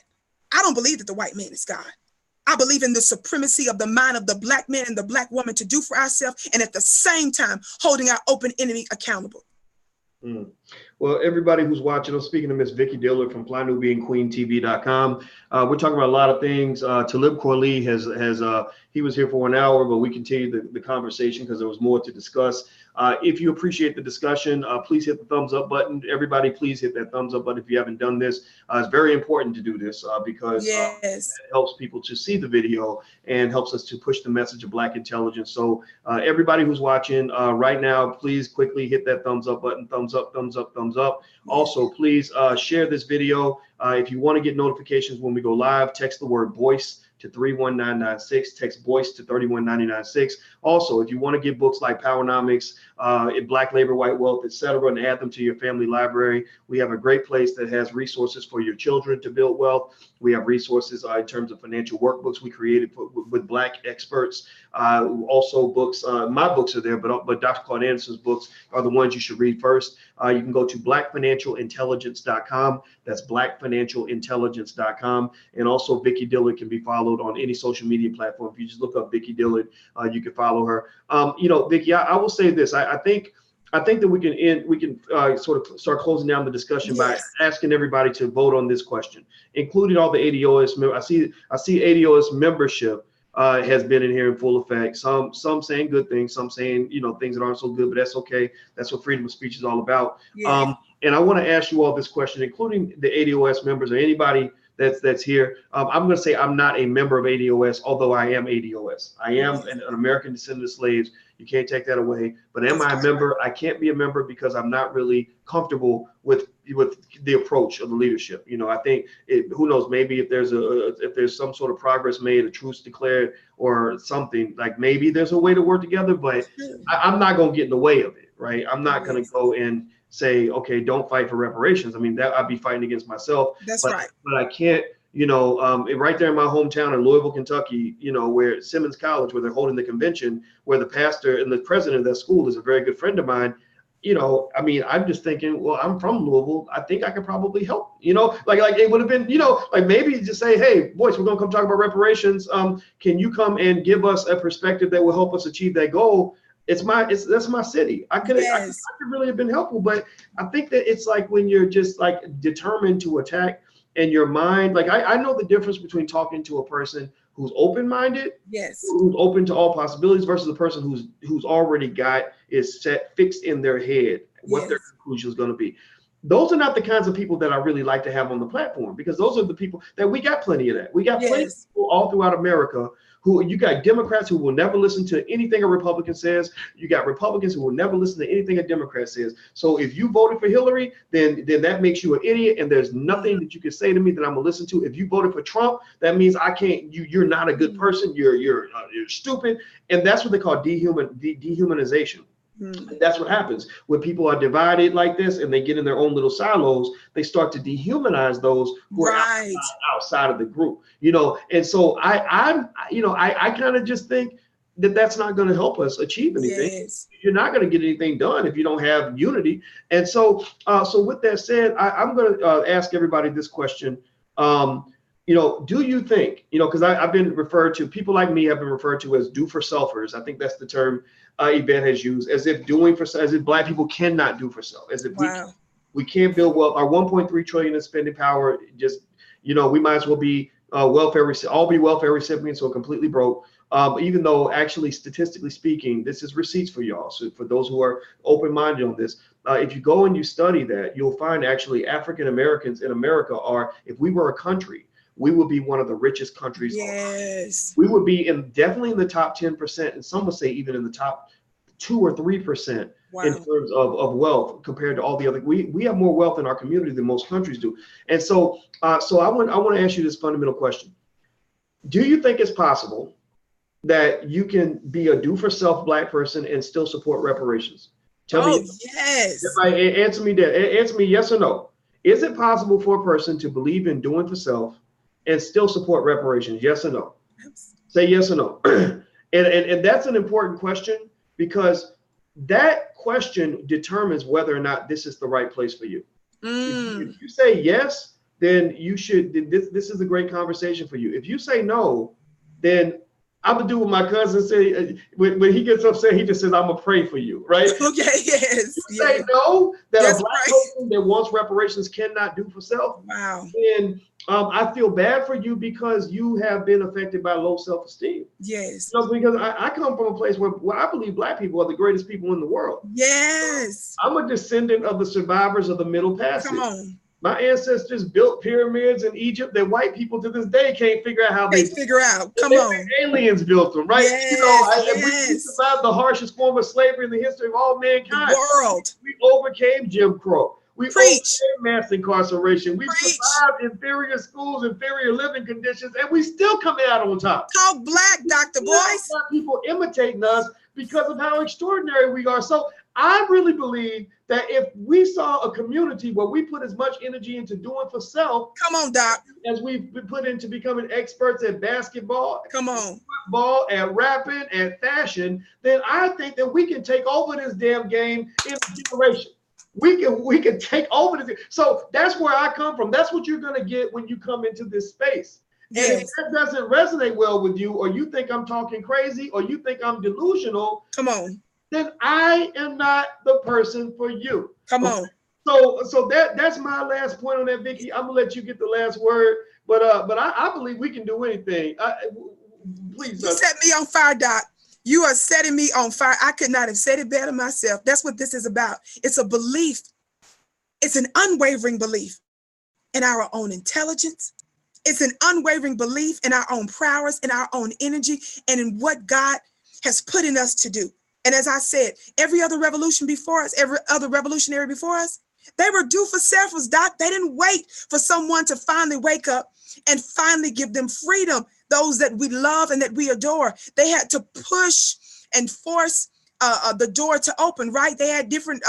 [SPEAKER 2] I don't believe that the white man is God. I believe in the supremacy of the mind of the Black man and the Black woman to do for ourselves, and at the same time, holding our open enemy accountable.
[SPEAKER 1] Well, everybody who's watching, I'm speaking to Miss Vicki Dillard from FlyNubianQueenTV.com. We're talking about a lot of things. Talib Kweli he was here for an hour, but we continued the conversation because there was more to discuss. If you appreciate the discussion, please hit the thumbs up button. Everybody, please hit that thumbs up button if you haven't done this. It's very important to do this because it helps people to see the video and helps us to push the message of Black intelligence. So everybody who's watching right now, please quickly hit that thumbs up button. Thumbs up, thumbs up, thumbs up. Also, please share this video. If you want to get notifications when we go live, text the word voice to 31996, text voice to 31996. Also, if you want to get books like Powernomics, Black Labor, White Wealth, etc., and add them to your family library, we have a great place that has resources for your children to build wealth. We have resources in terms of financial workbooks we created with Black experts. Also books, my books are there, but Dr. Claude Anderson's books are the ones you should read first. You can go to blackfinancialintelligence.com. That's blackfinancialintelligence.com. And also Vicki Dillard can be followed on any social media platform. If you just look up Vicki Dillard, you can follow her. Vicki, I will say this. I think that we can sort of start closing down the discussion by asking everybody to vote on this question, including all the ADOS members. I see ADOS membership has been in here in full effect. Some saying good things, some saying things that aren't so good, but that's okay. That's what freedom of speech is all about. And I want to ask you all this question, including the ADOS members or anybody that's here. I'm going to say I'm not a member of ADOS, although I am ADOS. I am an American descendant of slaves. You can't take that away. But am I a member? I can't be a member because I'm not really comfortable with the approach of the leadership. I think who knows, maybe if there's some sort of progress made, a truce declared or something, like maybe there's a way to work together, but I'm not going to get in the way of it, right? I'm not going to go and say, okay, don't fight for reparations. I mean, that I'd be fighting against myself. That's right. But I can't, right there in my hometown in Louisville, Kentucky, where Simmons College, where they're holding the convention, where the pastor and the president of that school is a very good friend of mine. I'm just thinking, well, I'm from Louisville. I think I could probably help, like it would have been, like maybe just say, hey, boys, we're going to come talk about reparations. Can you come and give us a perspective that will help us achieve that goal? That's my city. I could really have been helpful, but I think that it's like when you're just like determined to attack and your mind, like I know the difference between talking to a person who's open-minded,
[SPEAKER 2] Yes.
[SPEAKER 1] who's open to all possibilities, versus the person who's already got is set fixed in their head what their conclusion is going to be. Those are not the kinds of people that I really like to have on the platform, because those are the people that we got plenty of that. We got plenty of people all throughout America who, you got Democrats who will never listen to anything a Republican says. You got Republicans who will never listen to anything a Democrat says. So if you voted for Hillary, then that makes you an idiot, and there's nothing that you can say to me that I'm gonna listen to. If you voted for Trump, that means I can't. You're not a good person. You're stupid, and that's what they call dehumanization. That's what happens when people are divided like this and they get in their own little silos. They start to dehumanize those who are outside of the group, And so I kind of just think that that's not going to help us achieve anything. You're not going to get anything done if you don't have unity. And so, with that said, I'm going to ask everybody this question. Do you think, because I've been referred to, people like me have been referred to as do-for-selfers. I think that's the term Yvette has used, as if Black people cannot do for self, as if we can't build wealth. Our 1.3 trillion in spending power, just, we might as well be welfare recipients or completely broke. Even though actually, statistically speaking, this is receipts for y'all. So for those who are open-minded on this, if you go and you study that, you'll find actually African Americans in America if we were a country, we would be one of the richest countries. We would be definitely in the top 10%, and some would say even in the top 2 or 3% in terms of wealth compared to all the other. We have more wealth in our community than most countries do. And so, I want to ask you this fundamental question: do you think it's possible that you can be a do-for-self Black person and still support reparations? Tell me. Yes. Answer me that. Answer me yes or no. Is it possible for a person to believe in doing for self and still support reparations? Yes or no? Say yes or no. and that's an important question, because that question determines whether or not this is the right place for you. If you say yes, then you should. This is a great conversation for you. If you say no, then I'm gonna do what my cousin say. When he gets upset, he just says, "I'm gonna pray for you," right? Okay, yes. You say no, that a Black person that wants reparations cannot do for self. Wow. And I feel bad for you, because you have been affected by low self-esteem. Yes. Because I come from a place where I believe Black people are the greatest people in the world. Yes. I'm a descendant of the survivors of the Middle Passage. Come on. My ancestors built pyramids in Egypt that white people to this day can't figure out how they figure out. Come on. Aliens built them, right? Yes, we survived the harshest form of slavery in the history of all mankind. The world. We overcame Jim Crow. We overcame mass incarceration. We survived inferior schools, inferior living conditions, and we still coming out on top. Talk Black, Dr. Boyce. People imitating us because of how extraordinary we are. So I really believe that if we saw a community where we put as much energy into doing for self, come on, Doc, as we've been put into becoming experts at basketball, come on, football, at rapping, at fashion, then I think that we can take over this damn game in a generation. We can take over this. So that's where I come from. That's what you're gonna get when you come into this space. Yes. And if that doesn't resonate well with you, or you think I'm talking crazy, or you think I'm delusional, come on, then I am not the person for you. Come on. So that's my last point on that, Vicki. I'm gonna let you get the last word, but I believe we can do anything. Please. You set me on fire, Doc. You are setting me on fire. I could not have said it better myself. That's what this is about. It's a belief. It's an unwavering belief in our own intelligence. It's an unwavering belief in our own prowess, in our own energy, and in what God has put in us to do. And as I said, every other revolution before us, every other revolutionary before us, they were do for selfers, Doc. They didn't wait for someone to finally wake up and finally give them freedom, those that we love and that we adore. They had to push and force the door to open, right? They had different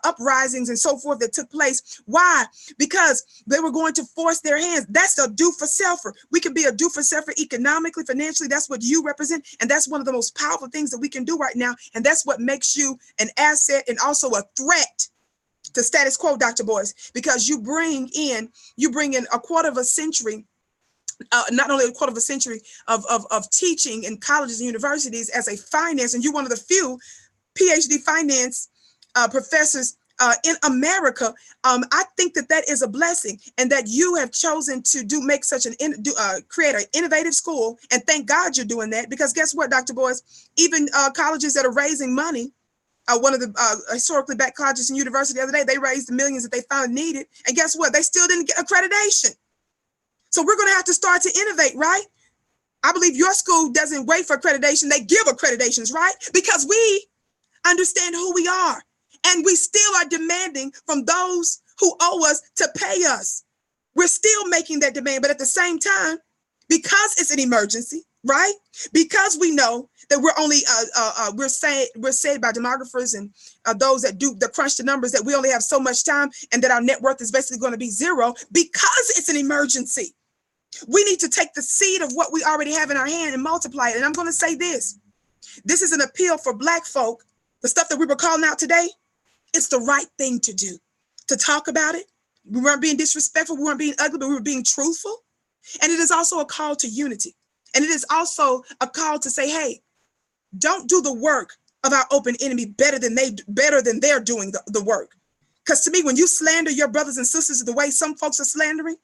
[SPEAKER 1] uprisings and so forth that took place. Why? Because they were going to force their hands. That's a do-for-selfer. We can be a do-for-selfer economically, financially. That's what you represent. And that's one of the most powerful things that we can do right now. And that's what makes you an asset and also a threat to status quo, Dr. Boyce, because you bring in a quarter of a century, not only a quarter of a century of teaching in colleges and universities as a finance, and you're one of the few PhD finance professors
[SPEAKER 2] in America. I think that is a blessing, and that you have chosen to make such create an innovative school. And thank God you're doing that, because guess what, Dr. Boyce? Even colleges that are raising money, one of the historically black colleges and university the other day, they raised the millions that they found needed, and guess what? They still didn't get accreditation. So we're going to have to start to innovate, right? I believe your school doesn't wait for accreditation; they give accreditations, right? Because we understand who we are. And we still are demanding from those who owe us to pay us. We're still making that demand, but at the same time, because it's an emergency, right? Because we know that we're only we're said by demographers and those that do the crunch the numbers that we only have so much time, and that our net worth is basically going to be zero because it's an emergency. We need to take the seed of what we already have in our hand and multiply it. And I'm going to say this. This is an appeal for Black folk. The stuff that we were calling out today, it's the right thing to do, to talk about it. We weren't being disrespectful, we weren't being ugly, but we were being truthful. And it is also a call to unity. And it is also a call to say, hey, don't do the work of our open enemy better than they're doing the work. Because to me, when you slander your brothers and sisters the way some folks are slandering,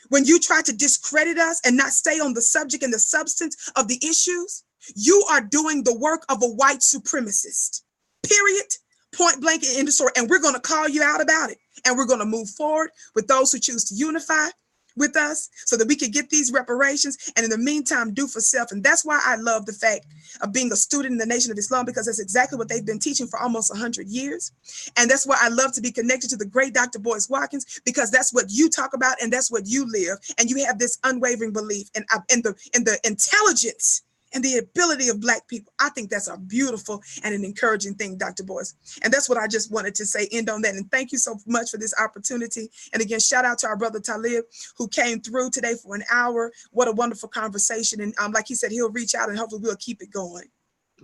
[SPEAKER 2] when you try to discredit us and not stay on the subject and the substance of the issues, you are doing the work of a white supremacist, period. Point blank and end of story. And we're going to call you out about it. And we're going to move forward with those who choose to unify with us so that we can get these reparations. And in the meantime, do for self. And that's why I love the fact of being a student in the Nation of Islam, because that's exactly what they've been teaching for almost 100 years. And that's why I love to be connected to the great Dr. Boyce Watkins, because that's what you talk about and that's what you live. And you have this unwavering belief in the intelligence and the ability of Black people. I think that's a beautiful and an encouraging thing, Dr. Boyce. And that's what I just wanted to say, end on that. And thank you so much for this opportunity. And again, shout out to our brother Talib, who came through today for an hour. What a wonderful conversation. And like he said, he'll reach out and hopefully we'll keep it going.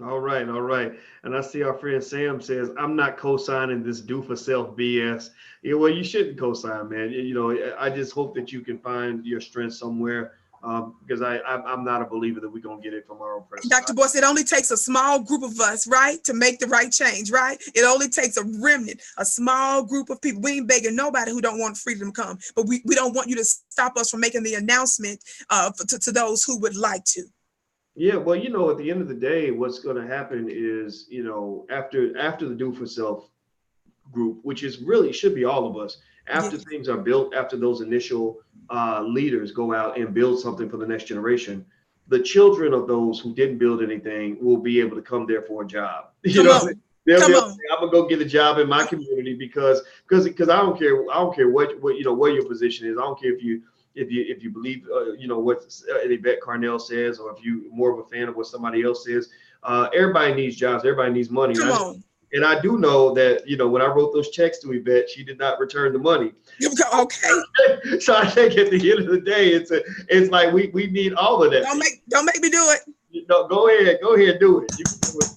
[SPEAKER 1] All right, all right. And I see our friend Sam says, I'm not co-signing this do for self BS. Yeah, well, you shouldn't co-sign, man. You know, I just hope that you can find your strength somewhere. Because I'm not a believer that we're going to get it from our oppressor.
[SPEAKER 2] Dr. Boyce, it only takes a small group of us, right, to make the right change, right? It only takes a remnant, a small group of people. We ain't begging nobody who don't want freedom to come, but we don't want you to stop us from making the announcement to those who would like to.
[SPEAKER 1] Yeah, well, you know, at the end of the day, what's going to happen is, you know, after the do for self group, which is really should be all of us, after things are built, after those initial leaders go out and build something for the next generation, the children of those who didn't build anything will be able to come there for a job. You know, they'll be able to say, I'm gonna go get a job in my community because I don't care what you know, where your position is. I don't care if you believe you know what Yvette Carnell says, or if you more of a fan of what somebody else says. Everybody needs jobs. Everybody needs money. And I do know that, you know, when I wrote those checks to Yvette, she did not return the money.
[SPEAKER 2] Okay.
[SPEAKER 1] So I think at the end of the day, it's like we need all of that.
[SPEAKER 2] Don't make me do it.
[SPEAKER 1] No, go ahead, do it. You can do it.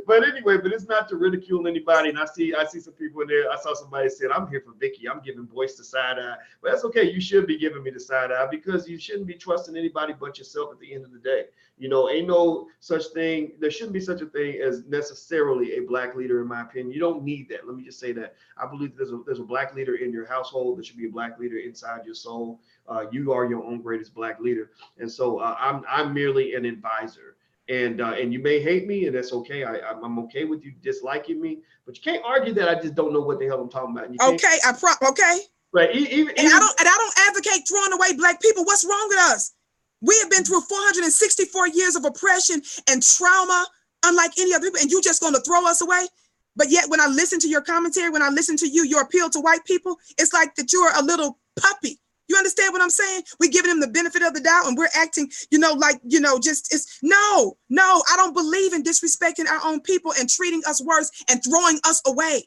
[SPEAKER 1] but anyway, but it's not to ridicule anybody. And I see some people in there. I saw somebody said, I'm here for Vicki. I'm giving Boyce the side eye. But that's okay. You should be giving me the side eye, because you shouldn't be trusting anybody but yourself at the end of the day. You know, ain't no such thing. There shouldn't be such a thing as necessarily a Black leader, in my opinion. You don't need that. Let me just say that. I believe there's a Black leader in your household. There should be a Black leader inside your soul. You are your own greatest Black leader. And so I'm merely an advisor. And you may hate me, and that's okay. I'm okay with you disliking me, but you can't argue that I just don't know what the hell I'm talking about.
[SPEAKER 2] Okay, okay.
[SPEAKER 1] Right.
[SPEAKER 2] I don't advocate throwing away Black people. What's wrong with us? We have been through 464 years of oppression and trauma, unlike any other people, and you just going to throw us away? But yet, when I listen to your commentary, when I listen to you, your appeal to white people, it's like that you're a little puppy. You understand what I'm saying? We're giving them the benefit of the doubt, and we're acting, you know, like, you know, no, I don't believe in disrespecting our own people and treating us worse and throwing us away.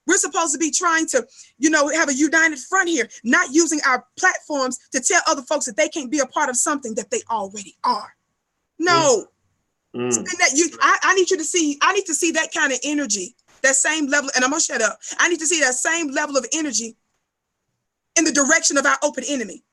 [SPEAKER 2] We're supposed to be trying to, you know, have a united front here, not using our platforms to tell other folks that they can't be a part of something that they already are. No. I need to see that kind of energy, that same level, and I'm gonna shut up. I need to see that same level of energy in the direction of our open enemy.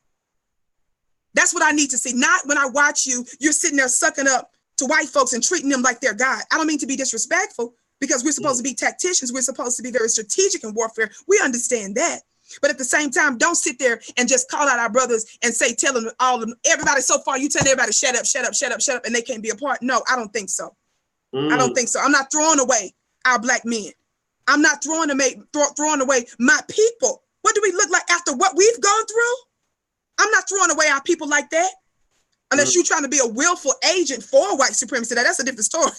[SPEAKER 2] That's what I need to see. Not when I watch you're sitting there sucking up to white folks and treating them like they're God. I don't mean to be disrespectful, because we're supposed to be tacticians. We're supposed to be very strategic in warfare. We understand that. But at the same time, don't sit there and just call out our brothers and say, tell them all of them, everybody so far, you tell everybody, shut up, shut up, shut up, shut up, and they can't be a part. No, I don't think so. I don't think so. I'm not throwing away our Black men. I'm not throwing away my people. What do we look like after what we've gone through? I'm not throwing away our people like that. Unless you're trying to be a willful agent for white supremacy. Now, that's a different story.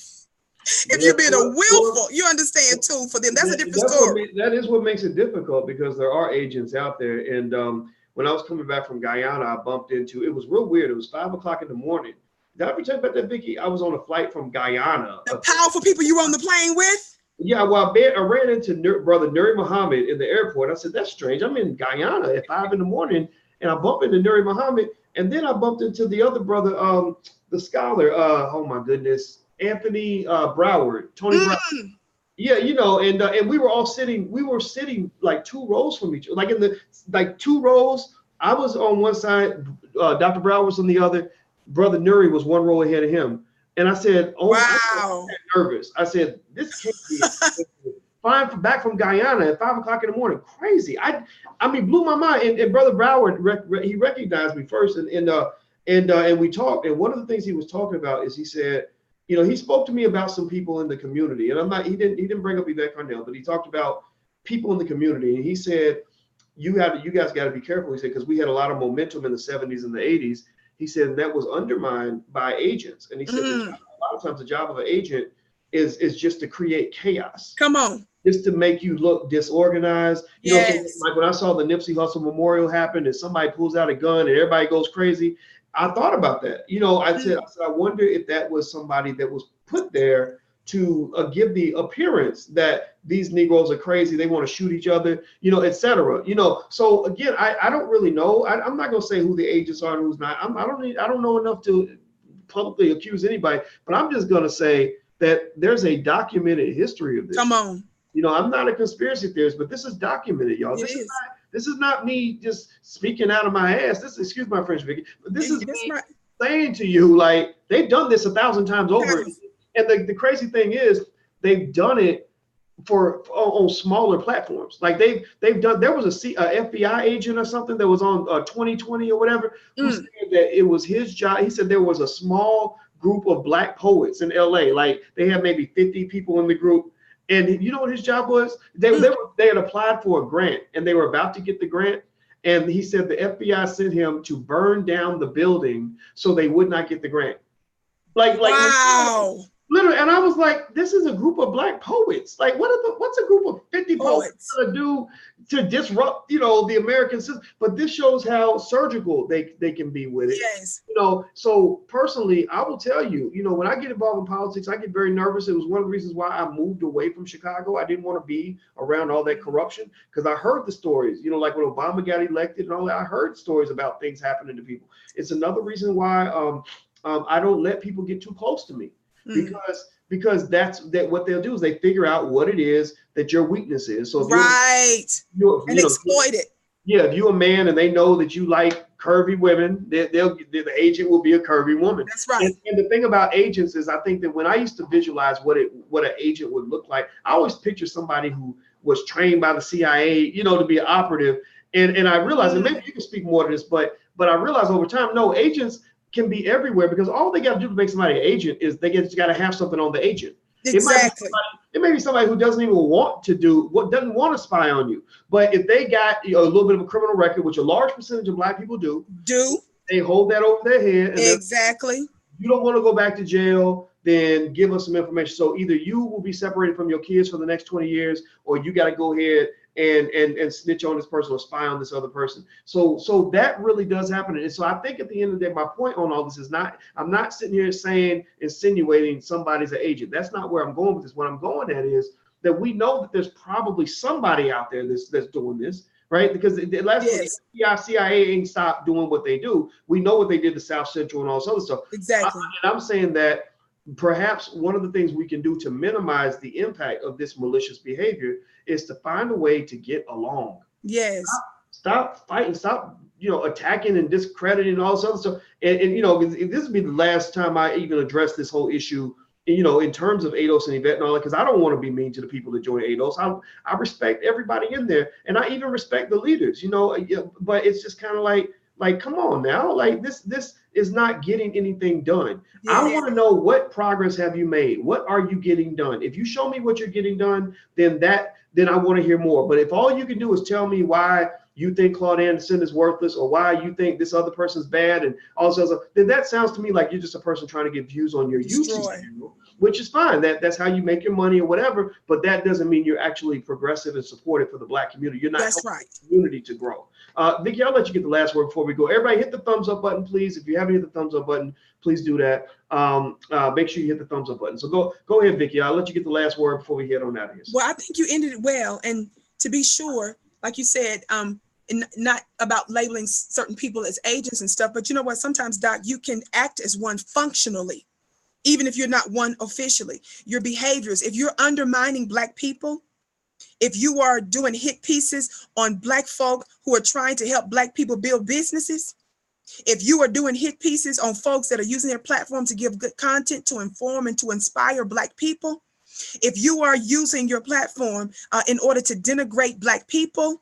[SPEAKER 2] If you're being a willful, you understand too, for them, that's a different story.
[SPEAKER 1] That is what makes it difficult, because there are agents out there. And when I was coming back from Guyana, I bumped into, it was real weird. It was 5 o'clock in the morning. Did I ever tell you about that, Vicki? I was on a flight from Guyana.
[SPEAKER 2] The powerful people you were on the plane with?
[SPEAKER 1] Yeah, well, I ran into Brother Nuri Muhammad in the airport. I said, that's strange. I'm in Guyana at 5 in the morning, and I bumped into Nuri Muhammad. And then I bumped into the other brother, the scholar, oh my goodness, Anthony Broward, Tony Broward. Yeah, you know, and we were sitting like 2 rows from each other, like in the 2 rows. I was on one side, Dr. Broward was on the other, Brother Nuri was 1 row ahead of him. And I said, oh, wow. I was nervous. I said, this can't be flying back from Guyana at 5 o'clock in the morning. Crazy. I mean, blew my mind. And Brother Broward, he recognized me first, and we talked. And one of the things he was talking about is, he said, you know, he spoke to me about some people in the community. And he didn't bring up Yvette Carnell, but he talked about people in the community. And he said, you guys got to be careful. He said, because we had a lot of momentum in the 70s and the 80s. He said that was undermined by agents. And he said a lot of times the job of an agent is just to create chaos.
[SPEAKER 2] Come on.
[SPEAKER 1] Just to make you look disorganized. You know, so like when I saw the Nipsey Hussle memorial happen and somebody pulls out a gun and everybody goes crazy, I thought about that. You know, I said, I wonder if that was somebody that was put there to give the appearance that these Negroes are crazy, they want to shoot each other, you know, etc. You know, so again, I don't really know. I'm not gonna say who the agents are and who's not. I don't know enough to publicly accuse anybody, but I'm just gonna say that there's a documented history of this.
[SPEAKER 2] Come on.
[SPEAKER 1] You know, I'm not a conspiracy theorist, but this is documented, y'all. This is not me just speaking out of my ass. Excuse my French, Vicki, but this is me saying to you, like, they've done this 1,000 times over. And the crazy thing is, they've done it on smaller platforms. Like they've done. There was a FBI agent or something that was on 2020 or whatever, who said that it was his job. He said there was a small group of Black poets in LA. Like they had maybe 50 people in the group. And you know what his job was? They had applied for a grant, and they were about to get the grant. And he said the FBI sent him to burn down the building so they would not get the grant. Like wow. Literally, and I was like, this is a group of Black poets. Like, what's a group of 50 poets gonna do to disrupt, you know, the American system? But this shows how surgical they can be with it.
[SPEAKER 2] Yes.
[SPEAKER 1] You know, so personally, I will tell you, you know, when I get involved in politics, I get very nervous. It was one of the reasons why I moved away from Chicago. I didn't want to be around all that corruption, because I heard the stories, you know, like when Obama got elected and all that. I heard stories about things happening to people. It's another reason why I don't let people get too close to me. Because that's what they'll do is they figure out what it is that your weakness is. So if
[SPEAKER 2] exploit it.
[SPEAKER 1] Yeah, if you're a man and they know that you like curvy women, the agent will be a curvy woman.
[SPEAKER 2] That's right.
[SPEAKER 1] And the thing about agents is, I think that when I used to visualize what an agent would look like, I always picture somebody who was trained by the CIA, you know, to be an operative. And I realized, and maybe you can speak more to this, but I realized over time, no, agents can be everywhere, because all they got to do to make somebody an agent is they just got to have something on the agent.
[SPEAKER 2] Exactly.
[SPEAKER 1] It may be somebody who doesn't even want to doesn't want to spy on you. But if they got a little bit of a criminal record, which a large percentage of Black people do, they hold that over their head. And
[SPEAKER 2] exactly.
[SPEAKER 1] You don't want to go back to jail, then give us some information. So either you will be separated from your kids for the next 20 years, or you got to go ahead and snitch on this person or spy on this other person. So that really does happen. And so I think at the end of the day, my point on all this is I'm not sitting here insinuating somebody's an agent. That's not where I'm going with this. What I'm going at is that we know that there's probably somebody out there that's doing this, right? Because the last FBI, CIA ain't stopped doing what they do. We know what they did to South Central and all this other stuff.
[SPEAKER 2] Exactly.
[SPEAKER 1] And I'm saying that perhaps one of the things we can do to minimize the impact of this malicious behavior is to find a way to get along.
[SPEAKER 2] Yes.
[SPEAKER 1] Stop fighting, stop, you know, attacking and discrediting and all this other stuff. And you know, this will be the last time I even address this whole issue you know, in terms of ADOS and Yvette and all that, because I don't want to be mean to the people that join ADOS. I respect everybody in there, and I even respect the leaders, you know, but it's just kind of like, come on now, like this is not getting anything done.
[SPEAKER 2] Yeah.
[SPEAKER 1] I want to know, what progress have you made? What are you getting done? If you show me what you're getting done, then I want to hear more. But if all you can do is tell me why you think Claude Anderson is worthless, or why you think this other person's bad and all this other, then that sounds to me like you're just a person trying to get views on your YouTube channel, which is fine. That's how you make your money or whatever, but that doesn't mean you're actually progressive and supportive for the Black community. You're not helping the community to grow. Vicki, I'll let you get the last word before we go. Everybody hit the thumbs up button, please. If you haven't hit the thumbs up button, please do that. Make sure you hit the thumbs up button. So go ahead, Vicki. I'll let you get the last word before we head on out of here.
[SPEAKER 2] Well, I think you ended it well. And to be sure, like you said, and not about labeling certain people as agents and stuff, but you know what? Sometimes, Doc, you can act as one functionally, even if you're not one officially. Your behaviors, if you're undermining Black people, if you are doing hit pieces on Black folk who are trying to help Black people build businesses, if you are doing hit pieces on folks that are using their platform to give good content, to inform and to inspire Black people, if you are using your platform in order to denigrate Black people,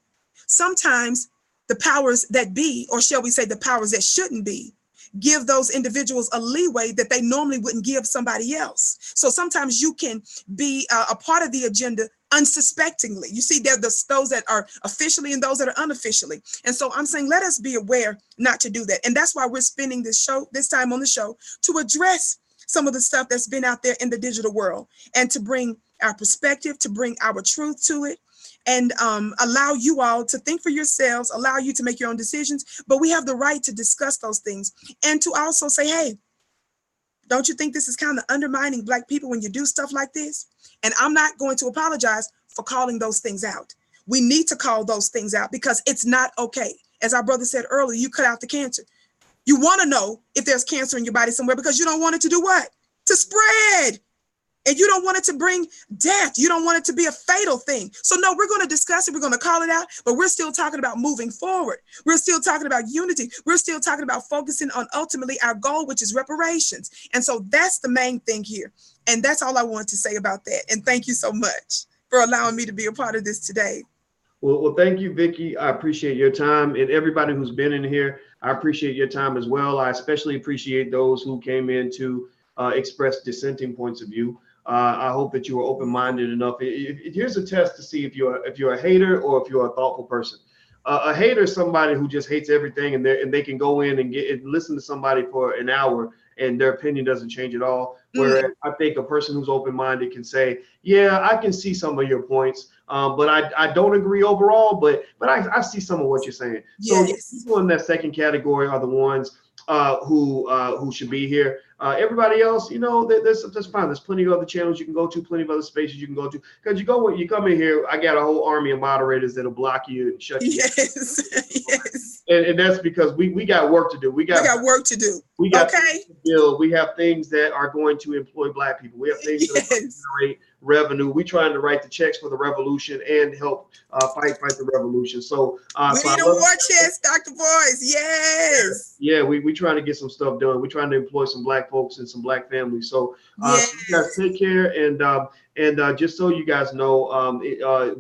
[SPEAKER 2] sometimes the powers that be, or shall we say the powers that shouldn't be, give those individuals a leeway that they normally wouldn't give somebody else. So sometimes you can be a part of the agenda unsuspectingly. You see, there's those that are officially and those that are unofficially. And so I'm saying, let us be aware not to do that. And that's why we're spending this time on the show to address some of the stuff that's been out there in the digital world, and to bring our perspective, to bring our truth to it, and allow you all to think for yourselves, allow you to make your own decisions. But we have the right to discuss those things, and to also say, hey, don't you think this is kind of undermining Black people when you do stuff like this? And I'm not going to apologize for calling those things out. We need to call those things out, because it's not okay. As our brother said earlier, you cut out the cancer. You want to know if there's cancer in your body somewhere, because you don't want it to do what? To spread. And you don't want it to bring death. You don't want it to be a fatal thing. So no, we're going to discuss it. We're going to call it out, but we're still talking about moving forward. We're still talking about unity. We're still talking about focusing on ultimately our goal, which is reparations. And so that's the main thing here. And that's all I want to say about that. And thank you so much for allowing me to be a part of this today.
[SPEAKER 1] Well, thank you, Vicki. I appreciate your time, and everybody who's been in here, I appreciate your time as well. I especially appreciate those who came in to express dissenting points of view. I hope that you are open-minded enough. Here's a test to see if you're a hater or if you're a thoughtful person. A hater is somebody who just hates everything, and they can go in and listen to somebody for an hour and their opinion doesn't change at all. Whereas I think a person who's open-minded can say, yeah, I can see some of your points, but I don't agree overall, but I see some of what you're saying. Yes. So people in that second category are the ones who should be here. Everybody else, you know, that's fine. There's plenty of other channels you can go to, plenty of other spaces you can go to. Because you come in here, I got a whole army of moderators that'll block you and shut you down. Yes. And that's because we got work to do. We got work to do. We got things to build. We have things that are going to employ Black people. We have things that are going to generate revenue. We're trying to write the checks for the revolution and help fight the revolution. So we need a war chest, Dr. Boyce. Yes. Yeah, we trying to get some stuff done. We're trying to employ some Black folks and some Black families. So, so you guys take care. And just so you guys know,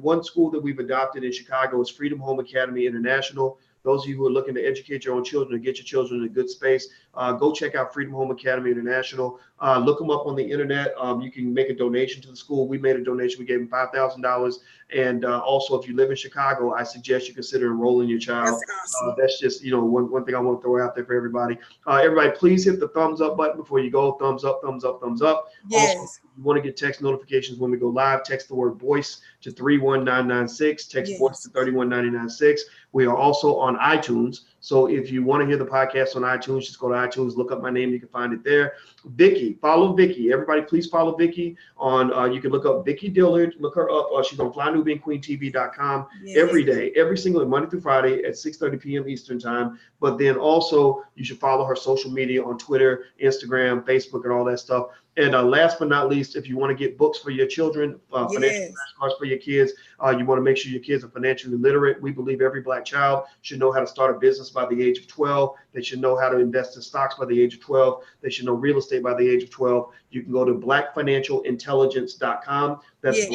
[SPEAKER 1] one school that we've adopted in Chicago is Freedom Home Academy International. Those of you who are looking to educate your own children and get your children in a good space, go check out Freedom Home Academy International. Look them up on the internet. You can make a donation to the school. We made a donation. We gave them $5,000. And also, if you live in Chicago, I suggest you consider enrolling your child. That's awesome. That's just, you know, one thing I want to throw out there for everybody. Everybody, please hit the thumbs up button before you go. Thumbs up, thumbs up, thumbs up. Yes. Also, if you want to get text notifications when we go live, text the word voice to 31996. Text voice to 31996. We are also on iTunes. So if you want to hear the podcast on iTunes, just go to iTunes, look up my name. You can find it there. Vicki, follow Vicki. Everybody, please follow Vicki on. You can look up Vicki Dillard. Look her up. She's on FlyNubianQueenTV.com every day, every single Monday through Friday at 6:30 p.m. Eastern time. But then also you should follow her social media on Twitter, Instagram, Facebook, and all that stuff. And last but not least, if you want to get books for your children, financial flashcards for your kids, you want to make sure your kids are financially literate. We believe every Black child should know how to start a business by the age of 12. They should know how to invest in stocks by the age of 12. They should know real estate by the age of 12. You can go to blackfinancialintelligence.com. That's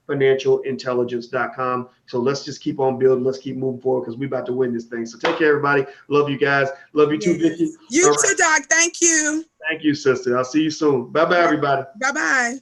[SPEAKER 1] blackfinancialintelligence.com. So let's just keep on building. Let's keep moving forward because we're about to win this thing. So take care, everybody. Love you guys. Love you too, Vicki.
[SPEAKER 2] You too, Doc. Thank you.
[SPEAKER 1] Thank you, sister. I'll see you soon. Bye-bye, everybody.
[SPEAKER 2] Bye-bye.